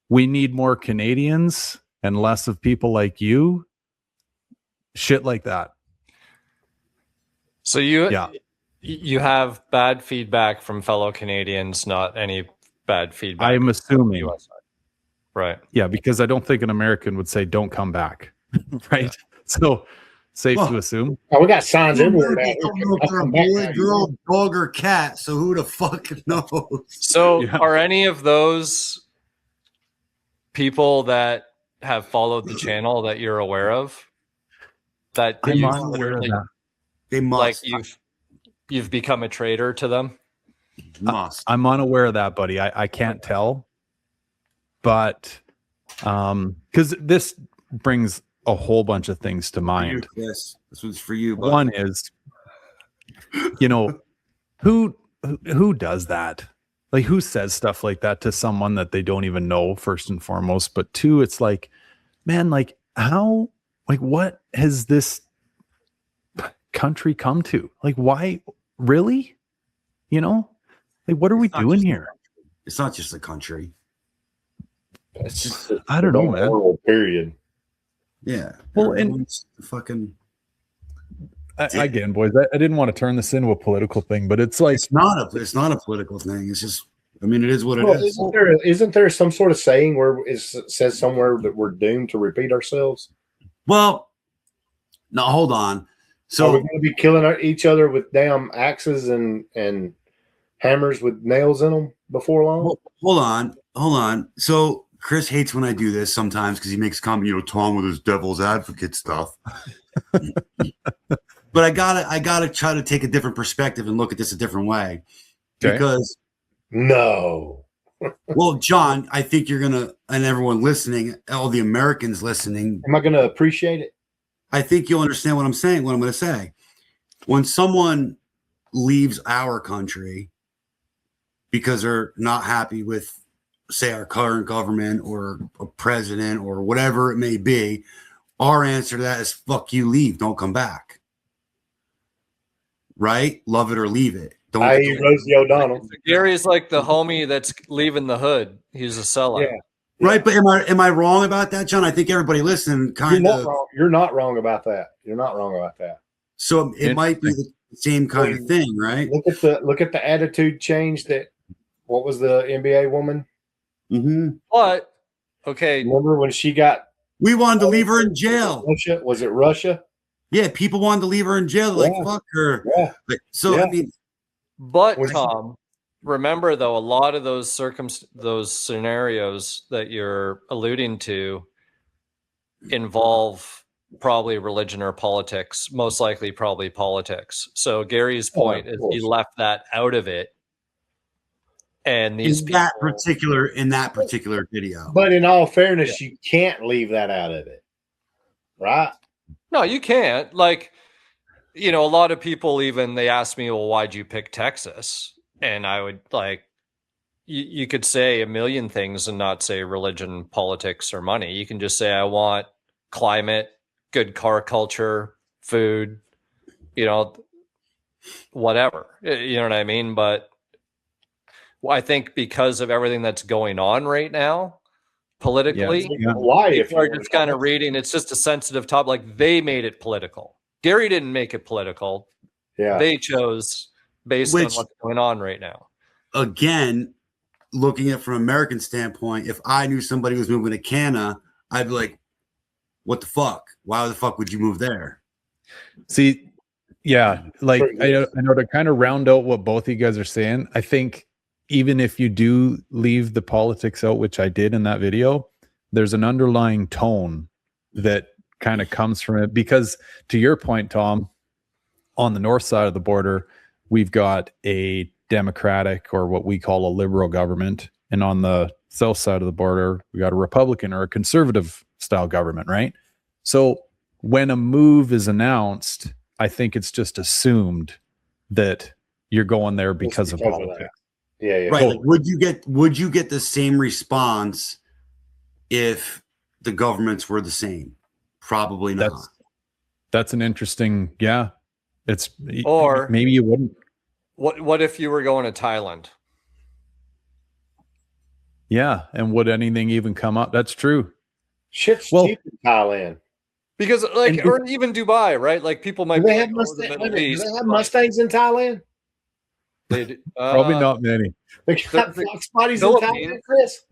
We need more Canadians and less of people like you. Shit like that. So you have bad feedback from fellow Canadians, not any bad feedback. I'm assuming. From the US side. Right. Yeah, because I don't think an American would say don't come back. Right? Yeah. So safe to assume. Oh, we got signs everywhere. Boy, girl, dog, or cat. So who the fuck knows? So are any of those people that have followed the channel that you're aware of? That I'm aware of that. They must. Like you've become a traitor to them? Must. I'm unaware of that, buddy. I can't tell. But because this brings a whole bunch of things to mind. Yes, this was for you. Buddy. One is, you know, who does that? Like, who says stuff like that to someone that they don't even know, first and foremost? But two, it's like, man, like how, like what has this country come to? Like, why, really? You know, like what are we doing here? It's not just the country. It's just I don't know, man. Period. Yeah. Well, and fucking. Again, boys, I didn't want to turn this into a political thing, but it's like it's not a political thing. It's just, I mean, it is what it is. Isn't there some sort of saying where it says somewhere that we're doomed to repeat ourselves? Well, no, hold on. So are we going to be killing each other with damn axes and hammers with nails in them before long? Hold on. So Chris hates when I do this sometimes because he makes comment, you know, Tom with his devil's advocate stuff. But I gotta try to take a different perspective and look at this a different way. Okay. Because No. Well, John, I think you're gonna, and everyone listening, all the Americans listening, Am I going to appreciate it? I think you'll understand what I'm saying. What I'm going to say, when someone leaves our country because they're not happy with, say, our current government or a president or whatever it may be, our answer to that is "fuck you, leave, don't come back." Right? Love it or leave it. Don't. Rosie O'Donnell. Gary's like the homie that's leaving the hood. He's a sellout. Yeah. Right, but am I wrong about that, John? I think everybody listening kind of. You're not wrong about that. You're not wrong about that. So it might be the same kind of thing, right? Look at the attitude change that. What was the NBA woman? Mm-hmm. But okay, remember when she got? We wanted to leave her in jail. Russia? Was it Russia? Yeah, people wanted to leave her in jail. Like fuck her. Yeah. Like, so Yeah. I mean, but Tom, remember though, a lot of those those scenarios that you're alluding to involve probably religion or politics. Most likely, probably politics. So Gary's point is he left that out of it. And these in that particular video. But in all fairness, you can't leave that out of it, right? No, you can't. Like, you know, a lot of people even they ask me, "Well, why'd you pick Texas?" And I would like, you could say a million things and not say religion, politics, or money. You can just say, "I want climate, good car culture, food, you know, whatever." You know what I mean? But I think because of everything that's going on right now, politically, why if people are just kind of reading, it's just a sensitive topic. Like they made it political. Gary didn't make it political. Yeah, they chose based on what's going on right now. Again, looking at it from an American standpoint, if I knew somebody was moving to Canada, I'd be like, "What the fuck? Why the fuck would you move there?" See, yeah, like I know to kind of round out what both of you guys are saying. I think even if you do leave the politics out, which I did in that video, there's an underlying tone that kind of comes from it. Because to your point, Tom, on the north side of the border, we've got a Democratic or what we call a liberal government. And on the south side of the border, we got a Republican or a conservative style government, right? So when a move is announced, I think it's just assumed that you're going there because of politics. Yeah. Right. Like, would you get the same response if the governments were the same? Probably not. That's an interesting, yeah. It's or maybe you wouldn't. What if you were going to Thailand? Yeah, and would anything even come up? That's true. Shit's cheap in Thailand. Because like, or even Dubai, right? Like people might do they have Mustangs in Thailand? They do, probably not many. They got foxbodies in Thailand, Chris.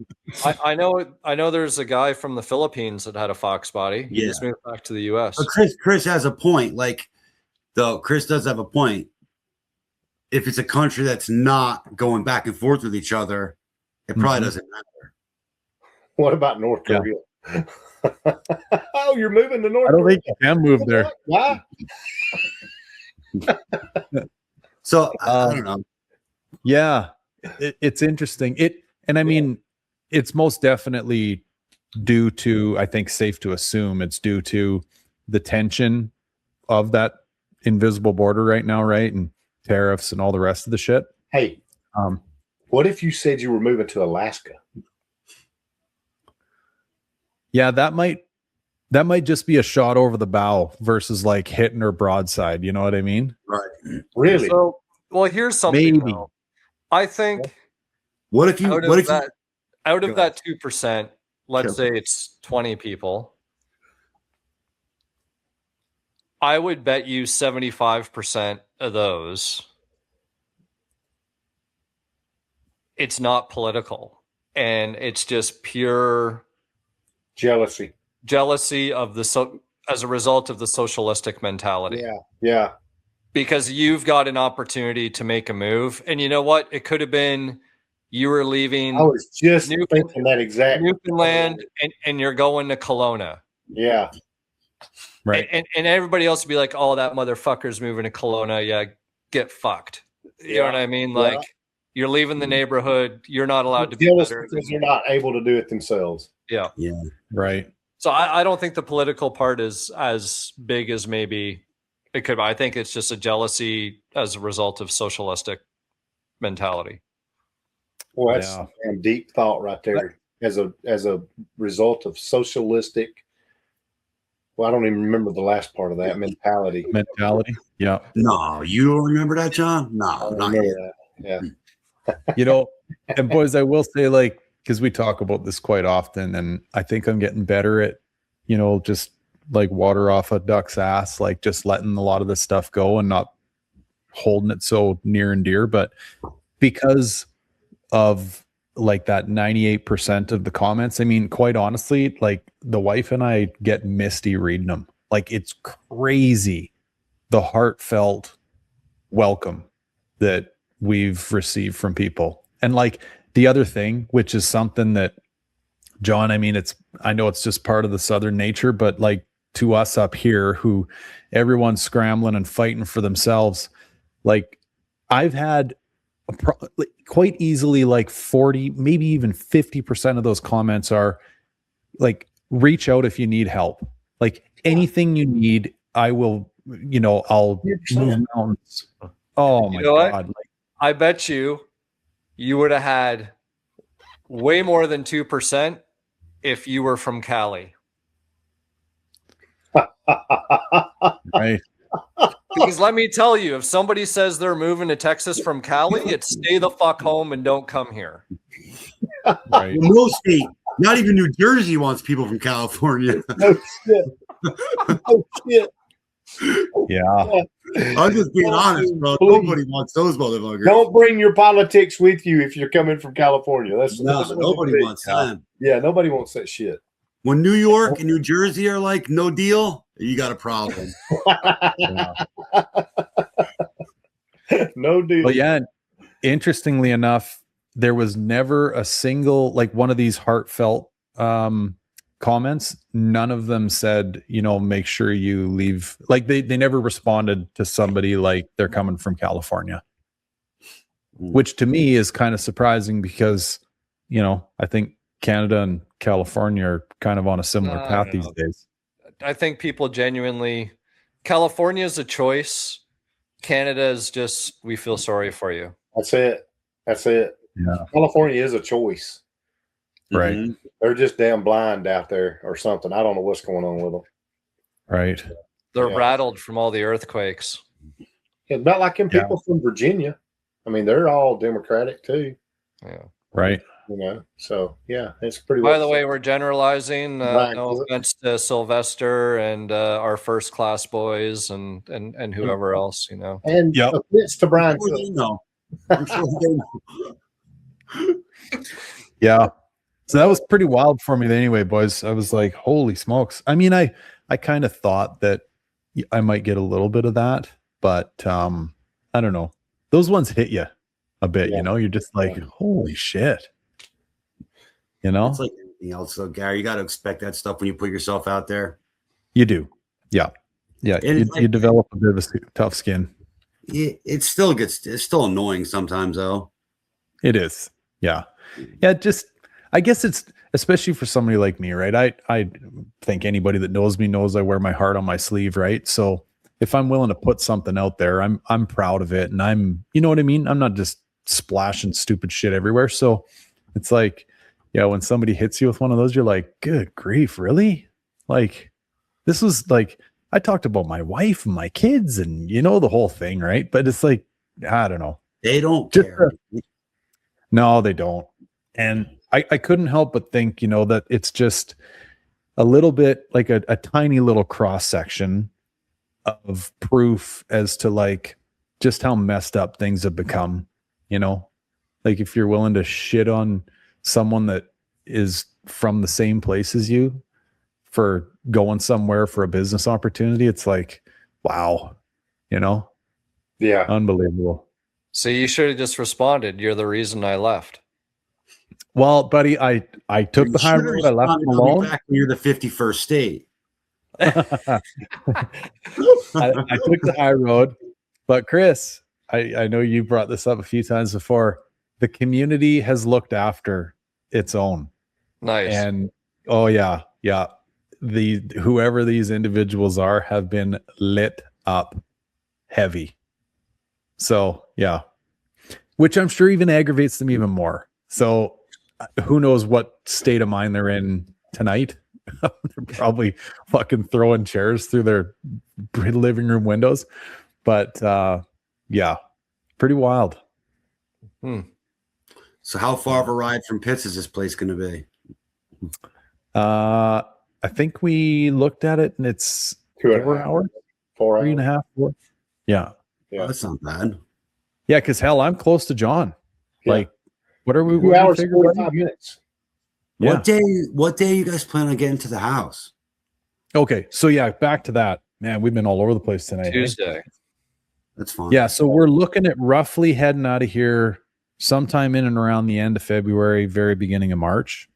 I know there's a guy from the Philippines that had a foxbody. He just moved back to the US. But Chris has a point. Like, though, Chris does have a point. If it's a country that's not going back and forth with each other, it probably doesn't matter. What about North Korea? Oh, you're moving to North Korea? I don't think you can move there. Why? So I don't know. Yeah, it's interesting. I mean, it's most definitely due to, I think, safe to assume it's due to the tension of that invisible border right now, right? And tariffs and all the rest of the shit. Hey, what if you said you were moving to Alaska? Yeah, that might just be a shot over the bow versus like hitting her broadside. You know what I mean? Right. Really? So, well, here's something. Maybe. Though. I think. Out of that 2%, let's say it's 20 people. I would bet you 75% of those. It's not political, and it's just pure jealousy of as a result of the socialistic mentality. Yeah. Because you've got an opportunity to make a move, and you know what? It could have been you were leaving. I was just thinking that exact Newfoundland, and you're going to Kelowna. Yeah. Right. And everybody else would be like, "Oh, that motherfucker's moving to Kelowna. Yeah, get fucked." You know what I mean? Like, You're leaving the neighborhood. You're not allowed to be jealous better. because they're not able to do it themselves. Yeah. Yeah. Right. So I don't think the political part is as big as maybe it could be. I think it's just a jealousy as a result of socialistic mentality. Well, that's a deep thought right there. As a result of socialistic, well, I don't even remember the last part of that mentality. Yeah. No, you don't remember that, John? No, not yet. That. Yeah. You know, and boys, I will say, like, because we talk about this quite often, and I think I'm getting better at, you know, just like water off a duck's ass, like just letting a lot of this stuff go and not holding it so near and dear. But because of like that 98% of the comments, I mean, quite honestly, like the wife and I get misty reading them. Like, it's crazy the heartfelt welcome that we've received from people. And like the other thing, which is something that, John, I mean, I know it's just part of the Southern nature, but like to us up here, who everyone's scrambling and fighting for themselves, like I've had quite easily like 40, maybe even 50% of those comments are like, reach out if you need help. Like anything you need, I will, you know, I'll move mountains. Oh my God. Like, I bet you would have had way more than 2% if you were from Cali. Right. Because let me tell you, if somebody says they're moving to Texas from Cali, it's stay the fuck home and don't come here. Right. No state, not even New Jersey wants people from California. No shit. No shit. Yeah. I'm just being honest, bro. Nobody wants those motherfuckers. Don't bring your politics with you if you're coming from California. That's nobody wants that. Yeah, nobody wants that shit. When New York and New Jersey are like no deal, you got a problem. No deal. But yeah, interestingly enough, there was never a single like one of these heartfelt comments. None of them said, you know, make sure you leave. Like they never responded to somebody like they're coming from California, which to me is kind of surprising because, you know, I think Canada and California are kind of on a similar path these days. I think people genuinely, California is a choice. Canada is just, we feel sorry for you. That's it. Yeah. California is a choice. Right. Mm-hmm. They're just damn blind out there or something. I don't know what's going on with them. Right. They're rattled from all the earthquakes. It's about like them people from Virginia. I mean, they're all Democratic too. Yeah. Right. You know, so yeah, it's pretty. By the way, we're generalizing. No offense to Sylvester and our first class boys and whoever else, you know. And offense to Brian. I'm sure they know. Yeah. So that was pretty wild for me anyway, boys. I was like, holy smokes. I mean, I kind of thought that I might get a little bit of that, but I don't know. Those ones hit you a bit, you know, you're just like, holy shit. You know, it's like anything else, though, Gary. You got to expect that stuff when you put yourself out there. You do. Yeah. Yeah. You develop a bit of a tough skin. It still it's still annoying sometimes, though. It is. Yeah. Yeah. I guess it's especially for somebody like me, right? I think anybody that knows me knows I wear my heart on my sleeve, right? So if I'm willing to put something out there, I'm proud of it. And you know what I mean? I'm not just splashing stupid shit everywhere. So it's like, yeah, when somebody hits you with one of those, you're like, good grief, really? Like, this was like, I talked about my wife and my kids and, you know, the whole thing, right? But it's like, I don't know. They don't care. No, they don't. And I couldn't help but think, you know, that it's just a little bit like a tiny little cross section of proof as to like just how messed up things have become, you know? Like if you're willing to shit on someone that is from the same place as you for going somewhere for a business opportunity, it's like, wow, you know? Yeah. Unbelievable. So you should have just responded. You're the reason I left. Well, buddy, I took the high road. I left him alone. Back when you're the 51st state. I took the high road, but Chris, I know you brought this up a few times before. the community has looked after its own. Nice. And oh yeah, whoever these individuals are have been lit up heavy. So yeah, which I'm sure even aggravates them even more. So who knows what state of mind they're in tonight. They're probably fucking throwing chairs through their living room windows. But yeah, pretty wild. So how far of a ride from Pitts is this place going to be? I think we looked at it and it's 2.5 hours, 4 3.5 hours. 4. Yeah. Oh, that's not bad. Yeah, because hell, I'm close to John. Yeah. Like, what are we? 2 hours, 45 minutes. Yeah. What day you guys plan on getting to the house? Okay, so yeah, back to that. Man, we've been all over the place tonight. Tuesday. That's fine. Yeah, so we're looking at roughly heading out of here sometime in and around the end of February, very beginning of March,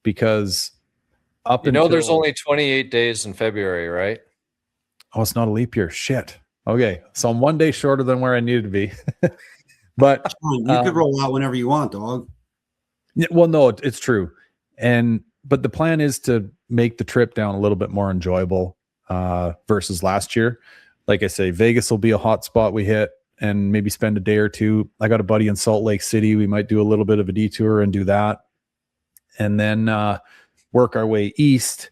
because there's only 28 days in February, right? Oh, it's not a leap year. Shit. Okay, so I'm 1 day shorter than where I needed to be. But you could roll out whenever you want, dog. Well, no, it's true. But the plan is to make the trip down a little bit more enjoyable versus last year. Like I say, Vegas will be a hot spot we hit and maybe spend a day or two. I got a buddy in Salt Lake City. We might do a little bit of a detour and do that. And then work our way east.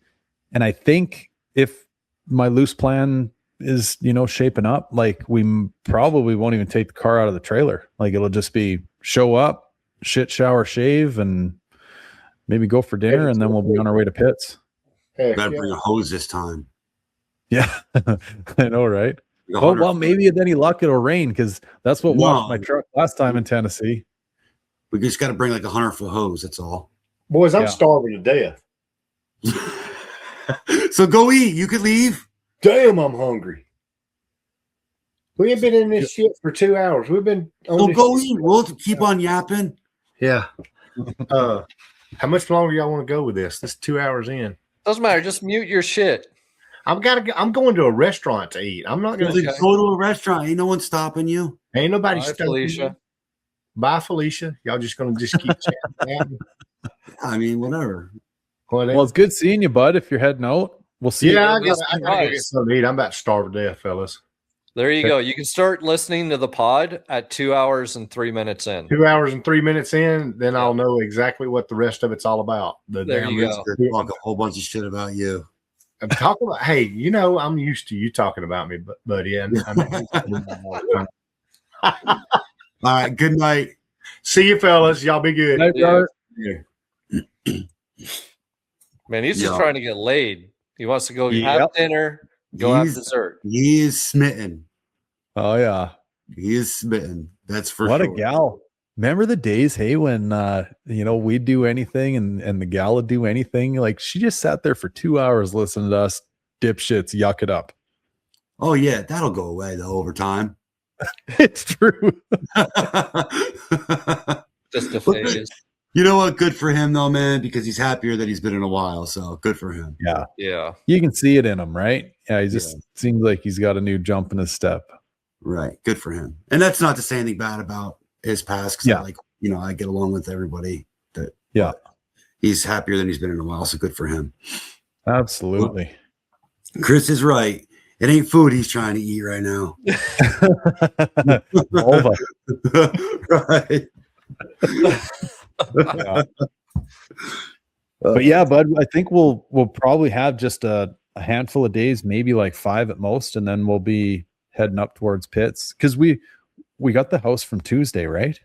And I think if my loose plan is, shaping up, like we probably won't even take the car out of the trailer. Like it'll just be show up, shit, shower, shave, and maybe go for dinner, and then we'll be on our way to Pitts. Gotta bring a hose this time. Yeah, I know, right? Oh, well, maybe with any luck it'll rain, because that's what washed my truck last time in Tennessee. We just got to bring like a 100-foot hose. That's all. Boys, I'm starving to death. So go eat. You could leave. Damn, I'm hungry. We ain't been in this shit for 2 hours. We've been on so go eat. We'll keep on yapping. Yeah. How much longer y'all want to go with this? This is 2 hours in. Doesn't matter. Just mute your shit. I'm going to a restaurant to eat. I'm not going to go to a restaurant. Ain't no one stopping you. Ain't nobody stopping Felicia. Bye, Felicia. Y'all just going to just keep chatting. I mean, whatever. Well, it's good seeing you, bud. If you're heading out, we'll see. Yeah, I gotta get something to eat. I'm about to starve to death, fellas. There you go. You can start listening to the pod at 2 hours and 3 minutes in. 2 hours and 3 minutes in, then I'll know exactly what the rest of it's all about. There you go. Talk a whole bunch of shit about you. I'm talking about. Hey, I'm used to you talking about me, buddy. And all right. Good night. See you, fellas. Y'all be good. Man, he's just trying to get laid. He wants to go have dinner, go have dessert. He is smitten. Oh yeah, he is smitten. That's for what sure. A gal. Remember the days, hey, when we'd do anything and the gal would do anything. Like she just sat there for 2 hours listening to us dipshits yuck it up. Oh yeah, that'll go away though over time. It's true. Just a phase. You know what? Good for him though, man, because he's happier that he's been in a while. So good for him. Yeah. Yeah. You can see it in him, right? Yeah. He just seems like he's got a new jump in his step. Right. Good for him. And that's not to say anything bad about his past. Cause I get along with everybody he's happier than he's been in a while. So good for him. Absolutely. Well, Chris is right. It ain't food he's trying to eat right now. Right. But yeah, bud, I think we'll probably have just a handful of days, maybe like 5 at most, and then we'll be heading up towards Pitts because we got the house from Tuesday, right?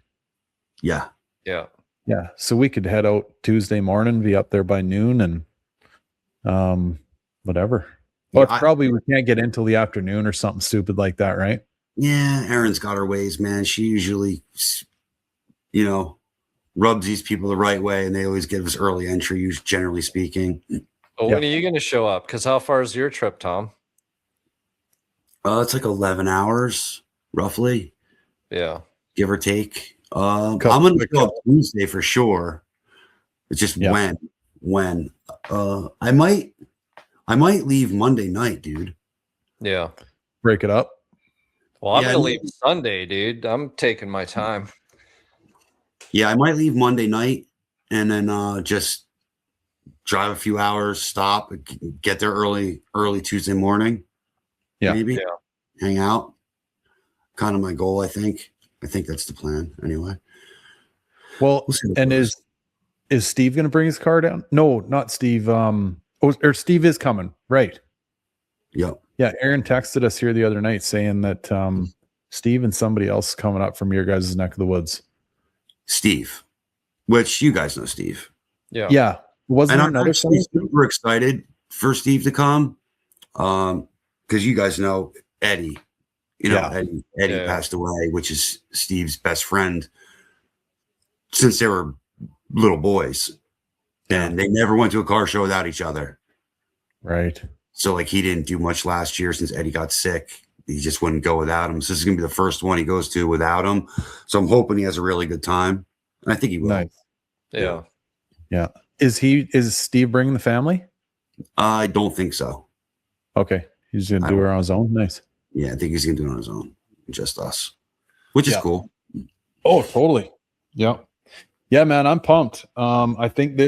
Yeah. So we could head out Tuesday morning, be up there by noon, and whatever. Well, probably we can't get in till the afternoon or something stupid like that, right? Yeah, Erin's got her ways, man. She usually, rubs these people the right way, and they always give us early entry, generally speaking. Well, when are you going to show up? Because how far is your trip, Tom? It's like 11 hours, roughly. Yeah. Give or take. I'm going to show up Tuesday for sure. It's just when. I might leave Monday night, dude. Yeah. Break it up. Well, I'm going to leave Sunday, dude. I'm taking my time. Yeah, I might leave Monday night and then just drive a few hours, stop, get there early Tuesday morning. Yeah. Maybe Yeah. hang out. Kind of my goal, I think. I think that's the plan anyway. Well, We'll see what and goes. is Steve going to bring his car down? No, not Steve. Or Steve is coming, right? Yep. Yeah, Aaron texted us here the other night saying that Steve and somebody else coming up from your guys' neck of the woods. Steve, which you guys know Steve. Yeah. Yeah. Wasn't And there I'm another actually fellow? super excited for Steve to come. Because you guys know Eddie. You know, Yeah. Eddie Yeah. passed away, which is Steve's best friend since they were little boys. And they never went to a car show without each other. Right. So like he didn't do much last year since Eddie got sick. He just wouldn't go without him. So this is gonna be the first one he goes to without him. So I'm hoping he has a really good time. And I think he will. Nice. Yeah. Yeah. Is Steve bringing the family? I don't think so. Okay. He's going to do it on his own. Nice. Yeah, I think he's gonna do it on his own. Just us. Which is cool. Oh, totally. Yeah. Yeah, man, I'm pumped. I think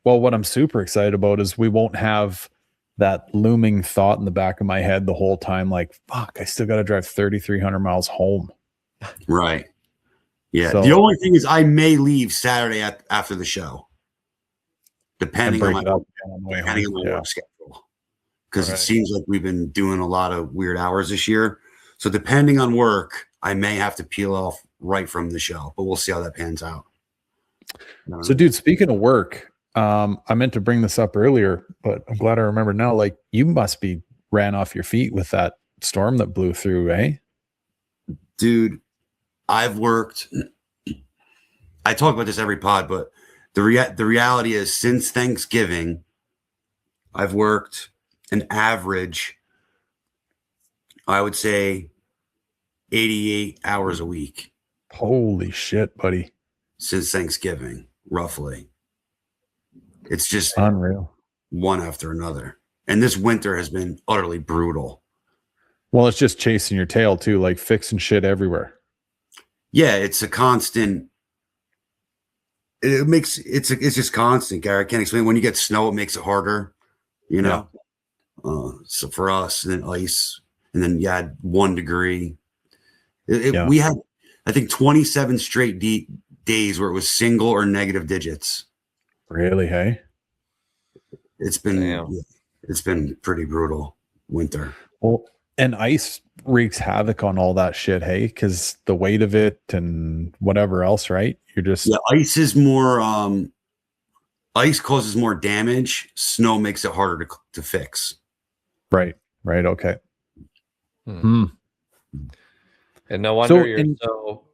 what I'm super excited about is we won't have that looming thought in the back of my head the whole time, like, fuck, I still got to drive 3,300 miles home. Right. Yeah. So- the only thing is I may leave Saturday after the show. Depending on break my, it up on the way depending on home. my Yeah. work schedule. Because Right. it seems like we've been doing a lot of weird hours this year. So depending on work, I may have to peel off right from the show, but we'll see how that pans out. So, dude, speaking of work, I meant to bring this up earlier, but I'm glad I remember now. Like, you must be ran off your feet with that storm that blew through, eh? Dude, I've worked. I talk about this every pod, but the reality is since Thanksgiving, I've worked an average, I would say 88 hours a week Holy shit, buddy. since Thanksgiving, roughly. It's just Unreal. one after another. And this winter has been utterly brutal. Well, it's just chasing your tail too, like fixing shit everywhere. Yeah, it's a constant. It's just constant, Gary. I can't explain. When you get snow, it makes it harder, you know. So for us, and then ice, and then you had 1 degree. We had, I think, 27 straight days where it was single or negative digits. Really, hey? It's been pretty brutal winter. Well, and ice wreaks havoc on all that shit, hey? Because the weight of it and whatever else, right? You're just Ice is more. Ice causes more damage. Snow makes it harder to fix. right. Okay. And no wonder you're so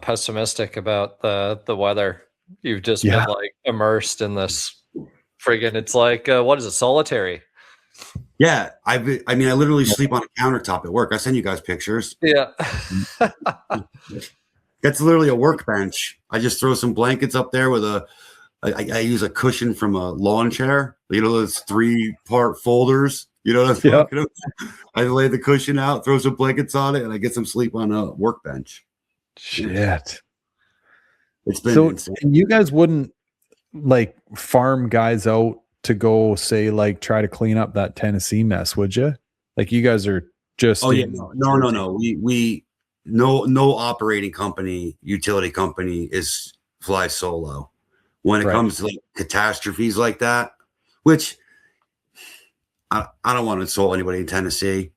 pessimistic about the weather. You've just been like immersed in this friggin'. It's like what is it? Solitary. Yeah, I literally sleep on a countertop at work. I send you guys pictures. Yeah. That's literally a workbench. I just throw some blankets up there with I use a cushion from a lawn chair. You know those 3-part folders. You know what I'm talking about? I lay the cushion out, throw some blankets on it, and I get some sleep on a workbench. shit. It's been So insane. you guys wouldn't like farm guys out to go say like try to clean up that Tennessee mess, would you? Like you guys are just No. We no operating company, utility company fly solo. When it comes to like catastrophes like that, which I don't want to insult anybody in Tennessee,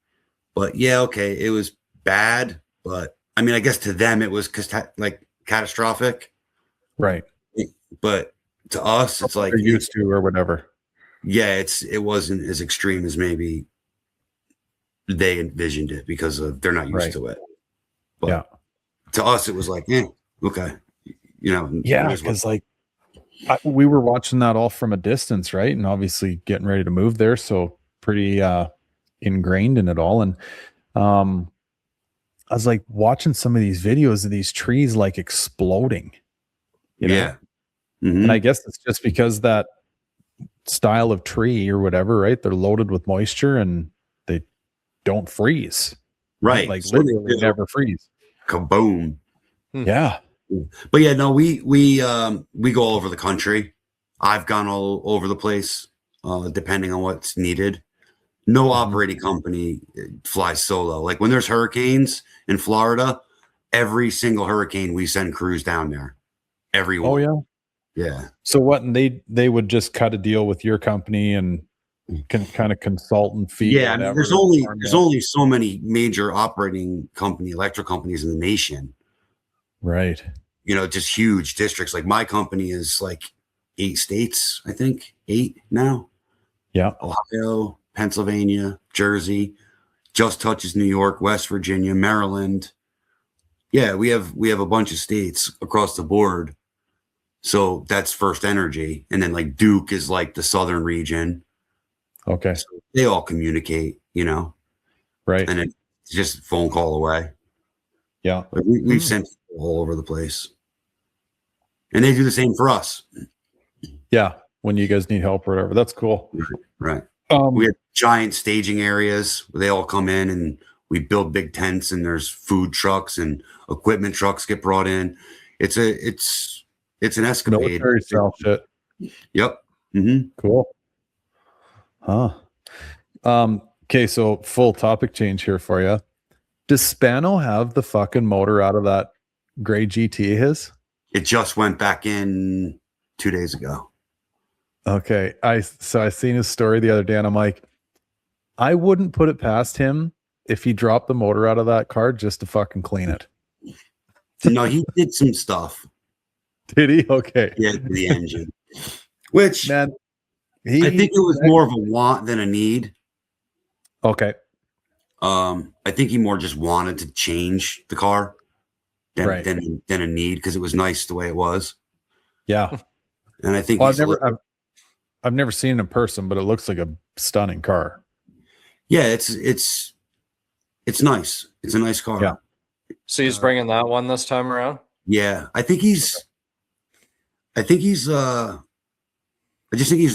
but yeah, okay, it was bad, but I mean, I guess to them it was like catastrophic, right? But to us, it's like they're used to or whatever. Yeah, it wasn't as extreme as maybe they envisioned it because they're not used to it. But to us, it was like, okay, you know, because like we were watching that all from a distance, right? And obviously getting ready to move there, so pretty ingrained in it all. And I was like watching some of these videos of these trees like exploding. You know? Mm-hmm. And I guess it's just because that style of tree or whatever, right? They're loaded with moisture and they don't freeze. Right. Like so literally never freeze. Kaboom. Yeah. But yeah, no, we go all over the country. I've gone all over the place, depending on what's needed. No operating company flies solo. Like when there's hurricanes in Florida, every single hurricane we send crews down there. Everyone. Oh yeah. Yeah. So what? And they would just cut a deal with your company and can kind of consultant fee. Yeah, I mean, there's only so many major operating electric companies in the nation. Right. You know, just huge districts. Like my company is like 8 states, I think 8 now. Yeah. Ohio, Pennsylvania, Jersey, just touches New York, West Virginia, Maryland. Yeah, we have a bunch of states across the board. So that's First Energy, and then like Duke is like the southern region. Okay. So they all communicate, you know. Right. And it's just a phone call away. Yeah. Like we've sent people all over the place, and they do the same for us. Yeah. When you guys need help or whatever, that's cool. Right. We have giant staging areas where they all come in, and we build big tents, and there's food trucks and equipment trucks get brought in. It's an escapade. Military style shit. Yep. Mm-hmm. Cool. Huh. Okay, so full topic change here for you. Does Spano have the fucking motor out of that gray GT his? It just went back in 2 days ago. Okay. I seen his story the other day and I'm like, I wouldn't put it past him if he dropped the motor out of that car just to fucking clean it. No, he did some stuff. Did he? Okay. Yeah, to the engine. Which Man, I think it was more of a want than a need. Okay. I think he more just wanted to change the car than Right. than a need, because it was nice the way it was. Yeah. And I think Well, I've never seen it in person, but it looks like a stunning car. yeah, it's nice. It's a nice car. Yeah. So he's bringing that one this time around. Yeah, I just think he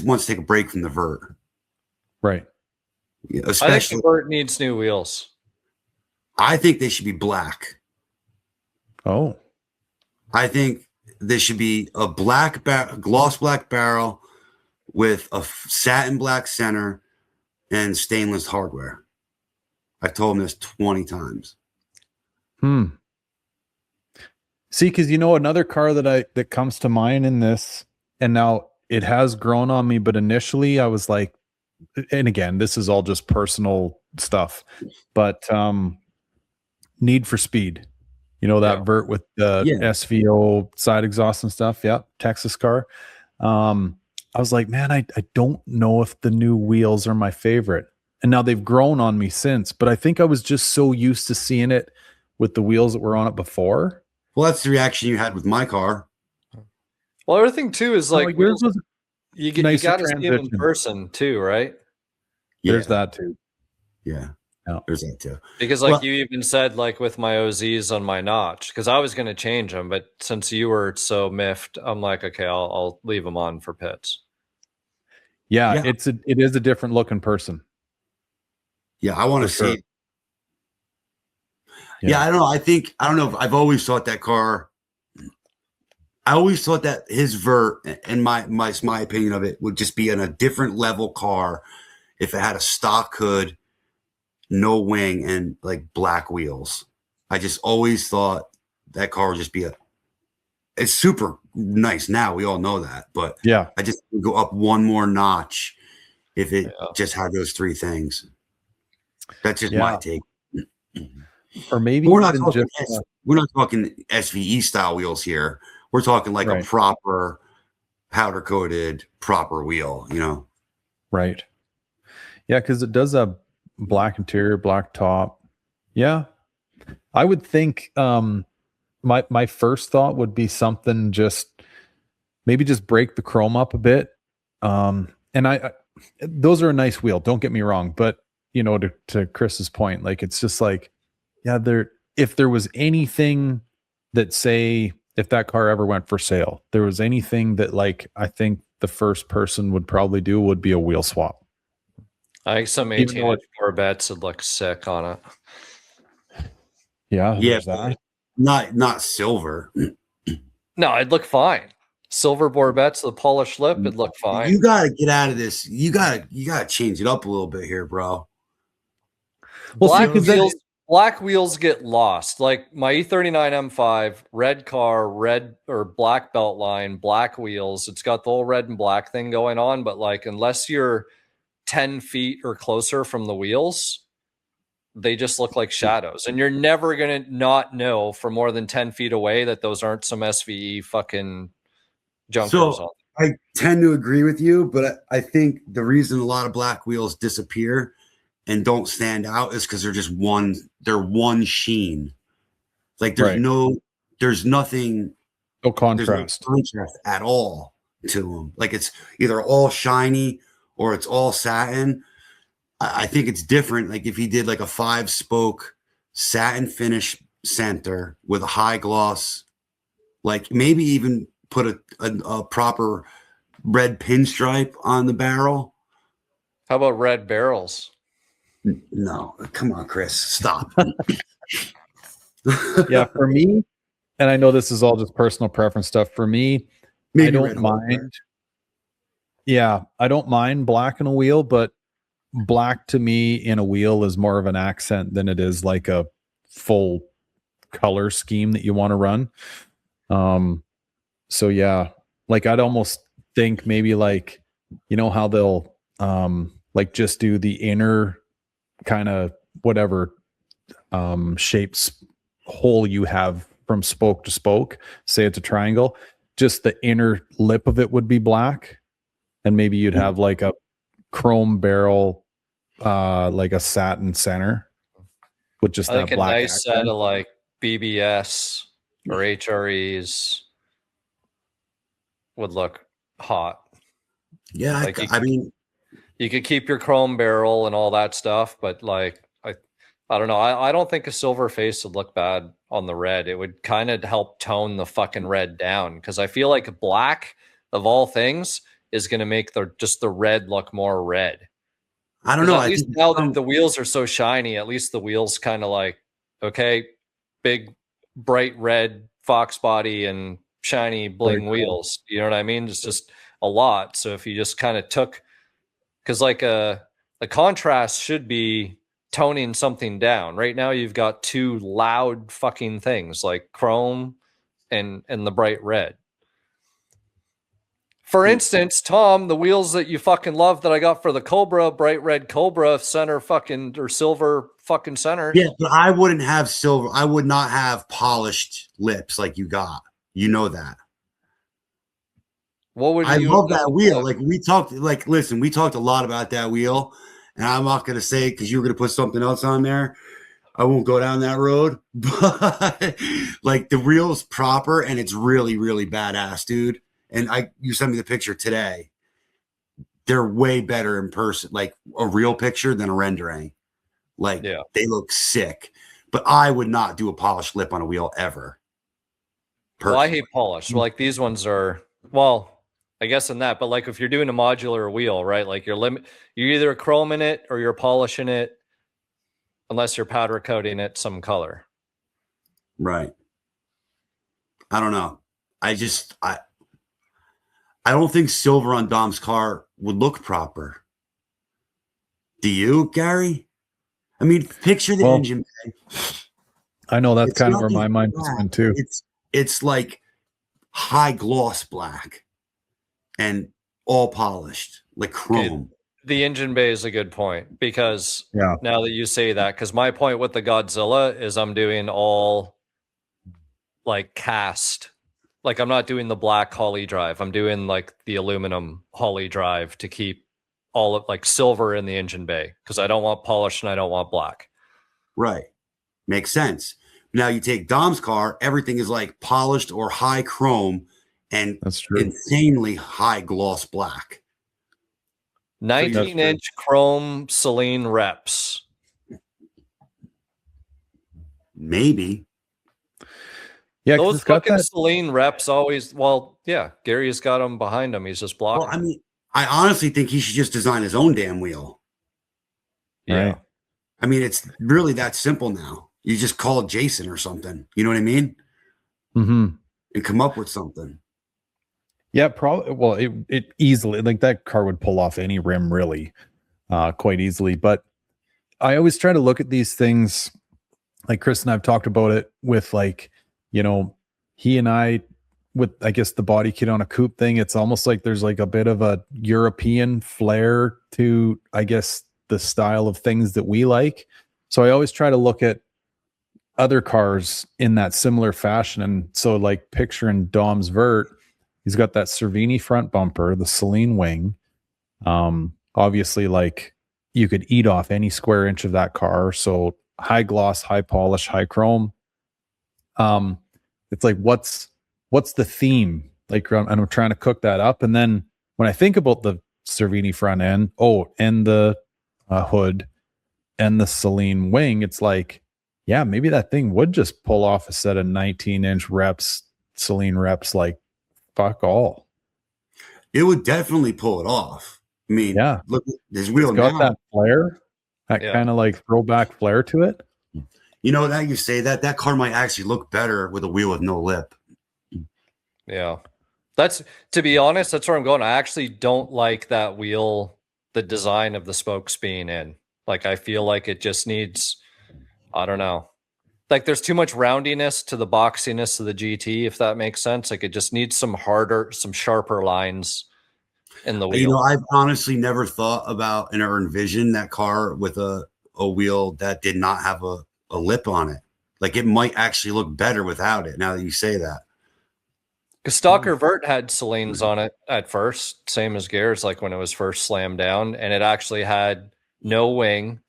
wants to take a break from the vert. Right. Yeah, I think especially, the Burt needs new wheels. I think they should be black. Oh. I think there should be a gloss black barrel with a satin black center and stainless hardware. I've told him this 20 times. See, because another car that comes to mind in this, and now it has grown on me, but initially I was like, and again, this is all just personal stuff, but Need for Speed. That vert with the SVO side exhaust and stuff. Yep, Texas car. I was like, man, I don't know if the new wheels are my favorite. And now they've grown on me since, but I think I was just so used to seeing it with the wheels that were on it before. Well, that's the reaction you had with my car. Well, everything too is like yours was you got to see them in person too, right? Yeah. There's that too. Yeah. Yeah. There's that too. Because you even said like with my OZs on my notch, because I was going to change them, but since you were so miffed, I'm like, okay, I'll leave them on for pits. Yeah. It is a different looking person. Yeah, I want to For sure. see. Yeah, I don't know. I don't know. I've always thought that car. I always thought that his vert, and my opinion of it, would just be in a different level car if it had a stock hood, no wing, and like black wheels. I just always thought that car would just be it's super nice now. We all know that, but yeah, I just would go up one more notch if it just had those 3 things. That's just my take. Or maybe we're not talking SVE style wheels here. We're talking like a proper powder coated proper wheel, Right. Yeah, because it does a black interior, black top. Yeah. I would think my first thought would be something maybe just break the chrome up a bit. And I those are a nice wheel, don't get me wrong, but to Chris's point, like it's just like, yeah, if there was anything that, say, if that car ever went for sale, there was anything that like I think the first person would probably do would be a wheel swap. I think some 18-inch Corvettes would look sick on it. Yeah, that. Not silver. No, it'd look fine. Silver Borbets, the polished lip, it'd look fine. You gotta get out of this. You gotta change it up a little bit here, bro. Well, see, Black 'cause wheels, black wheels get lost. Like my E39 M5, red car, red or black belt line, black wheels. It's got the whole red and black thing going on, but like unless you're 10 feet or closer from the wheels, they just look like shadows. And you're never gonna not know from more than 10 feet away that those aren't some SVE fucking junkers on. I tend to agree with you, but I think the reason a lot of black wheels disappear and don't stand out is because they're one sheen. Like there's nothing, no contrast. there's no contrast at all to them. Like it's either all shiny or it's all satin. I think it's different. Like if he did like a 5-spoke satin finish center with a high gloss, like maybe even put a proper red pinstripe on the barrel. How about red barrels? No, come on, Chris, stop. Yeah, for me, and I know this is all just personal preference stuff. For me, Maybe I don't red mind. Yeah, I don't mind black in a wheel, but black to me in a wheel is more of an accent than it is like a full color scheme that you want to run. So yeah, like I'd almost think maybe like, you know how they'll like just do the inner kind of whatever shapes hole you have from spoke to spoke, say it's a triangle, just the inner lip of it would be black, and maybe you'd have like a chrome barrel, like a satin center with just I that think black a nice accent. set of like BBS or HREs would look hot. Yeah, Like I mean, you could keep your chrome barrel and all that stuff, but like I don't know. I don't think a silver face would look bad on the red. It would kind of help tone the fucking red down, because I feel like black of all things is going to make the red look more red. I don't know. At least now that the wheels are so shiny, at least the wheels kind of like, okay, big bright red fox body and shiny bling wheels. You know what I mean? It's just a lot. So if you just kind of took, because like the contrast should be toning something down. Right now you've got two loud fucking things like chrome and the bright red. For instance, Tom, the wheels that you fucking love that I got for the Cobra, bright red Cobra center fucking or silver fucking center. Yeah, but I wouldn't have silver. I would not have polished lips like you got. You know that. What would I you love that wheel. Like we talked, like listen, we talked a lot about that wheel, and I'm not gonna say because you were gonna put something else on there. I won't go down that road, but like the wheel's proper and it's really, really badass, dude. And you sent me the picture today. They're way better in person, like a real picture than a rendering. Like they look sick, but I would not do a polished lip on a wheel ever. Well, I hate polish. Like these ones are, well, I guess in that, but like if you're doing a modular wheel, right? Like you're either chroming it or you're polishing it, unless you're powder coating it some color. Right. I don't know. I don't think silver on Dom's car would look proper. Do you, Gary? I mean, picture the engine bay. I know that's kind of where my mind was going too. It's like high gloss black and all polished, like chrome. The engine bay is a good point, because now that you say that, because my point with the Godzilla is I'm doing all like cast. Like I'm not doing the black Holly drive. I'm doing like the aluminum Holly drive to keep all of like silver in the engine bay, because I don't want polish and I don't want black. Right. Makes sense. Now you take Dom's car, everything is like polished or high chrome and that's true. Insanely high gloss black. 19-inch chrome Celine reps. Maybe. Yeah, those fucking Celine reps always. Well, yeah, Gary's got them behind him. He's just blocking. Well, I mean, I honestly think he should just design his own damn wheel. Yeah. Right. I mean, it's really that simple now. You just call Jason or something. You know what I mean? Mm-hmm. and come up with something. Yeah, probably. Well, it easily, like, that car would pull off any rim really, quite easily. But I always try to look at these things, like Chris and I've talked about it with, like, you know, he and I, with, I guess, the body kit on a coupe thing, it's almost like there's like a bit of a European flair to, I guess, the style of things that we like. So I always try to look at other cars in that similar fashion. And so, like, picturing Dom's vert, he's got that Cervini front bumper, the Celine wing. Obviously, like, you could eat off any square inch of that car. So high gloss, high polish, high chrome. It's like, what's the theme? Like, I'm trying to cook that up. And then when I think about the Cervini front end, and the hood and the Celine wing, it's like, yeah, maybe that thing would just pull off a set of 19-inch reps, Celine reps, like, fuck all. It would definitely pull it off. I mean, yeah, look, his wheel it's got now. that flair, that kind of like throwback flair to it. You know, now you say that car might actually look better with a wheel with no lip. Yeah. That's, to be honest, that's where I'm going. I actually don't like that wheel, the design of the spokes being in. Like, I feel like it just needs, I don't know. Like, there's too much roundiness to the boxiness of the GT, if that makes sense. Like, it just needs some sharper lines in the wheel. You know, I've honestly never thought about or envisioned that car with a wheel that did not have a lip on it. Like, it might actually look better without it, now that you say that. Because Stalker Vert had Celines on it at first, same as Gare's, like when it was first slammed down, and it actually had no wing.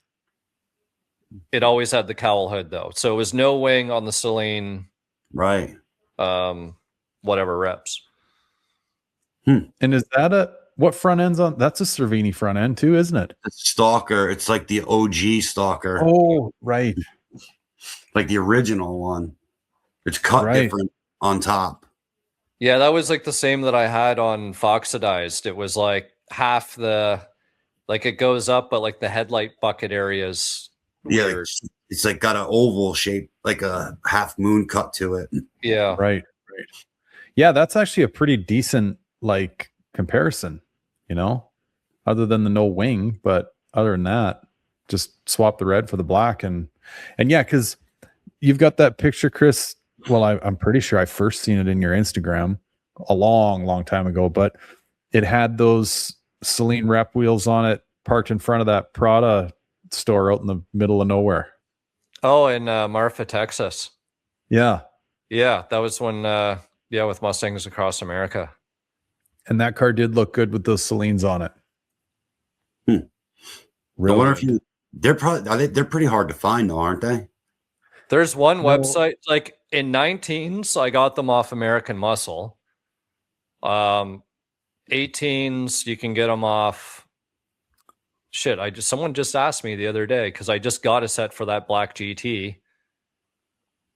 It always had the cowl hood, though. So it was no wing on the Celine. Right. Whatever reps. And is that what front end's on? That's a Cervini front end too, isn't it? It's Stalker. It's like the OG Stalker. Oh, right. Like the original one. It's cut different on top. Yeah, that was like the same that I had on Foxidized. It was like half the, like, it goes up, but like the headlight bucket areas. Yeah, like, it's like got an oval shape, like a half moon cut to it. Yeah. Right. Yeah, that's actually a pretty decent, like, comparison, you know, other than the no wing. But other than that, just swap the red for the black. And yeah, because you've got that picture, Chris. Well, I'm pretty sure I first seen it in your Instagram a long time ago, but it had those Celine rep wheels on it, parked in front of that Prada store out in the middle of nowhere. Oh, in Marfa, Texas. Yeah. Yeah, that was when, with Mustangs across America. And that car did look good with those Celines on it. Really? I wonder if they're pretty hard to find, though, aren't they? There's one website, like in 19s, I got them off American Muscle. 18s, you can get them off. Shit, someone just asked me the other day because I just got a set for that black GT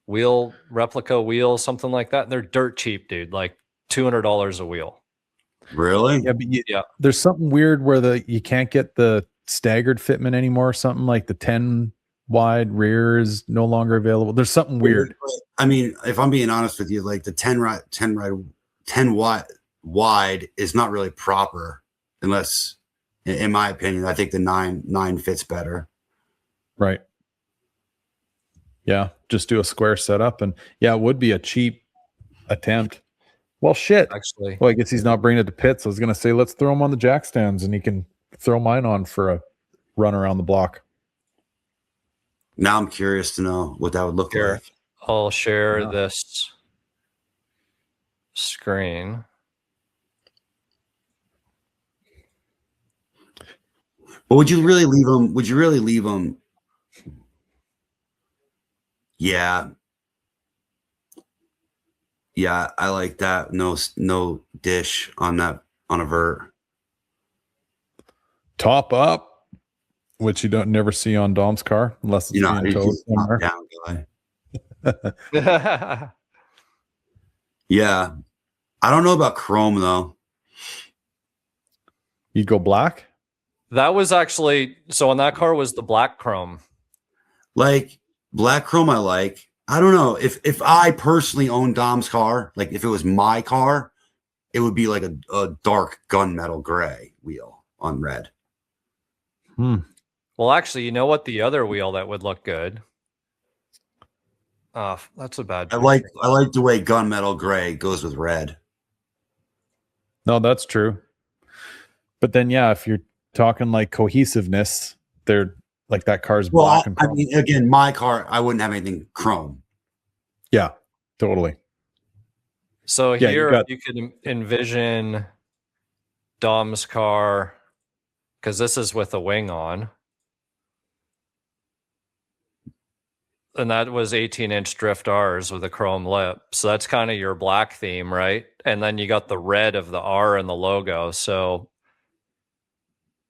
replica wheel, something like that. And they're dirt cheap, dude. Like $200 a wheel. Really? Yeah, but there's something weird where you can't get the staggered fitment anymore. Something like the 10 wide rear is no longer available. There's something weird. I mean, if I'm being honest with you, like the 10 wide is not really proper unless, in my opinion, I think the 9 fits better. Right. Yeah. Just do a square setup, and yeah, it would be a cheap attempt. Well, shit. Actually, well, I guess he's not bringing it to pits. I was going to say, let's throw him on the jack stands and he can throw mine on for a run around the block. Now I'm curious to know what that would look like. I'll share this screen. But would you really leave them? Would you really leave them? Yeah. Yeah, I like that. No dish on that, on a vert. Top up, which you don't never see on Dom's car unless it's being towed somewhere. Down guy. Yeah. I don't know about chrome though. You'd go black? That was actually, so on that car was the black chrome. Like black chrome I like. I don't know if I personally owned Dom's car, like if it was my car, it would be like a dark gunmetal gray wheel on red. Well, actually, you know what? The other wheel that would look good. That's a bad. I like the way gunmetal gray goes with red. No, that's true. But then, yeah, if you're talking like cohesiveness, they're like that car's black and I mean, again, my car, I wouldn't have anything chrome. Yeah, totally. So here you can envision Dom's car, because this is with a wing on. And that was 18-inch drift R's with a chrome lip. So that's kind of your black theme, right? And then you got the red of the R and the logo. So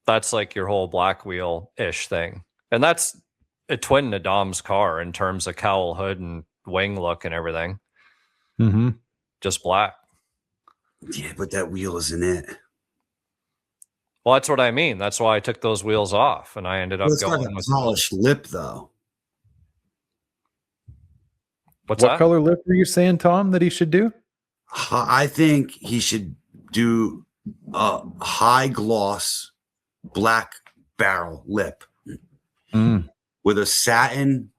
that's like your whole black wheel-ish thing. And that's a twin to Dom's car in terms of cowl hood and wing look and everything. Mm-hmm. Just black. Yeah, but that wheel isn't it. Well, that's what I mean. That's why I took those wheels off, and I ended up going with a polished lip, though. What color lip were you saying, Tom, that he should do? I think he should do a high gloss black barrel lip with a satin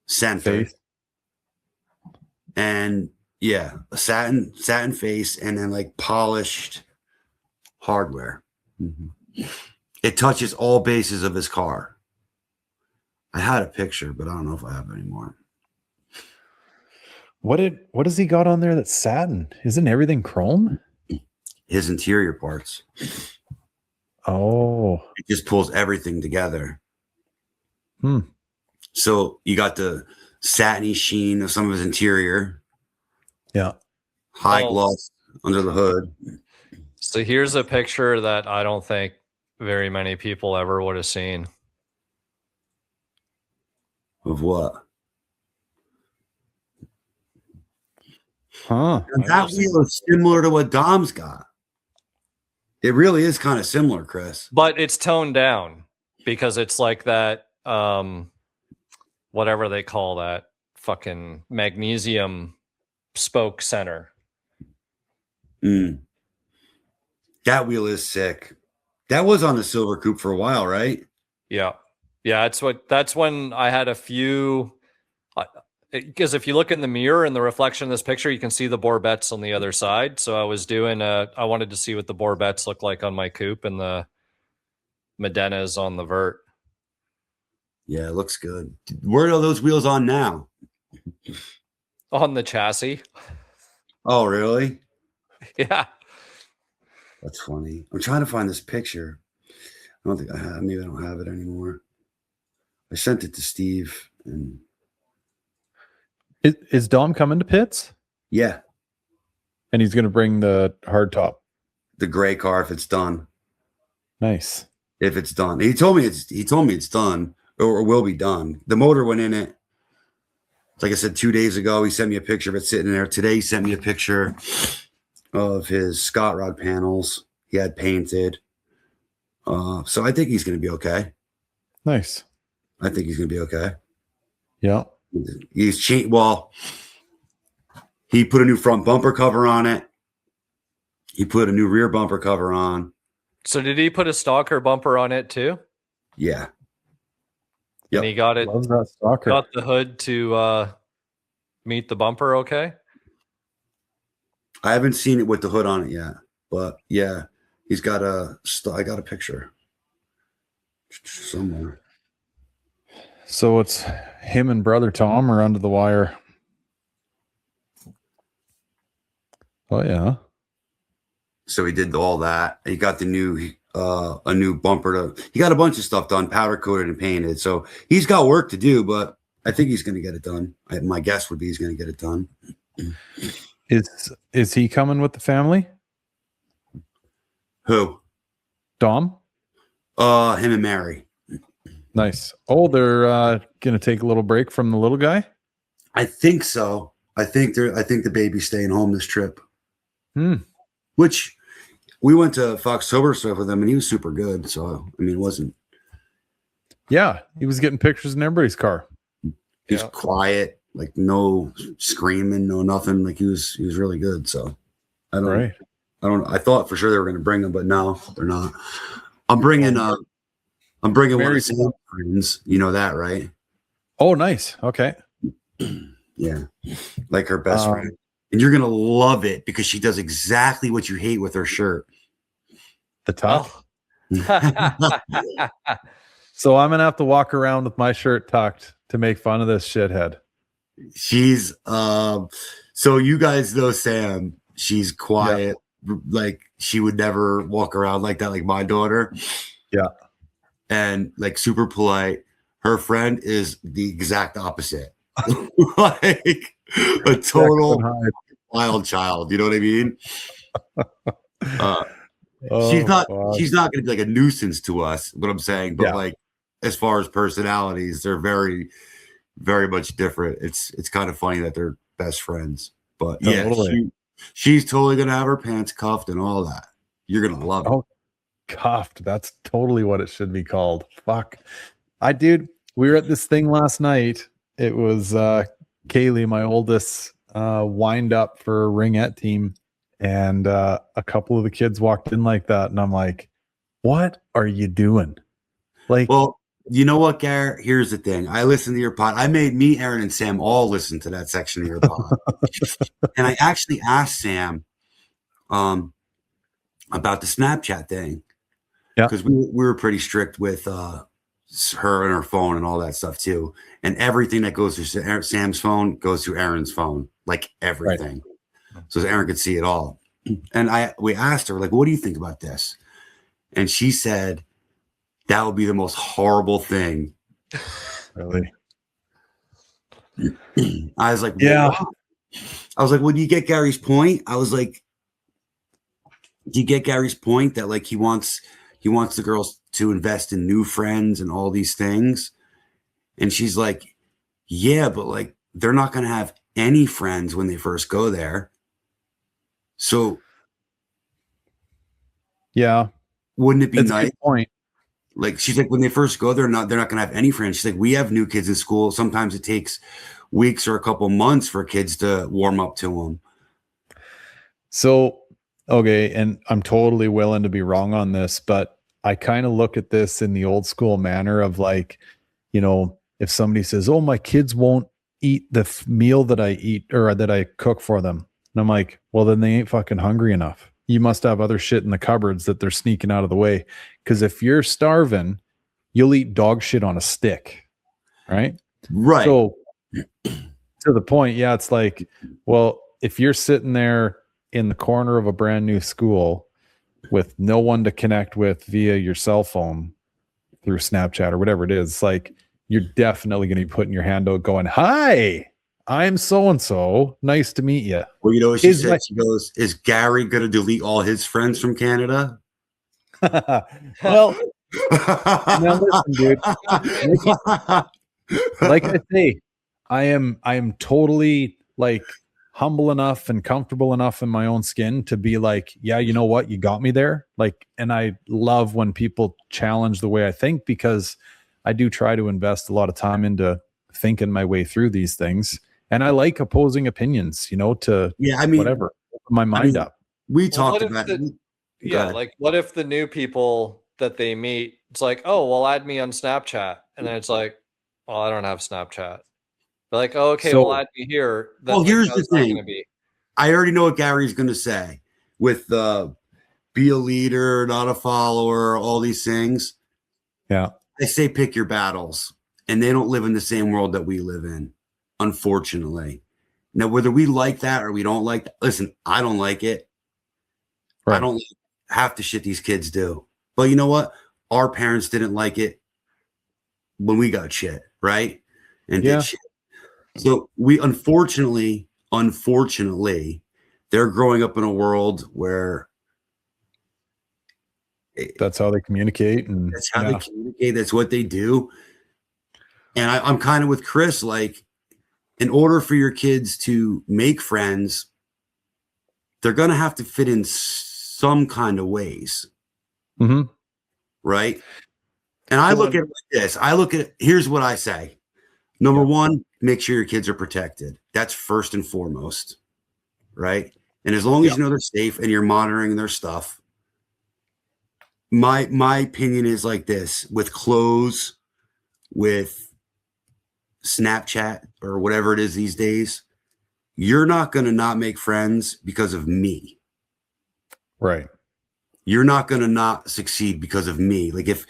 center and a satin face, and then like polished hardware. It touches all bases of his car. I had a picture, but I don't know if I have it anymore. What has he got on there that's satin? Isn't everything chrome? His interior parts. Oh. It just pulls everything together. So you got the satiny sheen of some of his interior. Yeah. High gloss under the hood. So here's a picture that I don't think very many people ever would have seen. Of what? Huh. And that wheel is similar to what Dom's got. It really is kind of similar, Chris. But it's toned down because it's like that, whatever they call that, fucking magnesium spoke center. That wheel is sick. That was on the Silver Coupe for a while, right? Yeah. Yeah, that's when I had a few... Because if you look in the mirror in the reflection of this picture, you can see the Bourbettes on the other side. So I was doing I wanted to see what the Bourbettes look like on my coupe and the Modenas on the vert. Yeah, it looks good. Where are those wheels on now? On the chassis. Oh, really? Yeah. That's funny. I'm trying to find this picture. I don't think I have. Maybe I don't have it anymore. I sent it to Steve and... Is Dom coming to pits? Yeah. And he's going to bring the hard top. The gray car if it's done. Nice. If it's done. He told me it's done or will be done. The motor went in it. Like I said, 2 days ago, he sent me a picture of it sitting there. Today, he sent me a picture of his Scott Rod panels he had painted. So I think he's going to be okay. Nice. I think he's going to be okay. Yeah. He's changed. Well, he put a new front bumper cover on it. He put a new rear bumper cover on. So did he put a stalker bumper on it too? Yeah. Yep. And he got it. Loves that stalker. Got the hood to meet the bumper. Okay. I haven't seen it with the hood on it yet, but yeah, he's got I got a picture somewhere. So it's him and brother Tom are under the wire. Oh yeah. So he did all that. He got the new a new bumper he got a bunch of stuff done, powder coated and painted. So he's got work to do, but I think he's going to get it done. My guess would be he's going to get it done. Is he coming with the family? Who? Dom? Him and Mary. Nice. Oh, they're going to take a little break from the little guy? I think so. I think the baby's staying home this trip. Which we went to Foxtober stuff with him and he was super good. So, I mean, it wasn't. Yeah. He was getting pictures in everybody's car. He's quiet. like no screaming, no nothing. Like he was really good. So I thought for sure they were going to bring him, but no, they're not. I'm bringing one of Sam's friends. You know that, right? Oh, nice. Okay. Yeah, like her best friend, and you're gonna love it because she does exactly what you hate with her shirt. The tuck. So I'm gonna have to walk around with my shirt tucked to make fun of this shithead. She's so you guys know Sam. She's quiet, like she would never walk around like that, like my daughter. Yeah, and like super polite. Her friend is the exact opposite. Like a total wild child. You know what I mean? She's not gonna be like a nuisance to us, what I'm saying, but like as far as personalities, they're very, very much different. It's kind of funny that they're best friends. But she's totally gonna have her pants cuffed and all that. You're gonna love it. Cuffed. That's totally what it should be called. Fuck. We were at this thing last night. It was Kaylee, my oldest, wind up for a ringette team. And a couple of the kids walked in like that. And I'm like, what are you doing? Like, well, you know what, Garrett? Here's the thing. I listened to your pod. I made me, Aaron, and Sam all listen to that section of your pod. And I actually asked Sam about the Snapchat thing. Yeah. Because we were pretty strict with her and her phone and all that stuff too. And everything that goes through Sam's phone goes through Aaron's phone, like everything. Right. So Aaron could see it all. And we asked her, like, what do you think about this? And she said, that would be the most horrible thing. Really? I was like, yeah. Wow. I was like, well, do you get Gary's point? I was like, do you get Gary's point that like he wants the girls to invest in new friends and all these things? And she's like, yeah, but like they're not going to have any friends when they first go there. So yeah, wouldn't it be nice? A good point. Like she's like, when they first go, they're not going to have any friends. She's like, we have new kids in school. Sometimes it takes weeks or a couple months for kids to warm up to them. So, okay. And I'm totally willing to be wrong on this, but I kind of look at this in the old school manner of like, you know, if somebody says, oh, my kids won't eat the meal that I eat or that I cook for them. And I'm like, well, then they ain't fucking hungry enough. You must have other shit in the cupboards that they're sneaking out of the way. Because if you're starving, you'll eat dog shit on a stick. Right. Right. So to the point, yeah, it's like, well, if you're sitting there in the corner of a brand new school with no one to connect with via your cell phone through Snapchat or whatever it is, like you're definitely going to be putting your hand out going, hi, I'm so-and-so. Nice to meet you. Well, you know what she said? She goes, is Gary going to delete all his friends from Canada? Well, now listen, dude. Like I say, I am totally like humble enough and comfortable enough in my own skin to be like, yeah, you know what? You got me there. Like, and I love when people challenge the way I think, because I do try to invest a lot of time into thinking my way through these things. And I like opposing opinions, you know, to whatever, open my mind up. We talked about like what if the new people that they meet, it's like, oh, well, add me on Snapchat. And then it's like, well, I don't have Snapchat. They're like, oh, okay, well, add me here. Well, here's the thing. I already know what Gary's going to say with be a leader, not a follower, all these things. Yeah. I say pick your battles, and they don't live in the same world that we live in, unfortunately. Now, whether we like that or we don't like that, listen, I don't like it. Right. I don't like half the shit these kids do. But you know what? Our parents didn't like it when we got shit, right? And did shit. So we unfortunately, they're growing up in a world where that's how they communicate. And that's how they communicate. That's what they do. And I'm kind of with Chris, like, in order for your kids to make friends, they're going to have to fit in some kind of ways. Mm-hmm. Right. And I look at it like this. Here's what I say. Number one, make sure your kids are protected. That's first and foremost, right? And as long as you know they're safe and you're monitoring their stuff, my opinion is like this: with clothes, with Snapchat or whatever it is these days, you're not going to not make friends because of me. Right. You're not going to not succeed because of me. Like if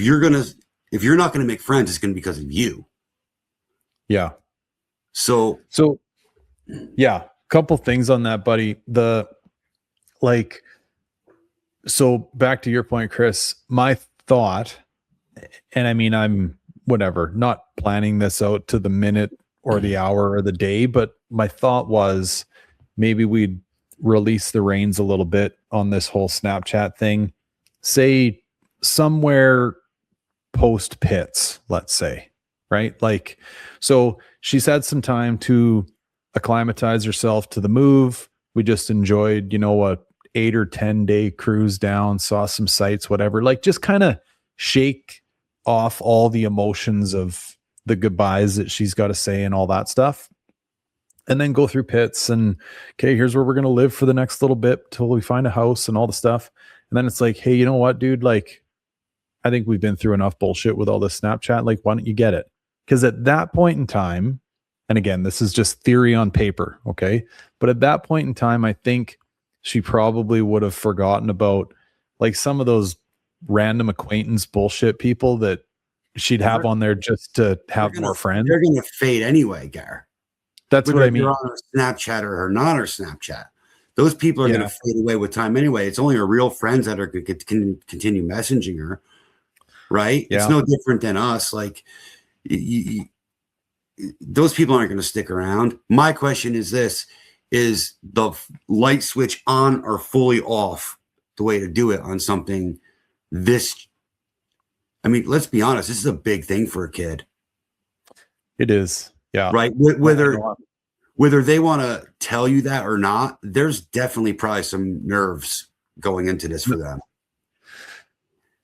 you're not going to make friends, it's going to be because of you. Yeah. So yeah, couple things on that, buddy. So back to your point, Chris, my thought, and I mean, I'm whatever, not planning this out to the minute or the hour or the day, but my thought was maybe we'd release the reins a little bit on this whole Snapchat thing. Say somewhere post pits, let's say, right? Like, so she's had some time to acclimatize herself to the move. We just enjoyed, a 8 or 10 day cruise down, saw some sights, whatever, like just kind of shake off all the emotions of the goodbyes that she's got to say and all that stuff. And then go through pits and, okay, here's where we're going to live for the next little bit till we find a house and all the stuff. And then it's like, hey, you know what, dude? Like, I think we've been through enough bullshit with all this Snapchat. Like, why don't you get it? Because at that point in time, and again, this is just theory on paper, okay? But at that point in time, I think she probably would have forgotten about like some of those random acquaintance bullshit people that she'd have on there just to have more friends. They're going to fade anyway, Gar. That's Whether what I mean. You're on a Snapchat or not or Snapchat. Those people are going to fade away with time anyway. It's only her real friends that are going to continue messaging her, right? Yeah. It's no different than us. Like, those people aren't going to stick around. My question is this: is the light switch on or fully off the way to do it on something this? I mean, let's be honest. This is a big thing for a kid. It is. Yeah. Right. Whether they want to tell you that or not, there's definitely probably some nerves going into this for them.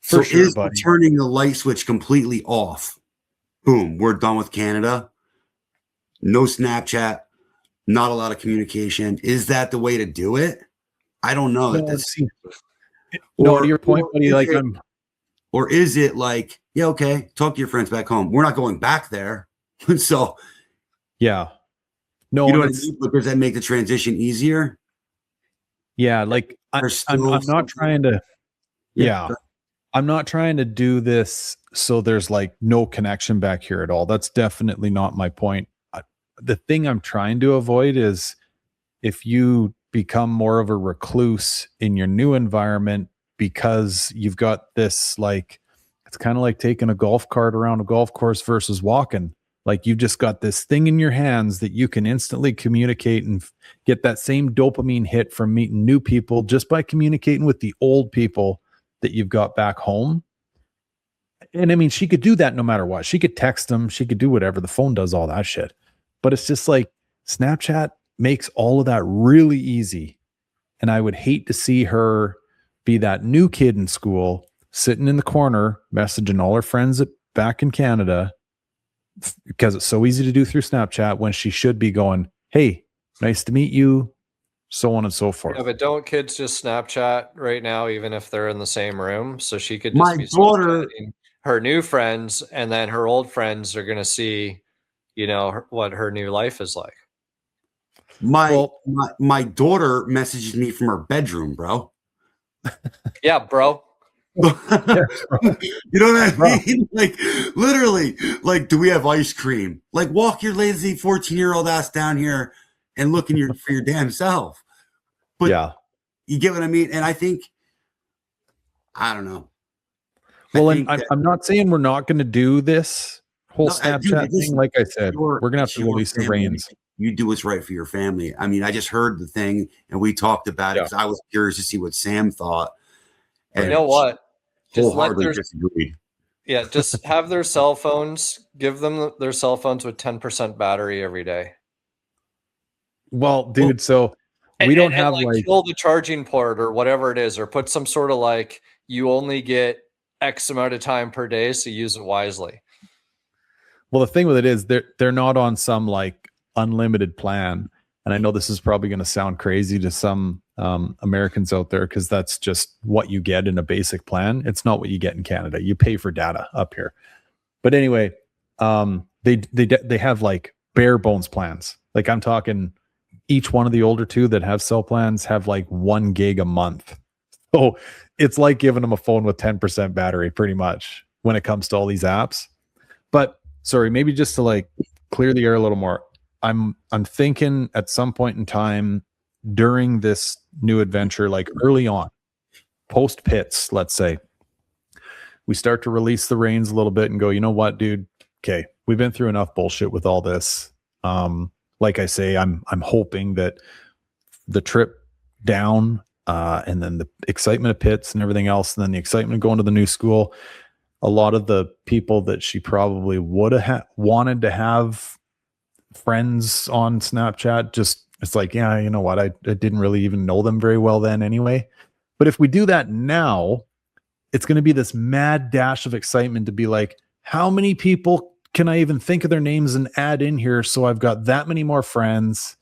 So is turning the light switch completely off? Boom, we're done with Canada. No Snapchat, not a lot of communication. Is that the way to do it? I don't know. To your point, buddy, like or is it like, yeah, okay, talk to your friends back home. We're not going back there. So yeah. No, you know what I mean? But does that make the transition easier? Yeah, like I'm not trying to. Yeah, I'm not trying to do this so there's like no connection back here at all. That's definitely not my point. The thing I'm trying to avoid is if you become more of a recluse in your new environment because you've got this, like, it's kind of like taking a golf cart around a golf course versus walking. Like, you've just got this thing in your hands that you can instantly communicate and get that same dopamine hit from meeting new people just by communicating with the old people that you've got back home. And I mean, she could do that no matter what. She could text them. She could do whatever. The phone does all that shit. But it's just like Snapchat makes all of that really easy. And I would hate to see her be that new kid in school sitting in the corner messaging all her friends back in Canada because it's so easy to do through Snapchat when she should be going, hey, nice to meet you, so on and so forth. Yeah, but don't kids just Snapchat right now, even if they're in the same room? So she could just my daughter, her new friends, and then her old friends are going to see, what her new life is like. My daughter messages me from her bedroom, bro. Yeah, bro. You know what I mean? Like, literally, like, do we have ice cream? Like, walk your lazy 14-year-old ass down here and look for your damn self. But yeah, you get what I mean? And I think, I don't know. Well, and I'm not saying we're not going to do this whole Snapchat thing. Like I said, we're going to have to release the reins. You do what's right for your family. I mean, I just heard the thing and we talked about it because I was curious to see what Sam thought. And you know what? Just just have their cell phones, give them their cell phones with 10% battery every day. Well, dude, so we don't have like kill the charging port or whatever it is, or put some sort of like, you only get X amount of time per day, so use it wisely. Well, the thing with it is they're not on some like unlimited plan. And I know this is probably going to sound crazy to some Americans out there because that's just what you get in a basic plan. It's not what you get in Canada. You pay for data up here. But anyway, they have like bare bones plans. Like I'm talking each one of the older two that have cell plans have like 1 gig a month. So it's like giving them a phone with 10% battery pretty much when it comes to all these apps. But sorry, maybe just to like clear the air a little more. I'm thinking at some point in time during this new adventure, like early on, post pits, let's say, we start to release the reins a little bit and go, you know what, dude? Okay, we've been through enough bullshit with all this. Like I say, I'm hoping that the trip down and then the excitement of pits and everything else, and then the excitement of going to the new school, a lot of the people that she probably would have wanted to have friends on Snapchat, just it's like, yeah, you know what? I didn't really even know them very well then anyway. But if we do that now, it's going to be this mad dash of excitement to be like, how many people can I even think of their names and add in here? So I've got that many more friends.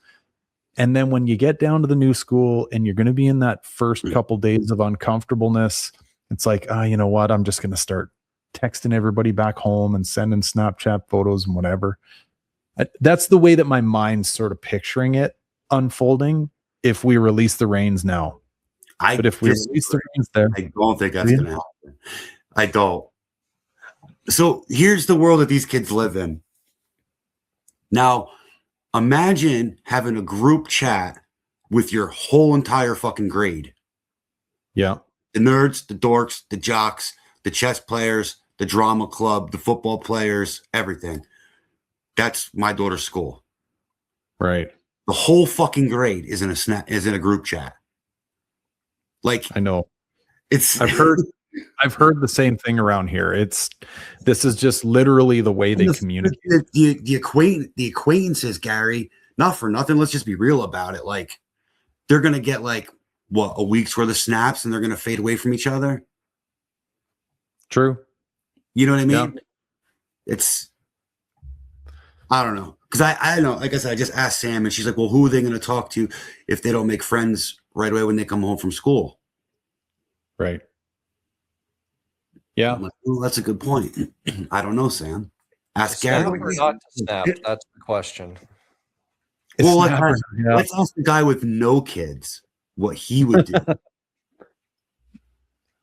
And then when you get down to the new school and you're going to be in that first couple days of uncomfortableness, it's like, you know what? I'm just going to start texting everybody back home and sending Snapchat photos and whatever. That's the way that my mind's sort of picturing it unfolding if we release the reins now. But if we release the reins there, I don't think that's going to happen. I don't. So here's the world that these kids live in. Now, imagine having a group chat with your whole entire fucking grade. Yeah. The nerds, the dorks, the jocks, the chess players, the drama club, the football players, everything. That's my daughter's school. Right. The whole fucking grade is in a group chat. Like I know. I've heard the same thing around here. This is just literally the way they communicate. The acquaintances, Gary, not for nothing. Let's just be real about it. Like they're gonna get like what, a week's worth of snaps and they're gonna fade away from each other. True. You know what I mean? Yeah. It's I don't know. Because I know, like I said, I just asked Sam and she's like, well, who are they going to talk to if they don't make friends right away when they come home from school? Right. Yeah. I'm like, well, that's a good point. I don't know, Sam. Ask Gary. Snap or not to snap? That's the question. Well, let's ask the guy with no kids what he would do.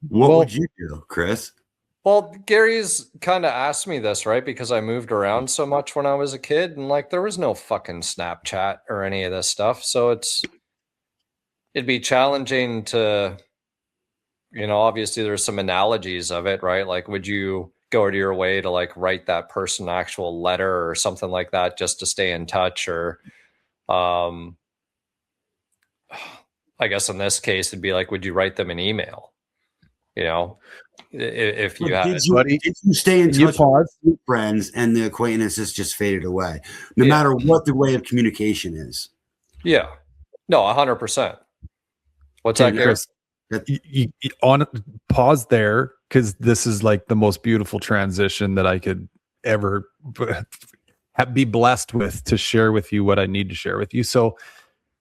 What would you do, Chris? Well, Gary's kind of asked me this, right? Because I moved around so much when I was a kid and like there was no fucking Snapchat or any of this stuff. So it'd be challenging to, obviously there's some analogies of it, right? Like, would you go to your way to like write that person an actual letter or something like that just to stay in touch? Or, I guess in this case, it'd be like, would you write them an email? If you had did you stay in touch with friends and the acquaintances just faded away, no matter what the way of communication is? Yeah, no, 100%. What's that, Chris? You pause there because this is like the most beautiful transition that I could ever be blessed with to share with you what I need to share with you. So,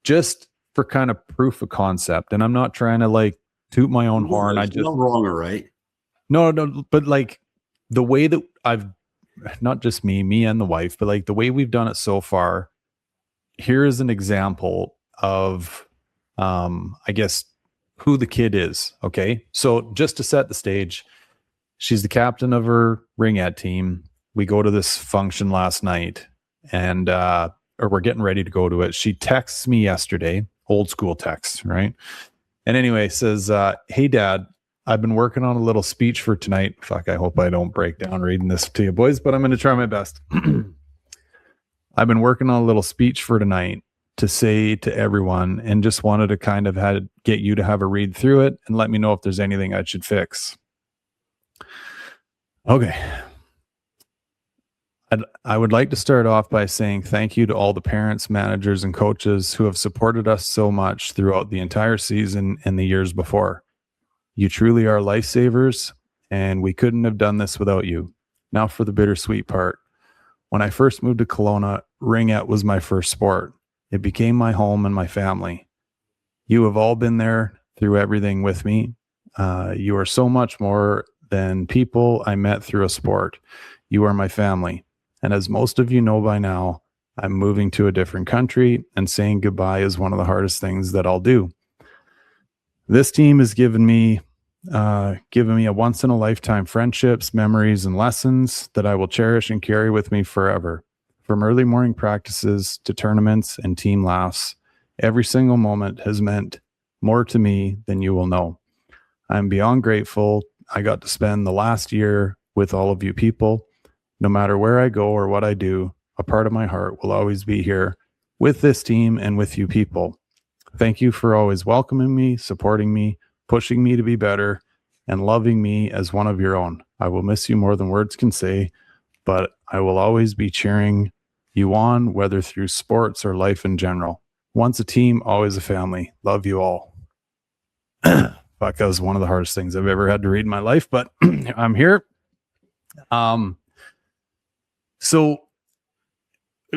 just for kind of proof of concept, and I'm not trying to like toot my own horn. I just not wrong or right. No, but like the way that I've not just me and the wife, but like the way we've done it so far. Here is an example of, I guess, who the kid is. Okay, so just to set the stage, she's the captain of her ringette team. We go to this function last night, and or we're getting ready to go to it. She texts me yesterday, old school text, right? And anyway, says, hey, Dad, I've been working on a little speech for tonight. Fuck, I hope I don't break down reading this to you boys, but I'm going to try my best. I've been working on a little speech for tonight to say to everyone and just wanted to kind of get you to have a read through it and let me know if there's anything I should fix. Okay. I would like to start off by saying thank you to all the parents, managers, and coaches who have supported us so much throughout the entire season and the years before. You truly are lifesavers, and we couldn't have done this without you. Now for the bittersweet part. When I first moved to Kelowna, ringette was my first sport. It became my home and my family. You have all been there through everything with me. You are so much more than people I met through a sport. You are my family. And as most of you know by now, I'm moving to a different country, and saying goodbye is one of the hardest things that I'll do. This team has given me a once in a lifetime friendships, memories, and lessons that I will cherish and carry with me forever. From early morning practices to tournaments and team laughs, every single moment has meant more to me than you will know. I'm beyond grateful I got to spend the last year with all of you people. No matter where I go or what I do, a part of my heart will always be here with this team and with you people. Thank you for always welcoming me, supporting me, pushing me to be better, and loving me as one of your own. I will miss you more than words can say, but I will always be cheering you on, whether through sports or life in general. Once a team, always a family. Love you all. Fuck, that was one of the hardest things I've ever had to read in my life, but I'm here. So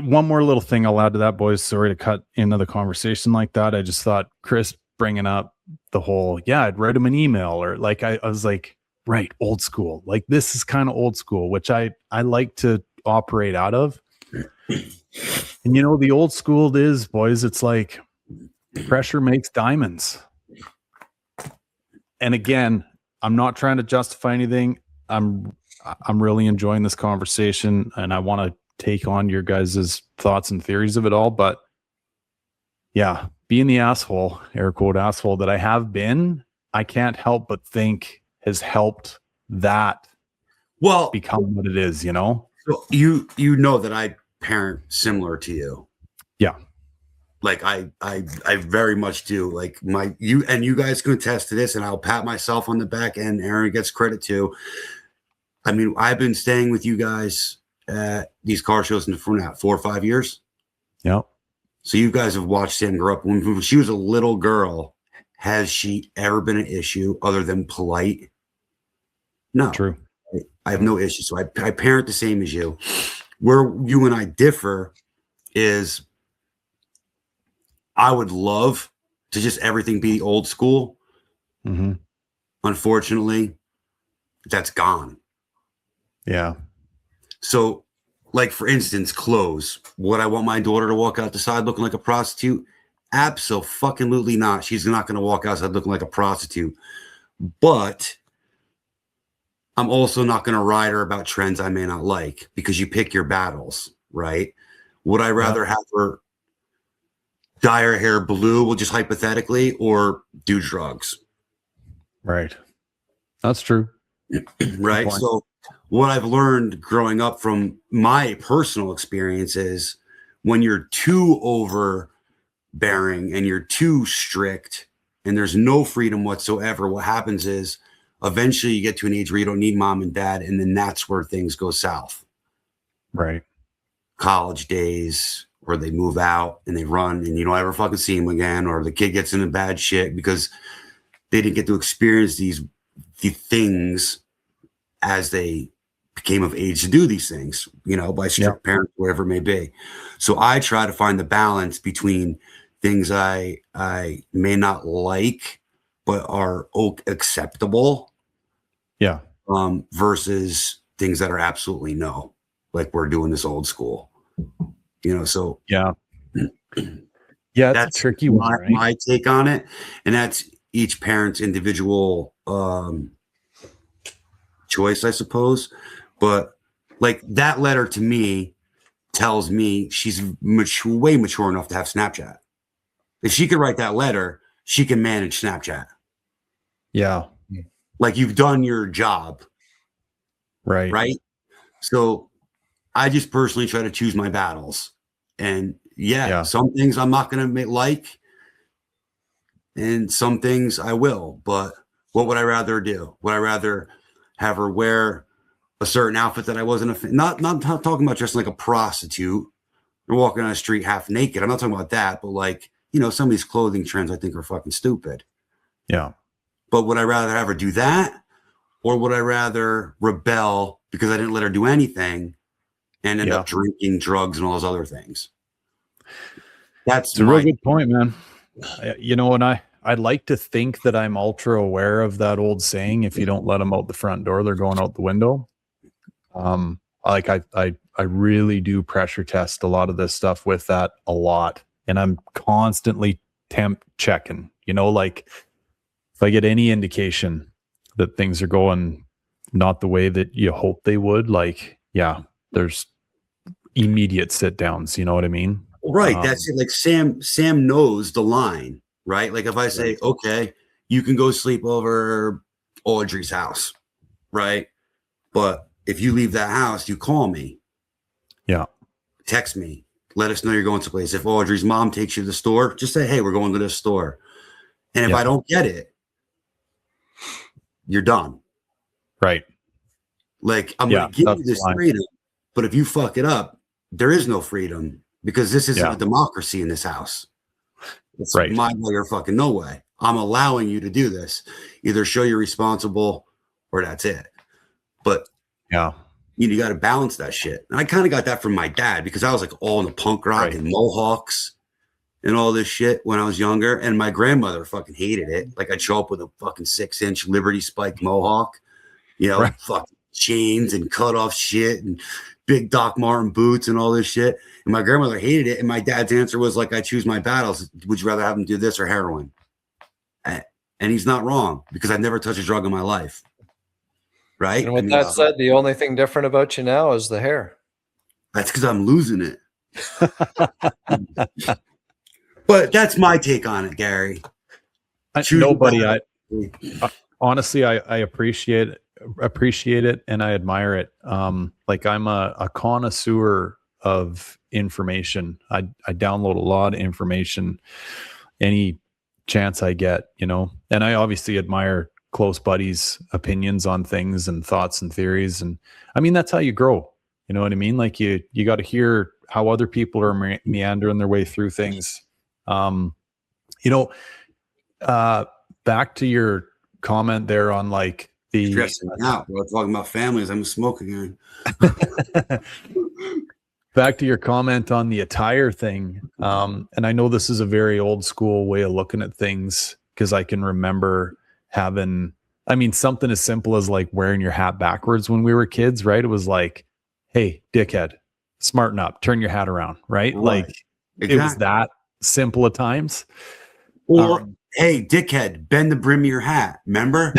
one more little thing I'll add to that, boys. Sorry to cut into the conversation like that. I just thought Chris bringing up the whole, I'd write him an email, or like, I was like, right, old school. Like, this is kind of old school, which I like to operate out of. And the old school is, boys, it's like pressure makes diamonds. And again, I'm not trying to justify anything. I'm really enjoying this conversation, and I want to take on your guys' thoughts and theories of it all. But yeah, being the asshole, air quote asshole that I have been, I can't help but think has helped that become what it is, So you know that I parent similar to you. Yeah. Like I very much do. Like you guys can attest to this, and I'll pat myself on the back, and Aaron gets credit too. I mean, I've been staying with you guys at these car shows for now 4 or 5 years. Yep. So you guys have watched Sam grow up. When she was a little girl, has she ever been an issue other than polite? No. True. I have no issue. So I parent the same as you. Where you and I differ is I would love to just everything be old school. Mm-hmm. Unfortunately, that's gone. Yeah. So, like, for instance, clothes. Would I want my daughter to walk out the side looking like a prostitute? Absolutely not. She's not going to walk outside looking like a prostitute. But I'm also not going to ride her about trends I may not like, because you pick your battles, right? Would I rather have her dye her hair blue, well, just hypothetically, or do drugs? Right. That's true. Right. So what I've learned growing up from my personal experience is when you're too overbearing and you're too strict and there's no freedom whatsoever, what happens is eventually you get to an age where you don't need mom and dad, and then that's where things go south. Right. College days, where they move out and they run and you don't ever fucking see them again, or the kid gets into bad shit because they didn't get to experience the things as they became of age to do these things, by strict parents, whatever it may be. So I try to find the balance between things I may not like, but are acceptable. Yeah. Versus things that are absolutely no, like we're doing this old school, so yeah. Yeah. That's a tricky one, right? My take on it. And that's each parent's individual, choice, I suppose. But like that letter to me tells me she's way mature enough to have Snapchat. If she could write that letter, she can manage Snapchat. Yeah. Like, you've done your job. Right. So I just personally try to choose my battles, and some things I'm not going to like, and some things I will. But what would I rather do? Would I rather have her wear a certain outfit that I wasn't not talking about dressing like a prostitute or walking on the street half naked? I'm not talking about that, but like, some of these clothing trends I think are fucking stupid. Yeah. But would I rather have her do that, or would I rather rebel because I didn't let her do anything and end up drinking drugs and all those other things. It's a real good point, man. You know, and I'd like to think that I'm ultra aware of that old saying, if you don't let them out the front door, they're going out the window. Like I really do pressure test a lot of this stuff with that a lot. And I'm constantly temp checking, you know, like if I get any indication that things are going not the way that you hope they would, like, yeah, there's immediate sit downs. You know what I mean? Right. That's it. Like Sam knows the line, right? Like if I say, okay, you can go sleep over Audrey's house, right? But if you leave that house, you call me. Yeah. Text me. Let us know you're going someplace. If Audrey's mom takes you to the store, just say, hey, we're going to this store. And if I don't get it, you're done. Right. Like I'm going to give you this freedom, but if you fuck it up, there is no freedom because this isn't a democracy in this house. It's my way or fucking no way. I'm allowing you to do this. Either show you're responsible or that's it. But you got to balance that shit. And I kind of got that from my dad because I was like all in the punk rock and Mohawks and all this shit when I was younger. And my grandmother fucking hated it. Like I'd show up with a fucking 6-inch Liberty spiked Mohawk, you know, fucking chains and cut off shit and big Doc Martin boots and all this shit. And my grandmother hated it. And my dad's answer was like, I choose my battles. Would you rather have him do this or heroin? And he's not wrong because I've never touched a drug in my life. Right. And with that said, the only thing different about you now is the hair. That's because I'm losing it. But that's my take on it, Gary. Honestly, I appreciate it and I admire it. Like I'm a connoisseur of information. I download a lot of information any chance I get, you know, and I obviously admire close buddies' opinions on things and thoughts and theories. And I mean, that's how you grow. You know what I mean? Like you got to hear how other people are meandering their way through things. You know, back to your comment there on like the stressing out. We're talking about families. I'm a smoker again. Back to your comment on the attire thing. And I know this is a very old school way of looking at things because I can remember having, I mean, something as simple as like wearing your hat backwards when we were kids, right? It was like, hey, dickhead, smarten up, turn your hat around, right? Like it was that simple at times. Or, hey, dickhead, bend the brim of your hat. Remember?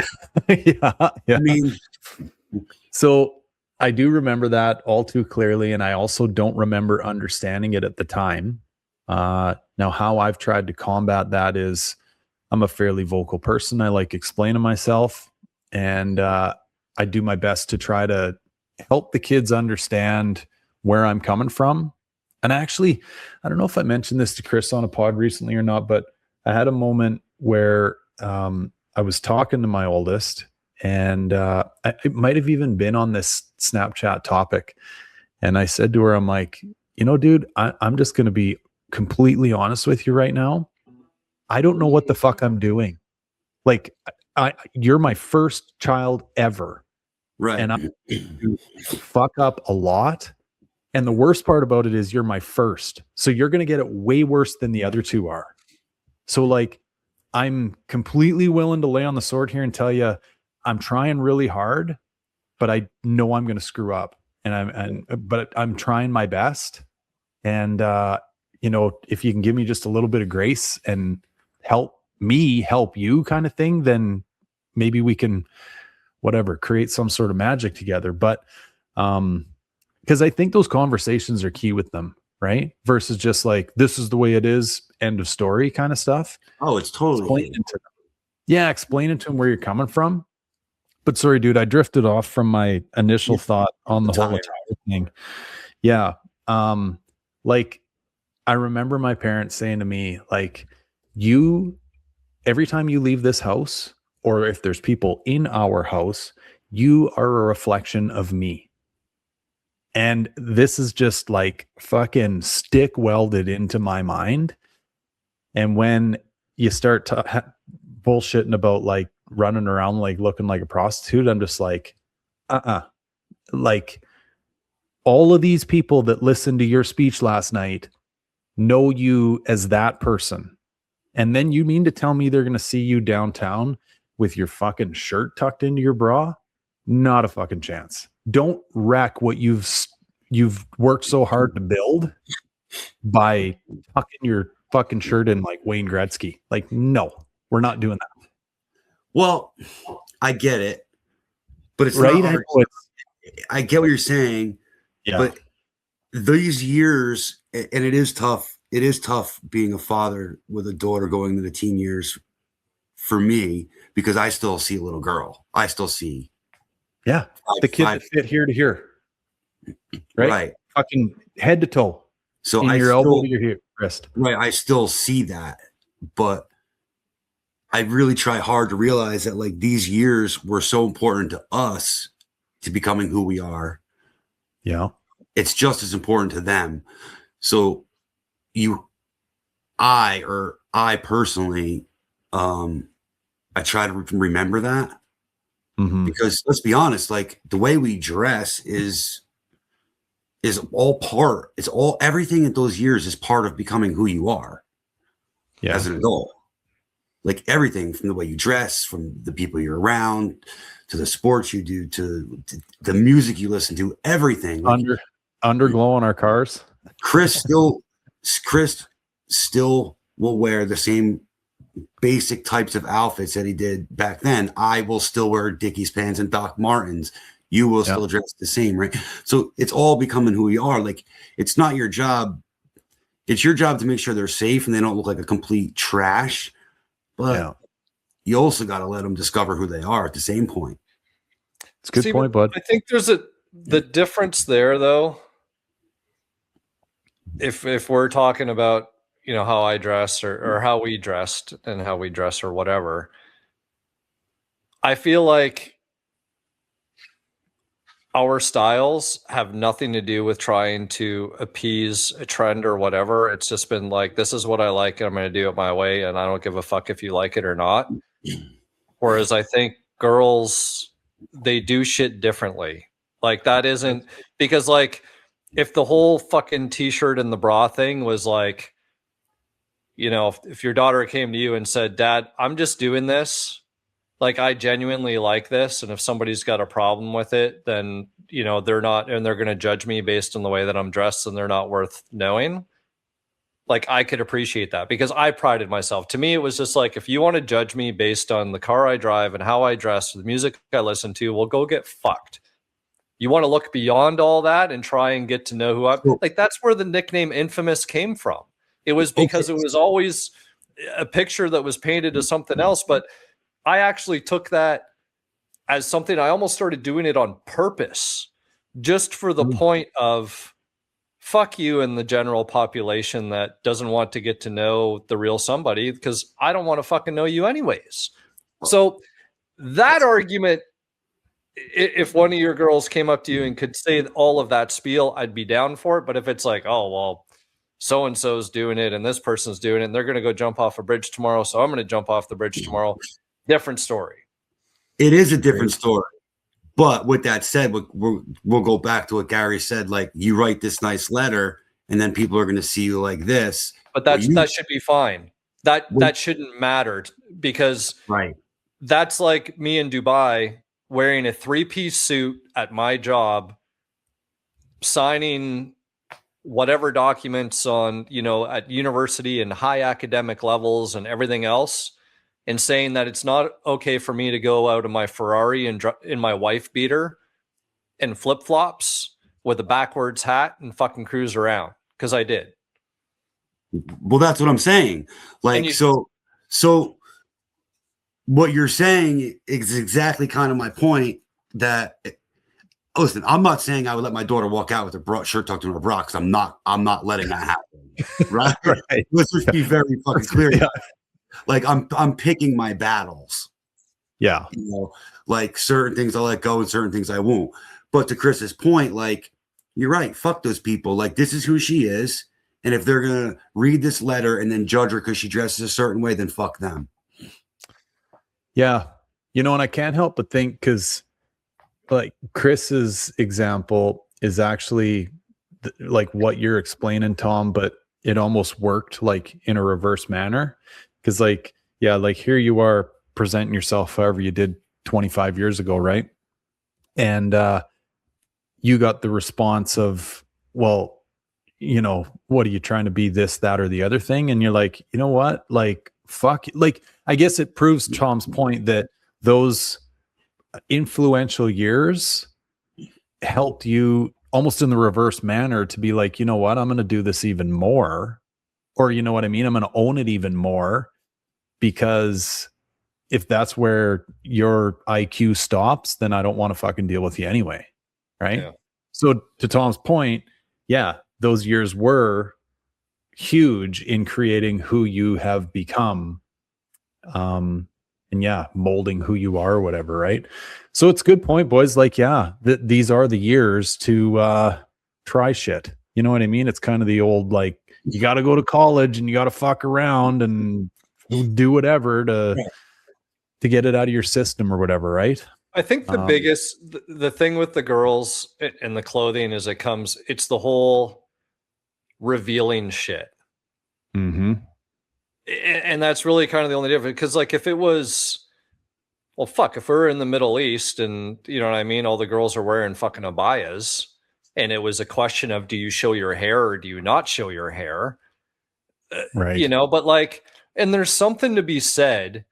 Yeah. I mean, so I do remember that all too clearly. And I also don't remember understanding it at the time. Now, how I've tried to combat that is I'm a fairly vocal person. I like explaining myself, and I do my best to try to help the kids understand where I'm coming from. And actually, I don't know if I mentioned this to Chris on a pod recently or not, but I had a moment where I was talking to my oldest, and it might have even been on this Snapchat topic. And I said to her, I'm like, you know, dude, I'm just going to be completely honest with you right now. I don't know what the fuck I'm doing. Like, you're my first child ever. Right. And I fuck up a lot. And the worst part about it is you're my first. So you're going to get it way worse than the other two are. So like, I'm completely willing to lay on the sword here and tell you I'm trying really hard, but I know I'm going to screw up, but I'm trying my best. And, you know, if you can give me just a little bit of grace and help me help you kind of thing, then maybe we can, whatever, create some sort of magic together. But, because I think those conversations are key with them, right? Versus just like, this is the way it is, end of story kind of stuff. Oh, it's totally. Explain to them where you're coming from. But sorry, dude, I drifted off from my initial thought on the whole attire thing. Yeah. Like, I remember my parents saying to me, like, every time you leave this house, or if there's people in our house, you are a reflection of me. And this is just like fucking stick welded into my mind. And when you start bullshitting about like running around, like looking like a prostitute, I'm just like, like, all of these people that listened to your speech last night know you as that person. And then you mean to tell me they're going to see you downtown with your fucking shirt tucked into your bra? Not a fucking chance. Don't wreck what you've worked so hard to build by tucking your fucking shirt in like Wayne Gretzky. Like, no, we're not doing that. Well, I get it, but it's Right? not hard. I get what you're saying, but these years, and it is tough. It is tough being a father with a daughter going into the teen years for me, because I still see a little girl. I still see. Yeah. The kid that fit here to here. Right. Fucking head to toe. So in your elbow to your wrist. Right. I still see that, but I really try hard to realize that like these years were so important to us to becoming who we are. Yeah. It's just as important to them. So I personally, I try to remember that, because let's be honest, like the way we dress is everything in those years is part of becoming who you are as an adult. Like everything from the way you dress, from the people you're around, to the sports you do, to the music you listen to, everything. Like, underglow on our cars. Chris still will wear the same basic types of outfits that he did back then. I will still wear Dickies pants and Doc Martens. You will still dress the same, right? So it's all becoming who we are. Like, it's not your job. It's your job to make sure they're safe and they don't look like a complete trash. But you also got to let them discover who they are at the same point. It's a good point, bud. I think there's the difference there, though. If we're talking about, you know, how I dress or how we dressed and how we dress or whatever, I feel like our styles have nothing to do with trying to appease a trend or whatever. It's just been like, this is what I like, and I'm going to do it my way, and I don't give a fuck if you like it or not. Whereas I think girls, they do shit differently. Like, that isn't because, like, if the whole fucking t-shirt and the bra thing was like, you know, if your daughter came to you and said, Dad, I'm just doing this, like, I genuinely like this, and if somebody's got a problem with it, then, you know, they're not, and they're going to judge me based on the way that I'm dressed, and they're not worth knowing. Like, I could appreciate that because I prided myself. To me, it was just like, if you want to judge me based on the car I drive and how I dress, the music I listen to, well, go get fucked. You want to look beyond all that and try and get to know who I'm like. That's where the nickname Infamous came from. It was because it was always a picture that was painted as something else. But I actually took that as something, I almost started doing it on purpose, just for the point of fuck you and the general population that doesn't want to get to know the real somebody, because I don't want to fucking know you anyways. So that argument, if one of your girls came up to you and could say all of that spiel, I'd be down for it. But if it's like, oh, well, so-and-so's doing it and this person's doing it and they're going to go jump off a bridge tomorrow, so I'm going to jump off the bridge tomorrow. Different story. It is a different story. But with that said, we'll go back to what Gary said. Like, you write this nice letter and then people are going to see you like this. But that should be fine. That shouldn't matter, because that's like me in Dubai wearing a 3-piece suit at my job, signing whatever documents on, you know, at university and high academic levels and everything else, and saying that it's not okay for me to go out of my Ferrari and in my wife beater and flip-flops with a backwards hat and fucking cruise around, because I did. Well, that's what I'm saying. Like, so what you're saying is exactly kind of my point. That, listen, I'm not saying I would let my daughter walk out with her shirt tucked in her bra, because I'm not letting that happen. Right? Let's just be very fucking clear. Like, I'm picking my battles. Yeah. You know, like, certain things I'll let go and certain things I won't. But to Chris's point, like, you're right. Fuck those people. Like, this is who she is. And if they're going to read this letter and then judge her because she dresses a certain way, then fuck them. Yeah. You know, and I can't help but think, because like Chris's example, is actually like what you're explaining, Tom, but it almost worked like in a reverse manner. Cause like, yeah, like here you are presenting yourself however you did 25 years ago, right? And you got the response of, well, you know, what are you trying to be, this, that, or the other thing? And you're like, you know what? Like, fuck. Like, I guess it proves Tom's point that those influential years helped you almost in the reverse manner to be like, you know what? I'm going to do this even more. Or, you know what I mean? I'm going to own it even more, because if that's where your IQ stops, then I don't want to fucking deal with you anyway. Right. Yeah. So to Tom's point, yeah, those years were huge in creating who you have become. And yeah, molding who you are or whatever. Right. So it's a good point, boys. Like, yeah, these are the years to try shit. You know what I mean? It's kind of the old, like, you got to go to college and you got to fuck around and do whatever to get it out of your system or whatever, right? I think the biggest, the thing with the girls and the clothing is it's the whole revealing shit. Mm-hmm. And that's really kind of the only difference. Because like if it was, well, fuck, if we're in the Middle East and, you know what I mean, all the girls are wearing fucking abayas, and it was a question of, do you show your hair or do you not show your hair? Right. You know, but like, and there's something to be said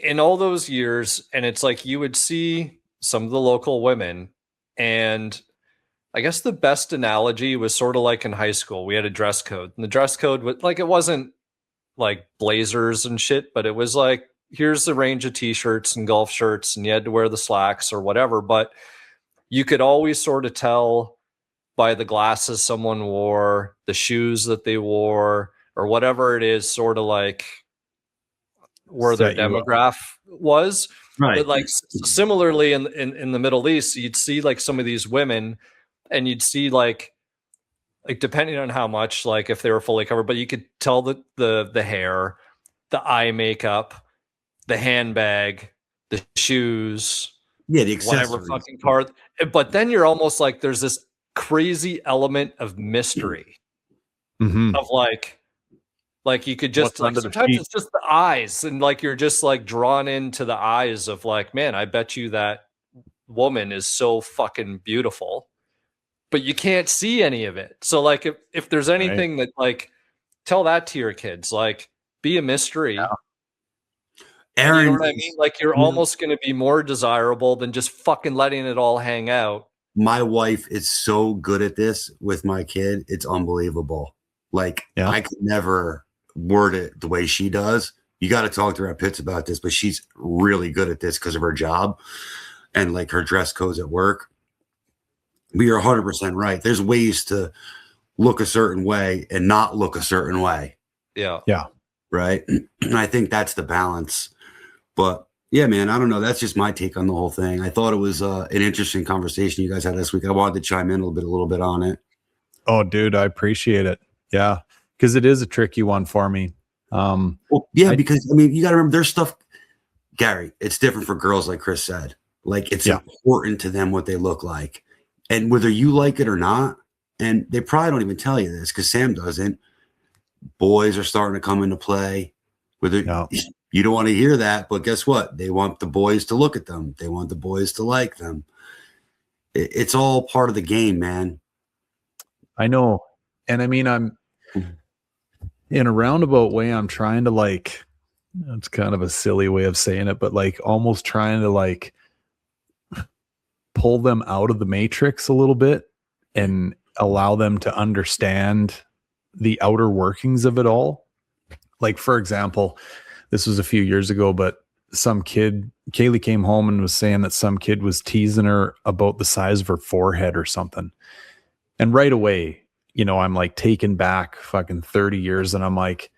in all those years. And it's like, you would see some of the local women, and I guess the best analogy was sort of like in high school, we had a dress code, and the dress code was like, it wasn't like blazers and shit, but it was like, here's the range of t-shirts and golf shirts, and you had to wear the slacks or whatever. But you could always sort of tell by the glasses someone wore, the shoes that they wore, or whatever it is, sort of like where their demographic was. Right. But like similarly in the Middle East, you'd see like some of these women, and you'd see like depending on how much, like if they were fully covered, but you could tell the hair, the eye makeup, the handbag, the shoes, yeah, the accessories, whatever fucking car. But then you're almost like there's this crazy element of mystery of like you could just like sometimes it's just the eyes, and like you're just like drawn into the eyes of like, man, I bet you that woman is so fucking beautiful, but you can't see any of it. So like if there's anything that like, tell that to your kids, like be a mystery. Yeah. Aaron, you know what I mean? Like you're almost going to be more desirable than just fucking letting it all hang out. My wife is so good at this with my kid. It's unbelievable. Like I could never word it the way she does. You got to talk to her at Pitts about this, but she's really good at this because of her job and like her dress codes at work. But you're 100% right. There's ways to look a certain way and not look a certain way. Yeah. Yeah. Right. And I think that's the balance. But yeah, man, I don't know. That's just my take on the whole thing. I thought it was an interesting conversation you guys had this week. I wanted to chime in a little bit on it. Oh, dude, I appreciate it. Yeah. Because it is a tricky one for me. Well, yeah, because I mean, you got to remember there's stuff, Gary, it's different for girls, like Chris said. Like it's important to them what they look like. And whether you like it or not, and they probably don't even tell you this because Sam doesn't, boys are starting to come into play. Whether you don't want to hear that, but guess what? They want the boys to look at them. They want the boys to like them. It's all part of the game, man. I know. And I mean, I'm in a roundabout way, I'm trying to like, it's kind of a silly way of saying it, but like almost trying to like pull them out of the matrix a little bit and allow them to understand the outer workings of it all. Like, for example, this was a few years ago, but some kid, Kaylee came home and was saying that some kid was teasing her about the size of her forehead or something. And right away, you know, I'm like taken back fucking 30 years. And I'm like,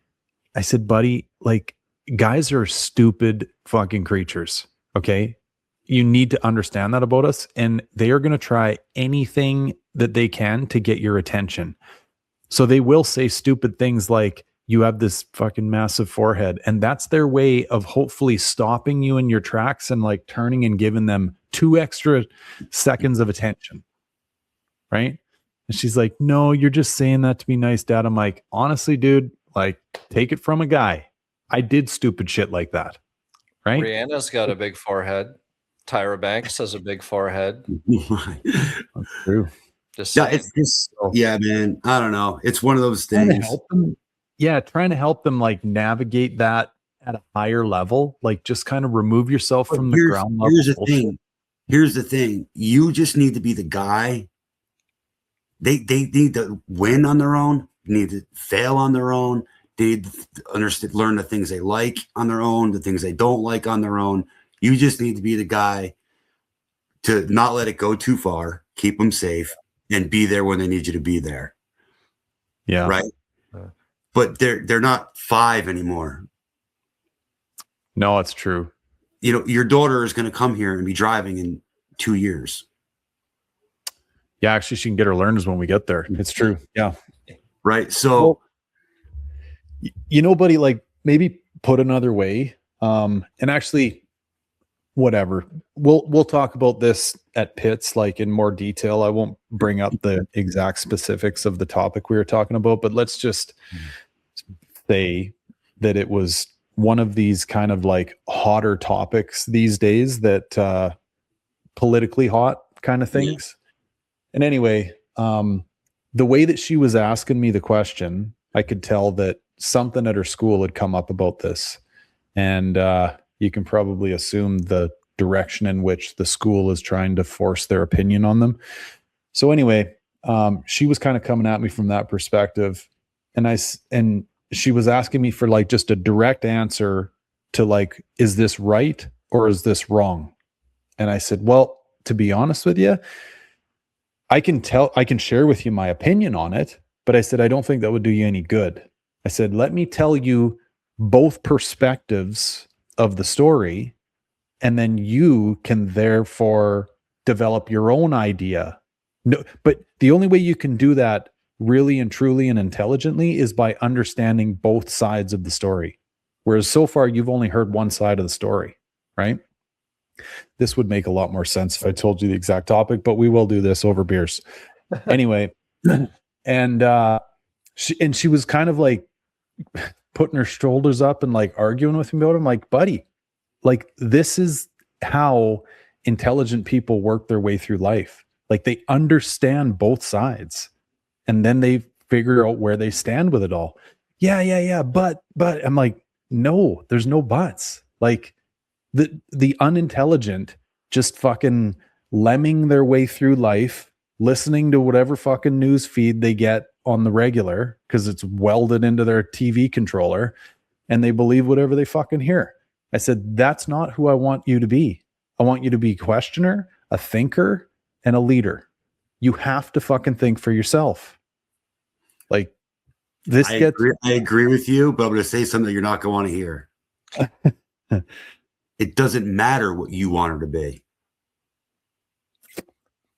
I said, buddy, like guys are stupid fucking creatures. Okay. You need to understand that about us. And they are going to try anything that they can to get your attention. So they will say stupid things like, you have this fucking massive forehead. And that's their way of hopefully stopping you in your tracks and like turning and giving them 2 extra seconds of attention. Right. And she's like, no, you're just saying that to be nice, Dad. I'm like, honestly, dude, like, take it from a guy. I did stupid shit like that. Right. Rihanna's got a big forehead. Tyra Banks has a big forehead. That's true. Just Yeah, saying. it's just, yeah, man. I don't know. It's one of those Trying to things. help them, trying to help them like navigate that at a higher level. Like, just kind of remove yourself from the ground level. Here's the thing. Here's the thing. You just need to be the guy. They need to win on their own. They need to fail on their own. They need to understand, learn the things they like on their own, the things they don't like on their own. You just need to be the guy to not let it go too far, keep them safe, and be there when they need you to be there. Yeah. Right. But they're not 5 anymore. No, it's true. You know, your daughter is going to come here and be driving in 2 years. Yeah, actually, she can get her learners when we get there. It's true. Yeah. Right. So, well, buddy, like, maybe put another way. And actually, whatever. We'll talk about this at Pitts, like, in more detail. I won't bring up the exact specifics of the topic we were talking about, but let's just say that it was one of these kind of like hotter topics these days, that politically hot kind of things. And anyway, the way that she was asking me the question, I could tell that something at her school had come up about this. And you can probably assume the direction in which the school is trying to force their opinion on them. So anyway, she was kind of coming at me from that perspective. And she was asking me for like just a direct answer to like, is this right or is this wrong? And I said, well, to be honest with you, I can share with you my opinion on it, but I said, I don't think that would do you any good. I said, let me tell you both perspectives of the story, and then you can therefore develop your own idea. No, but the only way you can do that really and truly and intelligently is by understanding both sides of the story. Whereas so far you've only heard one side of the story, right? This would make a lot more sense if I told you the exact topic, but we will do this over beers. Anyway, and she was kind of like putting her shoulders up and like arguing with me about it. I'm like, buddy, like, this is how intelligent people work their way through life. Like, they understand both sides and then they figure out where they stand with it all. Yeah. But I'm like, no, there's no buts. Like, the unintelligent just fucking lemming their way through life, listening to whatever fucking news feed they get on the regular because it's welded into their TV controller, and they believe whatever they fucking hear. I said, that's not who I want you to be. I want you to be a questioner, a thinker, and a leader. You have to fucking think for yourself. Like, this I agree with you, but I'm going to say something that you're not going to want to hear. It doesn't matter what you want her to be.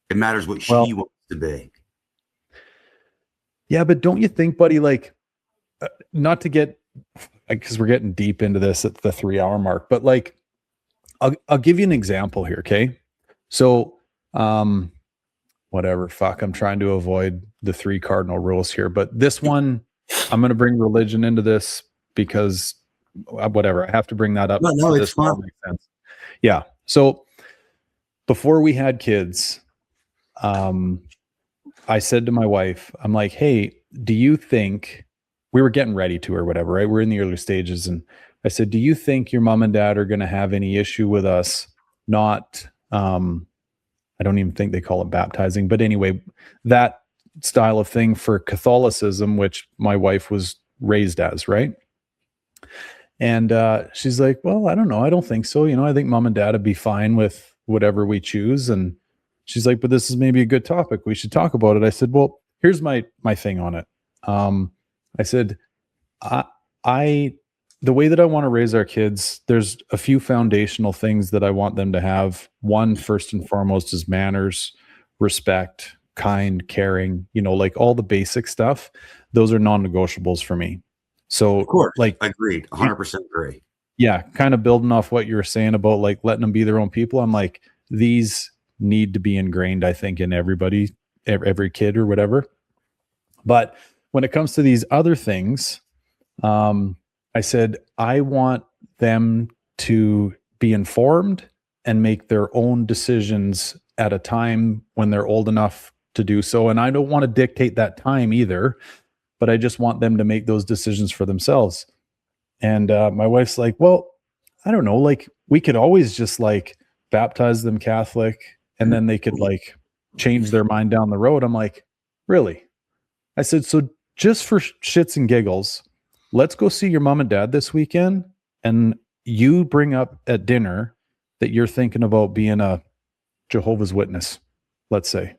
It matters what she wants to be. Yeah, but don't you think, buddy, like, not to get, because we're getting deep into this at the 3-hour mark, but like, I'll give you an example here, okay? So, whatever, I'm trying to avoid the 3 cardinal rules here, but this one, I'm going to bring religion into this because whatever, I have to bring that up. No, it's fine. Makes sense. Yeah. So before we had kids, I said to my wife, I'm like, hey, do you think, we were getting ready to or whatever, right? We're in the early stages. And I said, do you think your mom and dad are going to have any issue with us not, I don't even think they call it baptizing, but anyway, that style of thing for Catholicism, which my wife was raised as, right? And she's like, well, I don't know. I don't think so. I think mom and dad would be fine with whatever we choose. And she's like, but this is maybe a good topic. We should talk about it. I said, well, here's my thing on it. I said, the way that I want to raise our kids, there's a few foundational things that I want them to have. One, first and foremost, is manners, respect, kind, caring, like all the basic stuff. Those are non-negotiables for me. So, of course, like, agreed, 100% agree. Yeah, kind of building off what you were saying about like letting them be their own people. I'm like, these need to be ingrained, I think, in everybody, every kid or whatever. But when it comes to these other things, I said, I want them to be informed and make their own decisions at a time when they're old enough to do so. And I don't want to dictate that time either, but I just want them to make those decisions for themselves. And my wife's like, well, I don't know, like we could always just like baptize them Catholic and then they could like change their mind down the road. I'm like, really? I said, so just for shits and giggles, let's go see your mom and dad this weekend. And you bring up at dinner that you're thinking about being a Jehovah's Witness, let's say.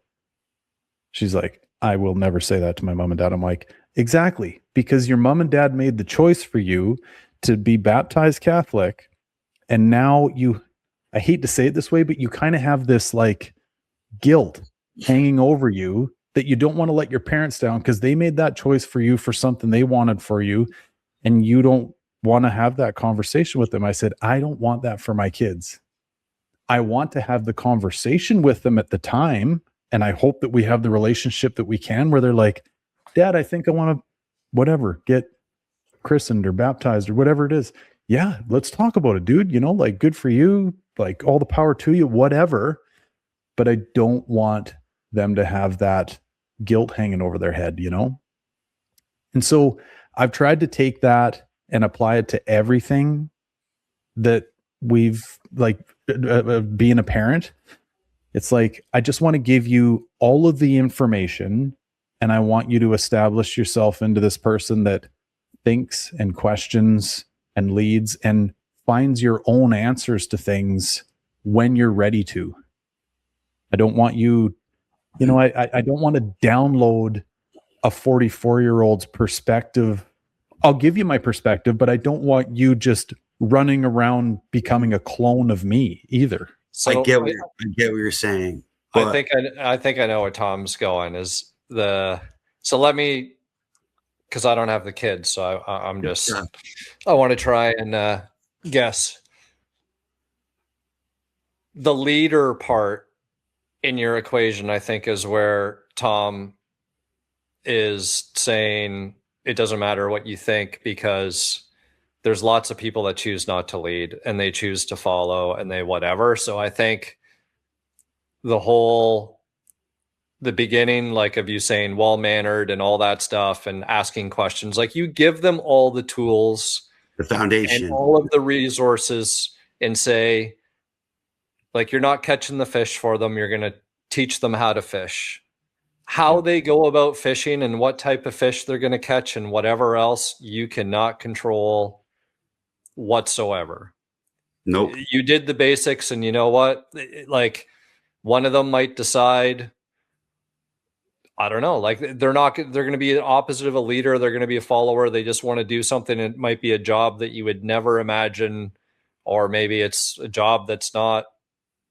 She's like, I will never say that to my mom and dad. I'm like, exactly, because your mom and dad made the choice for you to be baptized Catholic. And now you, I hate to say it this way, but you kind of have this like guilt hanging over you that you don't want to let your parents down because they made that choice for you for something they wanted for you. And you don't want to have that conversation with them. I said, I don't want that for my kids. I want to have the conversation with them at the time. And I hope that we have the relationship that we can where they're like, Dad, I think I want to, whatever, get christened or baptized or whatever it is. Yeah, let's talk about it, dude. You know, like good for you, like all the power to you, whatever. But I don't want them to have that guilt hanging over their head, you know? And so I've tried to take that and apply it to everything that we've like being a parent. It's like, I just want to give you all of the information and I want you to establish yourself into this person that thinks and questions and leads and finds your own answers to things when you're ready to. I don't want you, you know, I don't want to download a 44-year-old's perspective. I'll give you my perspective, but I don't want you just running around becoming a clone of me either. So I get what you're saying. I think I know where Tom's going is so let me, because I don't have the kids, so I'm just I want to try and guess the leader part in your equation. I think is where Tom is saying it doesn't matter what you think because there's lots of people that choose not to lead and they choose to follow and they whatever. So I think the beginning, like of you saying well-mannered and all that stuff and asking questions, like you give them all the tools, the foundation, and all of the resources and say, like, you're not catching the fish for them. You're going to teach them how to fish. How they go about fishing and what type of fish they're going to catch and whatever else you cannot control whatsoever. Nope. You did the basics, and you know what? Like, one of them might decide, I don't know, like they're going to be opposite of a leader. They're going to be a follower. They just want to do something. It might be a job that you would never imagine, or maybe it's a job that's not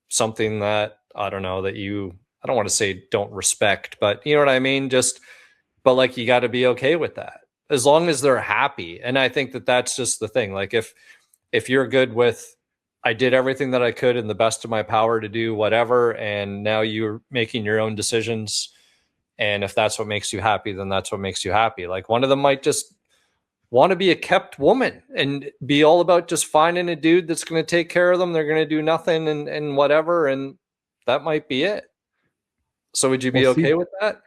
something that, I don't know, that you, I don't want to say don't respect, but you know what I mean? But like, you got to be okay with that as long as they're happy. And I think that that's just the thing. Like if you're good with, I did everything that I could in the best of my power to do whatever, and now you're making your own decisions, and if that's what makes you happy, then that's what makes you happy. Like, one of them might just want to be a kept woman and be all about just finding a dude that's going to take care of them. They're going to do nothing and whatever. And that might be it. So would you be okay with that?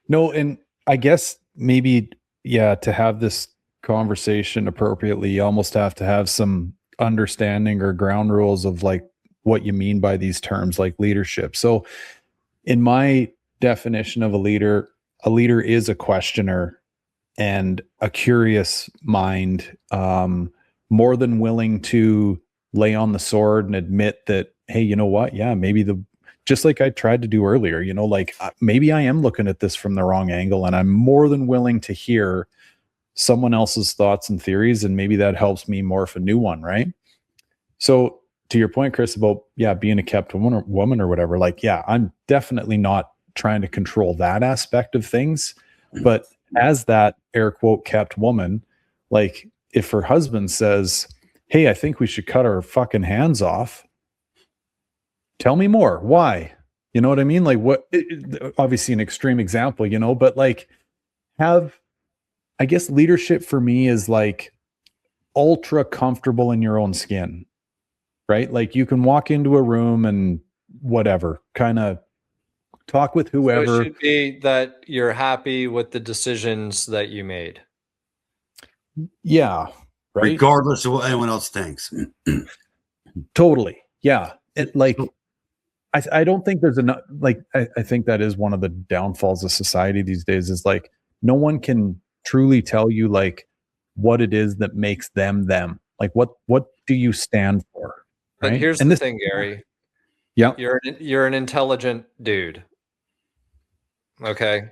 No. And I guess maybe, yeah, to have this conversation appropriately, you almost have to have some understanding or ground rules of like what you mean by these terms, like leadership. So in my definition of a leader is a questioner and a curious mind, more than willing to lay on the sword and admit that, hey, you know what? Yeah, maybe just like I tried to do earlier, you know, like maybe I am looking at this from the wrong angle, and I'm more than willing to hear someone else's thoughts and theories, and maybe that helps me morph a new one, right? So to your point, Chris, about, yeah, being a kept woman or whatever, like, yeah, I'm definitely not trying to control that aspect of things, but as that air quote kept woman, like if her husband says, hey, I think we should cut our fucking hands off, tell me more. Why? You know what I mean? Like obviously an extreme example, but like I guess leadership for me is like ultra comfortable in your own skin, right? Like you can walk into a room and whatever, kind of talk with whoever. So it should be that you're happy with the decisions that you made. Yeah. Right. Regardless of what anyone else thinks. Totally. Yeah. I don't think there's enough, like, I think that is one of the downfalls of society these days is like, no one can truly tell you like what it is that makes them. Like, what do you stand for? Right? But here's the thing, Gary. Yeah. You're an intelligent dude. Okay.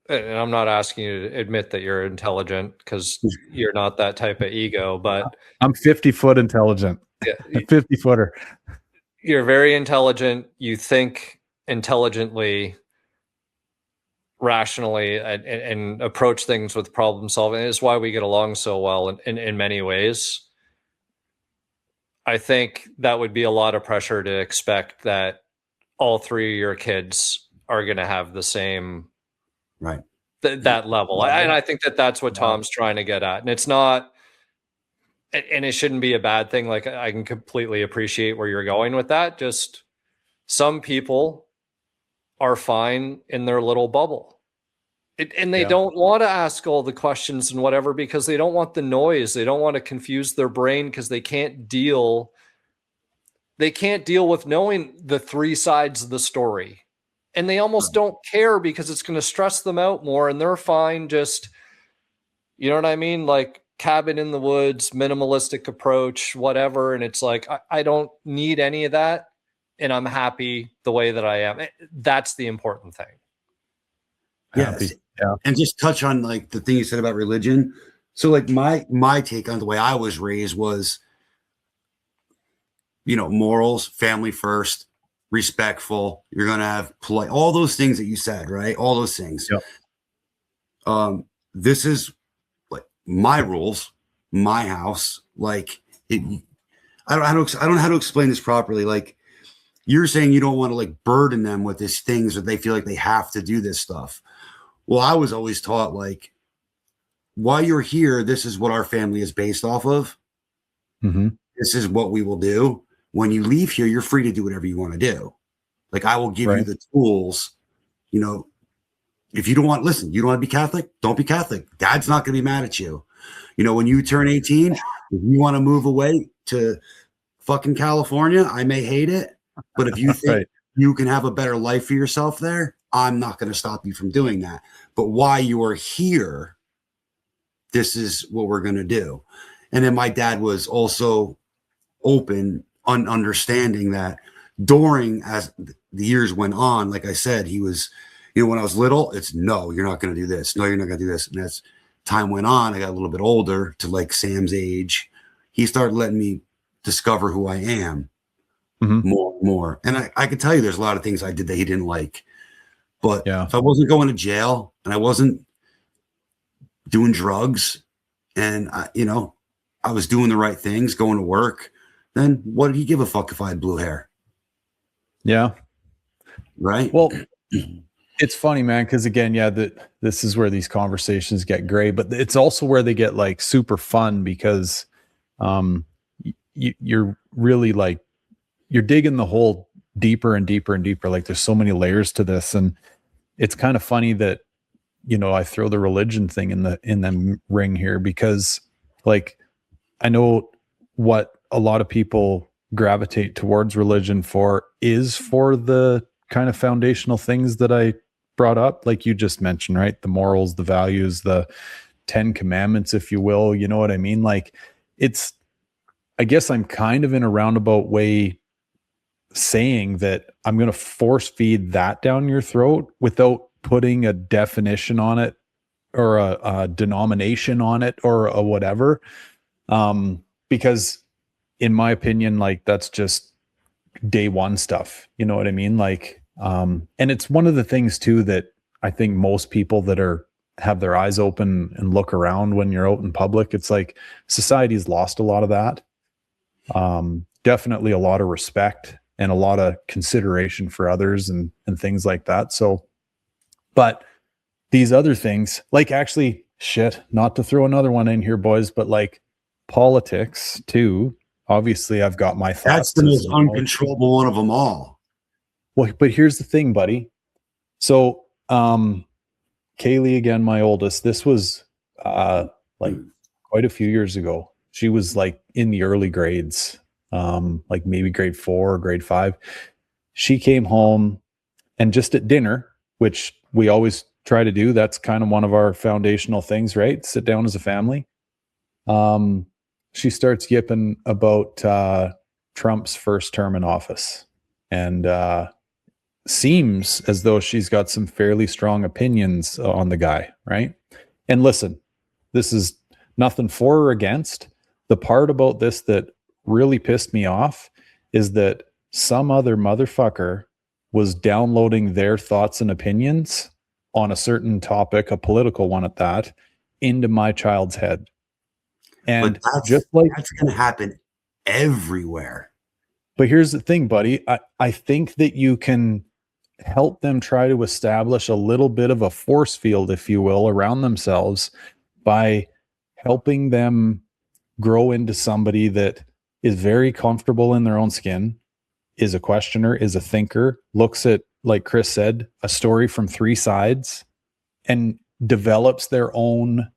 And I'm not asking you to admit that you're intelligent because you're not that type of ego, but I'm 50-foot intelligent. Yeah, 50-footer. You're very intelligent. You think intelligently, rationally, and approach things with problem solving. It's why we get along so well in many ways. I think that would be a lot of pressure to expect that all three of your kids are going to have the same that level. And I think that that's what Tom's trying to get at. And it's not, and it shouldn't be a bad thing. Like I can completely appreciate where you're going with that. Just some people are fine in their little bubble. And they don't want to ask all the questions and whatever because they don't want the noise. They don't want to confuse their brain because they can't deal with knowing the three sides of the story. And they almost don't care because it's going to stress them out more. And they're fine just, you know what I mean? Like cabin in the woods, minimalistic approach, whatever. And it's like, I don't need any of that. And I'm happy the way that I am. That's the important thing. Yes. Yeah. And just touch on like the thing you said about religion. So like my take on the way I was raised was, morals, family first, respectful. You're going to have polite, all those things that you said, right? All those things. Yep. This is like my rules, my house. Like I don't know how to explain this properly. Like you're saying you don't want to like burden them with these things that they feel like they have to do this stuff. Well, I was always taught like, while you're here, this is what our family is based off of. Mm-hmm. This is what we will do. When you leave here, you're free to do whatever you want to do. Like I will give you the tools, if you don't want, listen, you don't want to be Catholic, don't be Catholic. Dad's not going to be mad at you. When you turn 18, if you want to move away to fucking California, I may hate it, but if you think you can have a better life for yourself there, I'm not going to stop you from doing that. But while you are here, this is what we're going to do. And then my dad was also open on understanding that during as the years went on, like I said, he was, when I was little, it's no, you're not going to do this. No, you're not going to do this. And as time went on, I got a little bit older to like Sam's age. He started letting me discover who I am more. And I could tell you there's a lot of things I did that he didn't like. But if I wasn't going to jail and I wasn't doing drugs and, I was doing the right things, going to work, then what did he give a fuck if I had blue hair? Yeah. Right. Well, it's funny, man, because again, this is where these conversations get gray, but it's also where they get like super fun because you're really like, you're digging the hole deeper and deeper and deeper. Like there's so many layers to this. And it's kind of funny that, I throw the religion thing in the ring here because like, I know what a lot of people gravitate towards religion for is for the kind of foundational things that I brought up, like you just mentioned, right? The morals, the values, the 10 commandments, if you will, you know what I mean? Like I guess I'm kind of in a roundabout way saying that I'm going to force feed that down your throat without putting a definition on it or a denomination on it or a whatever. Because in my opinion, like that's just day one stuff. You know what I mean? Like, and it's one of the things too, that I think most people that have their eyes open and look around when you're out in public, it's like society's lost a lot of that. Definitely a lot of respect and a lot of consideration for others and things like that. So, but these other things, like actually, shit, not to throw another one in here, boys, but like politics too. Obviously, I've got my thoughts. That's the most uncontrollable one of them all. Well, but here's the thing, buddy. So, Kaylee, again, my oldest, this was like quite a few years ago. She was like in the early grades, like maybe grade 4 or grade 5. She came home and just at dinner, which we always try to do. That's kind of one of our foundational things, right? Sit down as a family. She starts yipping about Trump's first term in office, and seems as though she's got some fairly strong opinions on the guy, right? And listen, this is nothing for or against. The part about this that really pissed me off is that some other motherfucker was downloading their thoughts and opinions on a certain topic, a political one at that, into my child's head. And just like that's going to happen everywhere. But here's the thing, buddy. I think that you can help them try to establish a little bit of a force field, if you will, around themselves by helping them grow into somebody that is very comfortable in their own skin, is a questioner, is a thinker, looks at, like Chris said, a story from 3 sides and develops their own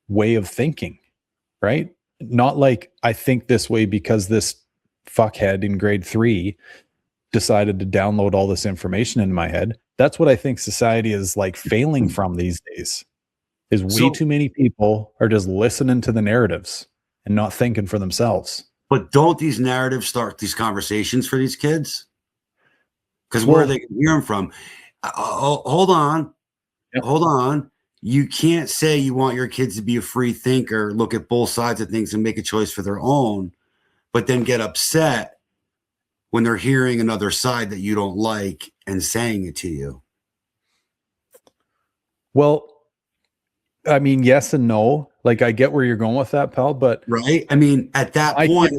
way of thinking, right? Not like I think this way because this fuckhead in grade 3 decided to download all this information into my head. That's what I think society is like failing from these days, is way too many people are just listening to the narratives and not thinking for themselves. But don't these narratives start these conversations for these kids? Because where are they going to hear them from? Hold on. Yep. Hold on. You can't say you want your kids to be a free thinker, look at both sides of things and make a choice for their own, but then get upset when they're hearing another side that you don't like and saying it to you. Well, I mean, yes and no. Like, I get where you're going with that, pal, but right. I mean, at that point,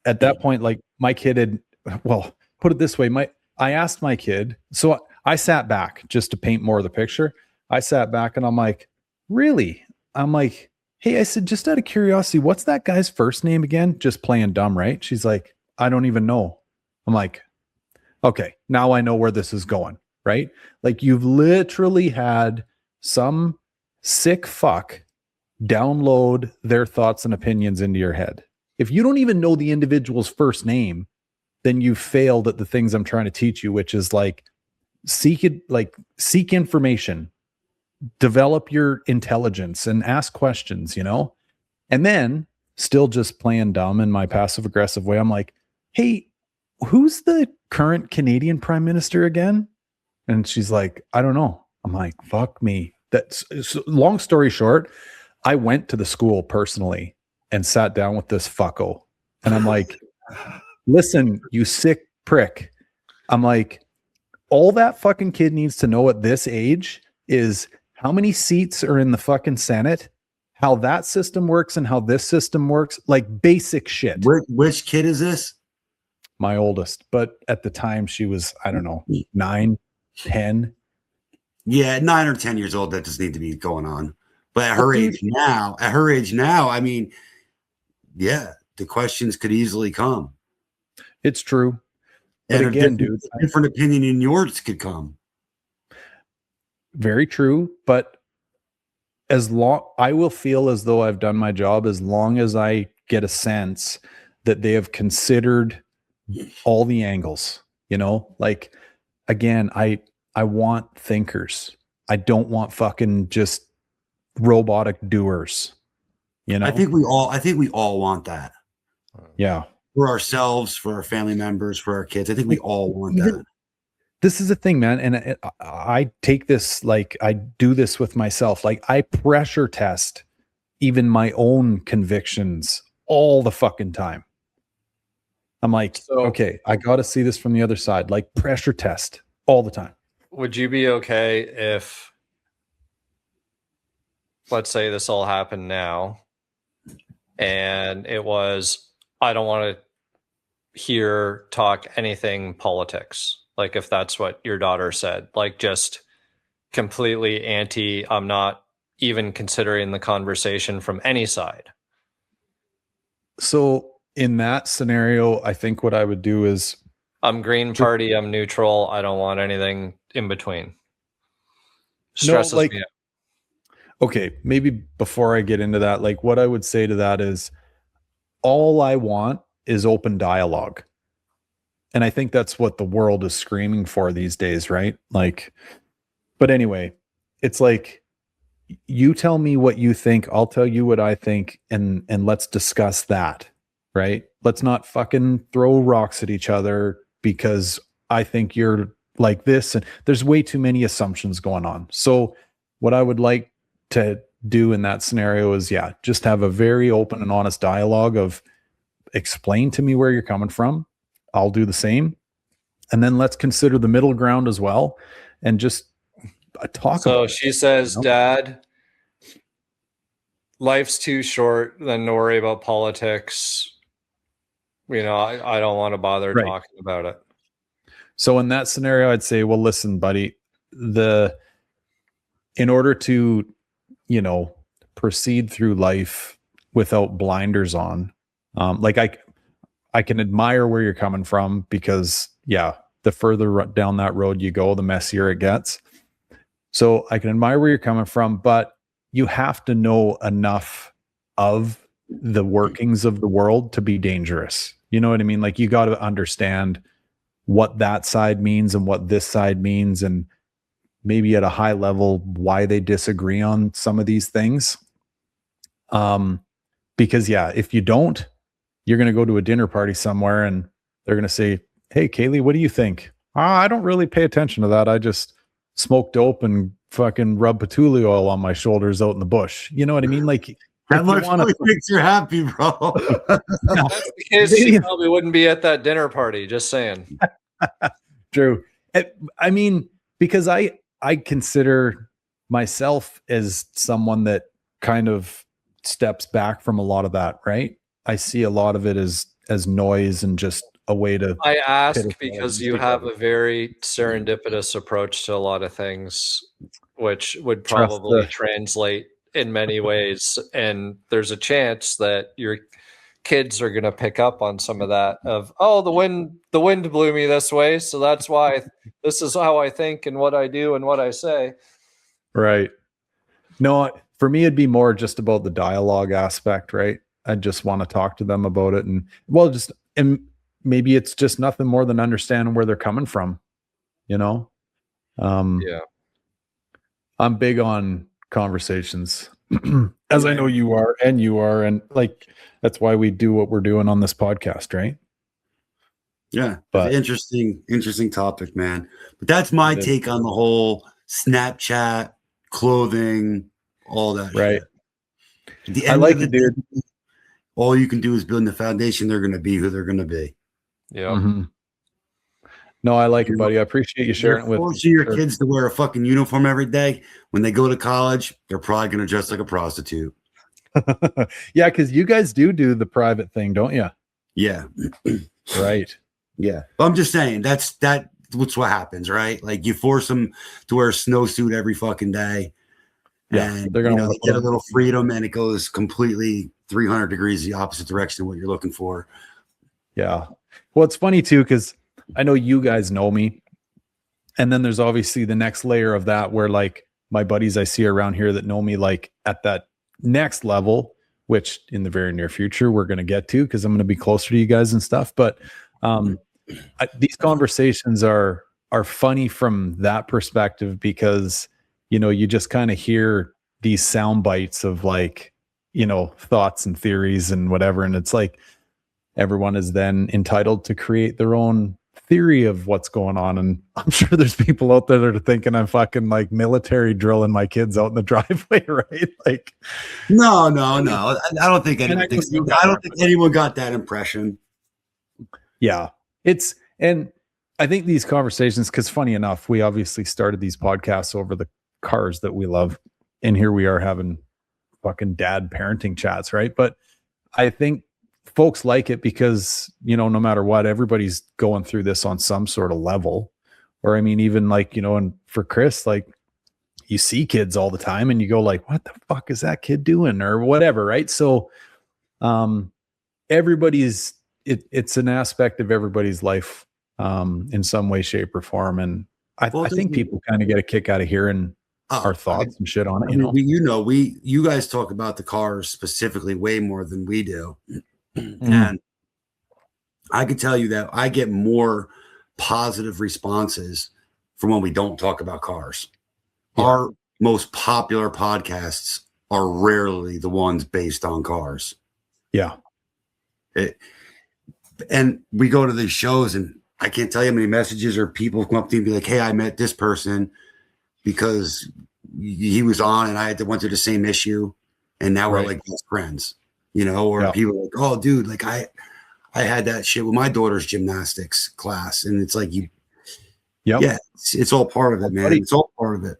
at that point, like my kid had, well, put it this way. I asked my kid, so I sat back just to paint more of the picture. I sat back and I'm like, really? I'm like, hey, I said, just out of curiosity, what's that guy's first name again? Just playing dumb, right? She's like, I don't even know. I'm like, okay, now I know where this is going, right? Like, you've literally had some sick fuck download their thoughts and opinions into your head. If you don't even know the individual's first name, then you failed at the things I'm trying to teach you, which is like seek information, develop your intelligence and ask questions, you know? And then still just playing dumb in my passive aggressive way. I'm like, hey, who's the current Canadian Prime Minister again? And she's like, I don't know. I'm like, fuck me. That's long story short. I went to the school personally and sat down with this fucko. And I'm like, listen, you sick prick. I'm like, all that fucking kid needs to know at this age is how many seats are in the fucking Senate, how that system works and how this system works, like basic shit. Which kid is this? My oldest. But at the time she was, I don't know, 9, 10. Yeah, 9 or 10 years old, that does need to be going on. But at her age now, I mean, yeah, the questions could easily come. It's true. But and again, dude, a different opinion in yours could come. Very true. But I will feel as though I've done my job as long as I get a sense that they have considered all the angles, you know, like, again, I want thinkers. I don't want fucking just robotic doers. You know, I think we all want that. Yeah. For ourselves, for our family members, for our kids. I think we all want that. This is the thing, man. And I take this, like, I do this with myself. Like, I pressure test even my own convictions all the fucking time. I'm like, okay, I got to see this from the other side. Like, pressure test all the time. Would you be okay if, let's say this all happened now and it was, I don't want to hear talk anything politics. Like if that's what your daughter said, like just completely anti, I'm not even considering the conversation from any side. So in that scenario, I think what I would do is I'm Green Party, I'm neutral, I don't want anything in between. Stresses me out. Okay, maybe before I get into that, like what I would say to that is all I want is open dialogue. And I think that's what the world is screaming for these days, right? Like, but anyway, it's like you tell me what you think, I'll tell you what I think, and let's discuss that, right? Let's not fucking throw rocks at each other because I think you're like this, and there's way too many assumptions going on. So what I would like to do in that scenario is, yeah, just have a very open and honest dialogue of explain to me where you're coming from. I'll do the same. And then let's consider the middle ground as well and just talk about it. So she says, Dad, life's too short then to worry about politics. You know, I don't want to bother talking about it. So in that scenario, I'd say, well, listen, buddy, in order to, you know, proceed through life without blinders on, like I can admire where you're coming from because, yeah, the further down that road you go, the messier it gets. So I can admire where you're coming from, but you have to know enough of the workings of the world to be dangerous. You know what I mean? Like you got to understand what that side means and what this side means, and maybe at a high level why they disagree on some of these things. Because yeah, if you don't, you're going to go to a dinner party somewhere and they're going to say, hey, Kaylee, what do you think? I don't really pay attention to that. I just smoke dope and fucking rub patchouli oil on my shoulders out in the bush. You know what I mean? Like that much really makes you happy, bro. That's the case. She probably wouldn't be at that dinner party. Just saying. True. I mean, because I consider myself as someone that kind of steps back from a lot of that, right? I see a lot of it as noise and just a way to. I ask because you have a very serendipitous approach to a lot of things, which would probably translate in many ways. And there's a chance that your kids are going to pick up on some of that of, oh, the wind blew me this way. So that's why this is how I think and what I do and what I say. Right. No, for me, it'd be more just about the dialogue aspect, right? I just want to talk to them about it and maybe it's just nothing more than understanding where they're coming from, you know? Yeah. I'm big on conversations as I know you are. And like, that's why we do what we're doing on this podcast, right? Yeah. But interesting topic, man. But that's my take on the whole Snapchat, clothing, all that. Right. Shit. I like it, dude. All you can do is build the foundation. They're going to be who they're going to be. Yeah. Mm-hmm. No, I like it, buddy. I appreciate you sharing it with me. Forcing your kids to wear a fucking uniform every day. When they go to college, they're probably going to dress like a prostitute. Yeah, because you guys do the private thing, don't you? Yeah. Right. Yeah. But I'm just saying that's what happens, right? Like you force them to wear a snowsuit every fucking day. Yeah. And they're going to get a little freedom and it goes completely 300 degrees the opposite direction of what you're looking for. Yeah. Well, it's funny too, because I know you guys know me. And then there's obviously the next layer of that where like my buddies I see around here that know me like at that next level, which in the very near future we're going to get to because I'm going to be closer to you guys and stuff. But these conversations are funny from that perspective because, you know, you just kind of hear these sound bites of like, you know, thoughts and theories and whatever. And it's like everyone is then entitled to create their own theory of what's going on. And I'm sure there's people out there that are thinking I'm fucking like military drilling my kids out in the driveway, right? Like, no. I don't think anyone got that impression. Yeah. And I think these conversations, because funny enough, we obviously started these podcasts over the cars that we love. And here we are having fucking dad parenting chats, right? But I think folks like it because, you know, no matter what, everybody's going through this on some sort of level. Or I mean, even like, you know, and for Chris, like you see kids all the time and you go like, what the fuck is that kid doing or whatever. Right. So everybody's, it's an aspect of everybody's life in some way, shape or form. And I think people kind of get a kick out of hearing our thoughts and shit on it. You guys talk about the cars specifically way more than we do. And I can tell you that I get more positive responses from when we don't talk about cars. Yeah. Our most popular podcasts are rarely the ones based on cars. Yeah. And we go to these shows and I can't tell you how many messages or people come up to me and be like, hey, I met this person because he was on and I went through the same issue and now we're like best friends, you know, or people are like, oh dude, like I had that shit with my daughter's gymnastics class. And it's like, it's all part of it, man. It's all part of it.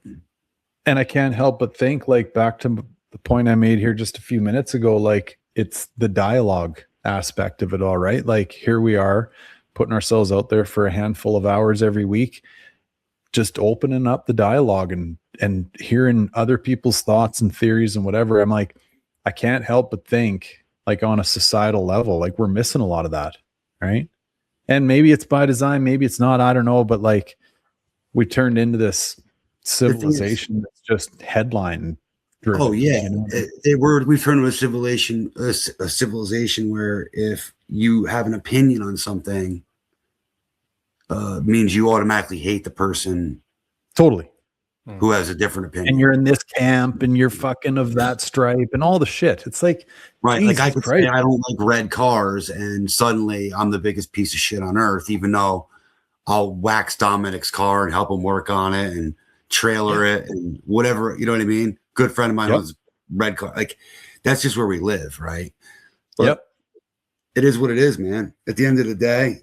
And I can't help but think like back to the point I made here just a few minutes ago, like it's the dialogue aspect of it all, right? Like here we are putting ourselves out there for a handful of hours every week, just opening up the dialogue and hearing other people's thoughts and theories and whatever. I'm like, I can't help but think like on a societal level, like we're missing a lot of that. Right. And maybe it's by design, maybe it's not, I don't know, but like we turned into this civilization that's just headline driven. Oh yeah. You know? We've turned to a civilization where if you have an opinion on something, means you automatically hate the person. Totally. Who has a different opinion. And you're in this camp and you're fucking of that stripe and all the shit. It's like, right. Like I could say I don't like red cars and suddenly I'm the biggest piece of shit on earth, even though I'll wax Dominic's car and help him work on it and trailer it and whatever, you know what I mean? Good friend of mine owns red car. Like that's just where we live. Right. But it is what it is, man. At the end of the day,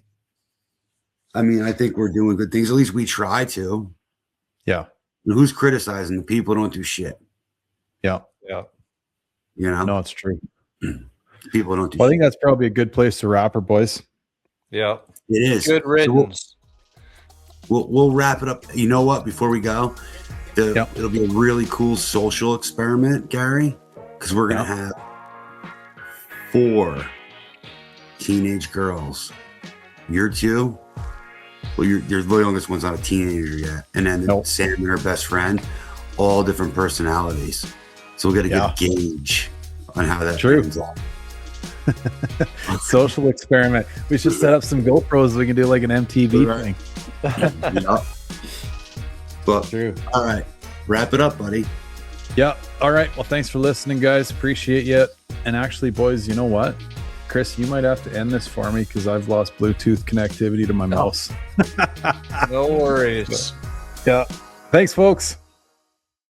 I mean, I think we're doing good things. At least we try to. Yeah. And who's criticizing? The people who don't do shit. Yeah. Yeah. You know? No, it's true. People don't do shit. I think that's probably a good place to wrap her, boys. Yeah. It is. Good riddance. So we'll wrap it up. You know what? Before we go, it'll be a really cool social experiment, Gary, because we're going to have 4 teenage girls. You're 2. Well, you're the youngest one's not a teenager yet. And then Sam and her best friend, all different personalities. So we'll get a good gauge on how that turns out. Social experiment. We should set up some GoPros. We can do like an MTV thing. But true. All right. Wrap it up, buddy. Yeah. All right. Well, thanks for listening, guys. Appreciate you. And actually, boys, you know what? Chris, you might have to end this for me because I've lost Bluetooth connectivity to my mouse. No worries. Yeah. Thanks, folks.